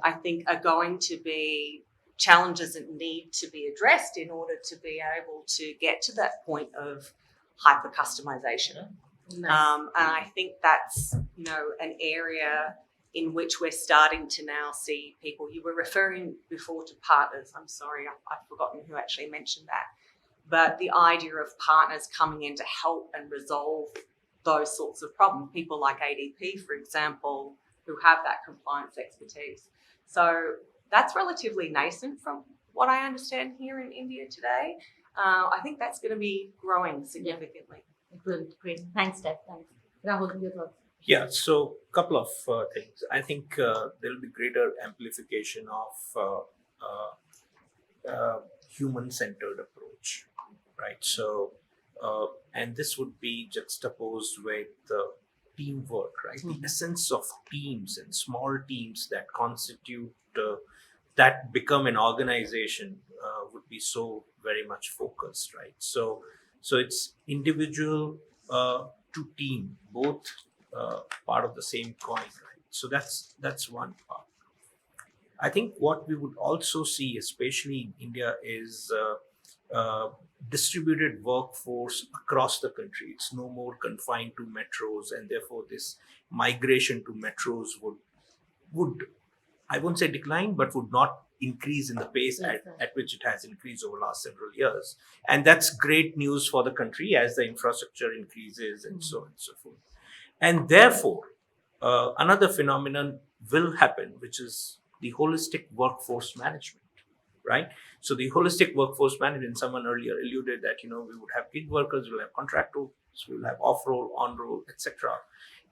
I think are going to be challenges that need to be addressed in order to be able to get to that point of hyper customization. Nice. And I think that's, an area in which we're starting to now see people. You were referring before to partners. I'm sorry, I've forgotten who actually mentioned that. But the idea of partners coming in to help and resolve those sorts of problems, people like ADP, for example, who have that compliance expertise. So that's relatively nascent from what I understand here in India today. I think that's going to be growing significantly. Great. Thanks, Steph. Thanks. Rahul, your thoughts? Yeah, so a couple of things. I think there will be greater amplification of human-centered approach, right? So, and this would be juxtaposed with teamwork, right? The essence of teams and small teams that constitute, that become an organization would be so very much focused, right? So it's individual to team, both part of the same coin, right? So that's one part. I think what we would also see, especially in India, is distributed workforce across the country. It's no more confined to metros, and therefore this migration to metros would I won't say decline, but would not increase in the pace at which it has increased over the last several years. And that's great news for the country as the infrastructure increases and so on and so forth. And therefore, another phenomenon will happen, which is the holistic workforce management, right? So the holistic workforce management, someone earlier alluded that, we would have gig workers, we'll have contractors, we'll have off-roll, on-roll, etc.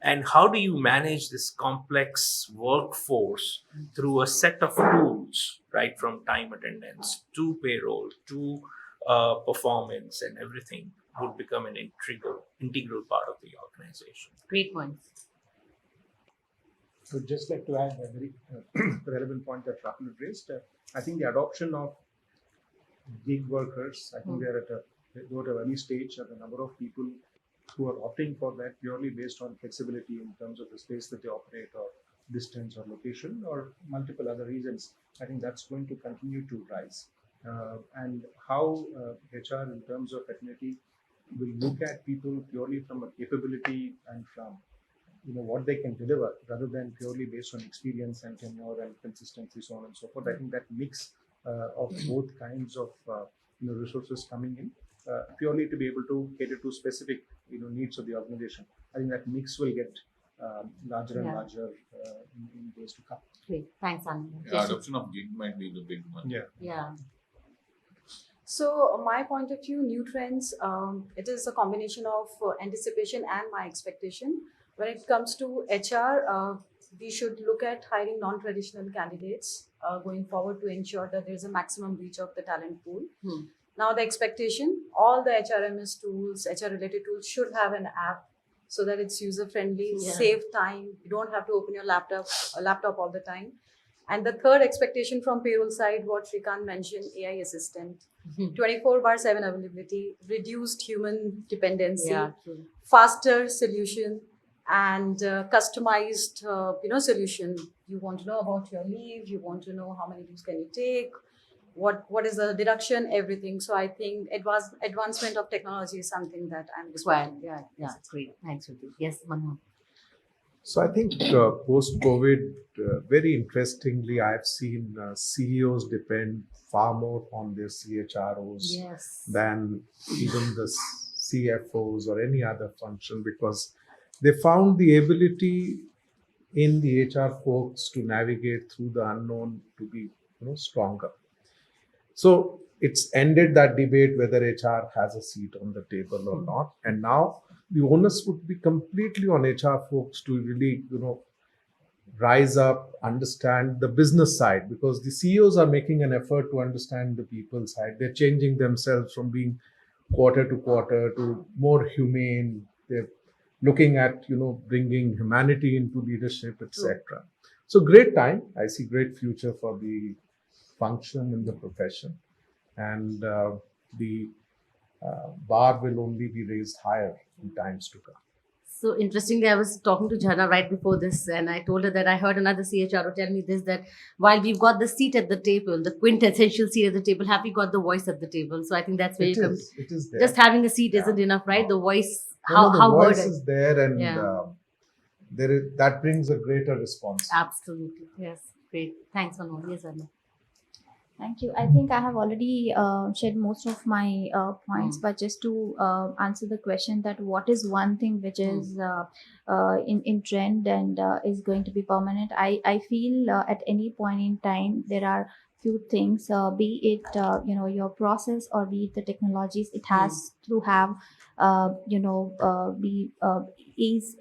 And how do you manage this complex workforce through a set of tools, right? From time attendance to payroll to performance and everything would become an integral part of the organization. Great points. So just like to add a very relevant point that Rahul raised, I think the adoption of gig workers, I think they're at an early stage, and the number of people who are opting for that purely based on flexibility in terms of the space that they operate or distance or location or multiple other reasons, I think that's going to continue to rise. And how HR in terms of affinity will look at people purely from a capability and from what they can deliver rather than purely based on experience and tenure and consistency, so on and so forth. I think that mix of both kinds of resources coming in purely to be able to cater to specific needs of the organization. I think that mix will get larger and Yeah. larger in days to come. Great. Thanks, Anand. Yeah, adoption of gig might be the big one. Yeah. So, my point of view, new trends, it is a combination of anticipation and my expectation. When it comes to HR, we should look at hiring non-traditional candidates going forward to ensure that there is a maximum reach of the talent pool. Now, the expectation, all the HRMS tools, HR-related tools should have an app so that it's user-friendly, Yeah. save time. You don't have to open your laptop all the time. And the third expectation from payroll side, what Shrikant mentioned, AI assistant, 24/7 availability, reduced human dependency, Yeah, true. faster solution, and customized, solution. You want to know about your leave. You want to know how many leaves can you take. What is the deduction? Everything. So I think advancement of technology is something that I'm Required. expecting. Yeah. Great. Thanks, Shruti. Yes, Manu. So I think post-COVID, very interestingly, I've seen CEOs depend far more on their CHROs Yes. than even the CFOs or any other function, because they found the ability in the HR folks to navigate through the unknown to be stronger. So it's ended that debate whether HR has a seat on the table or not. And now the onus would be completely on HR folks to really, rise up, understand the business side, because the CEOs are making an effort to understand the people side. They're changing themselves from being quarter to quarter to more humane. They're looking at, bringing humanity into leadership, etc. So great time. I see great future for the function in the profession, and the bar will only be raised higher in times to come. So interestingly, I was talking to Jhana right before this, and I told her that I heard another CHRO tell me this, that while we've got the seat at the table, the quintessential seat at the table, have we got the voice at the table? So I think that's where It you come. is. It is there. Just having a seat isn't enough, right? The voice, The how voice heard it. is there, and Yeah. that brings a greater response. Absolutely. Yes. Great. Thanks, Manu. Yes, Anna. Thank you. I think I have already shared most of my points, but just to answer the question that what is one thing which is in trend and is going to be permanent, I feel at any point in time there are few things, be it your process or be it the technologies, it has to have be ease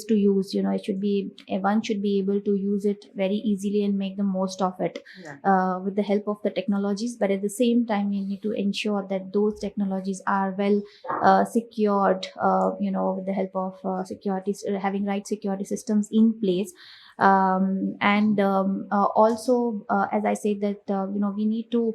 to use. It should be, one should be able to use it very easily and make the most of it with the help of the technologies. But at the same time, you need to ensure that those technologies are well secured, with the help of security, having right security systems in place. Also, as I said, that we need to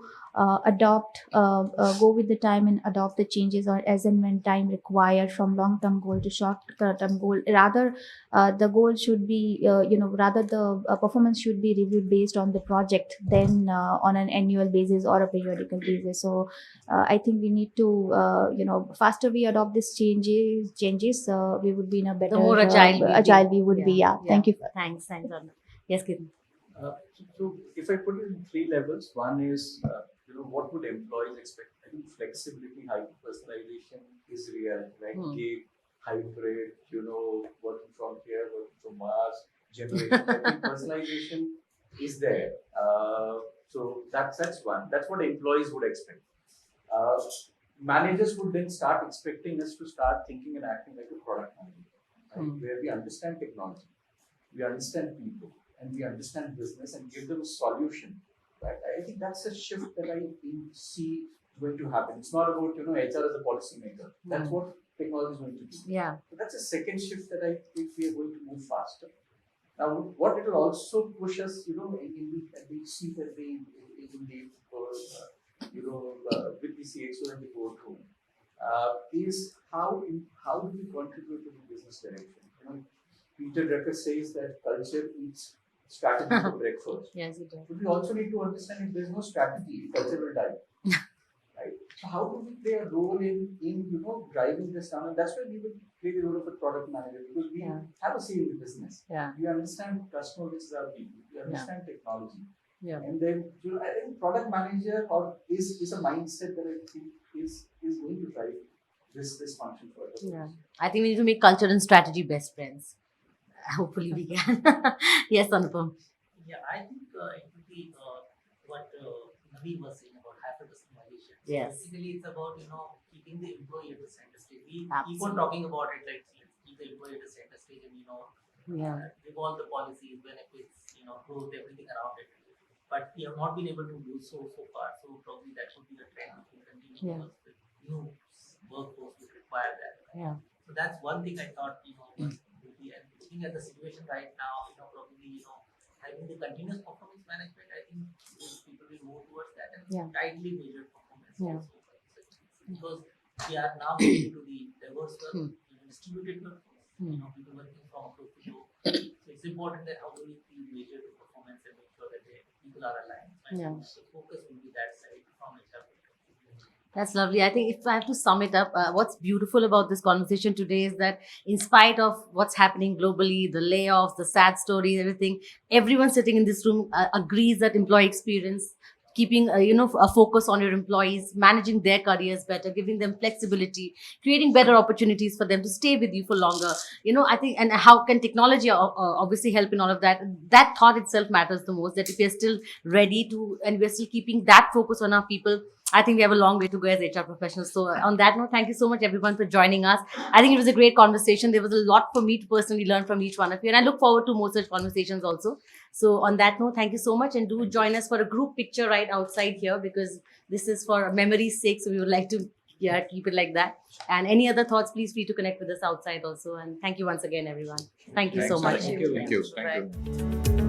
adopt, go with the time and adopt the changes, or as and when time required, from long-term goal to short-term goal. Rather, the goal should be, rather the performance should be reviewed based on the project than on an annual basis or a periodical basis. So I think we need to, faster we adopt these changes, we would be in a better, The more agile we would be. Yeah. Thank you. Thanks, Anna. Yes, Kiran. So if I put it in three levels, one is, what would employees expect? I think flexibility, hyper-personalization is real, right? Gig, hybrid, working from here, working from Mars, generation. I think personalization is there. So that's one. That's what employees would expect. Managers would then start expecting us to start thinking and acting like a product manager, right? Where we understand technology, we understand people, and we understand business and give them a solution. Right? I think that's a shift that I see going to happen. It's not about HR as a policy maker. That's what technology is going to do. Yeah. So that's a second shift that I think we are going to move faster. Now, what it will also push us, we see that with the CXO and the boardroom, is how do we contribute to the business direction? Peter Drucker says that culture eats strategy for breakfast. Yes, it does. But we also need to understand if there's no strategy, culture will die. Right? So how do we play a role in driving this down? And that's where we will play the role of a product manager, because we have a say in the business. Yeah. We understand customer, which is our people. We understand technology. Yeah. And then I think product manager is a mindset that I think is going to drive this function further. Yeah. I think we need to make culture and strategy best friends. hopefully we can. Yes, Anupam. Yeah, I think it would be what Navi was saying about hyper-customization. So Yes. basically, it's about keeping the employee at the center stage. We keep Absolutely. on talking about it, like let's keep the employee at the center stage and Yeah. revolve the policies, benefits, growth, everything around it. But we have not been able to do so far. So probably that would be a trend which will continue Yeah. because the new workforce will require that. Yeah. So that's one thing I thought would be, and looking at the situation right now, probably having the continuous performance management, I think people will move towards that and Yeah. tightly measured performance Yeah. also. Because we are now moving to the diverse work, distributed workforce, people working from close to globe. So it's important that how do we measure the performance and make sure that people are aligned. Yeah. So focus will be that side from HR. That's lovely. I think if I have to sum it up, what's beautiful about this conversation today is that in spite of what's happening globally, the layoffs, the sad stories, everything, everyone sitting in this room agrees that employee experience, keeping a focus on your employees, managing their careers better, giving them flexibility, creating better opportunities for them to stay with you for longer. I think, and how can technology obviously help in all of that? That thought itself matters the most. That if we are still ready to, and we're still keeping that focus on our people, I think we have a long way to go as HR professionals. So on that note, thank you so much everyone for joining us. I think it was a great conversation. There was a lot for me to personally learn from each one of you. And I look forward to more such conversations also. So on that note, thank you so much. And do join us for a group picture right outside here because this is for memory's sake. So we would like to keep it like that. And any other thoughts, please free to connect with us outside also. And thank you once again, everyone. Thank you so much. Thank you. Bye.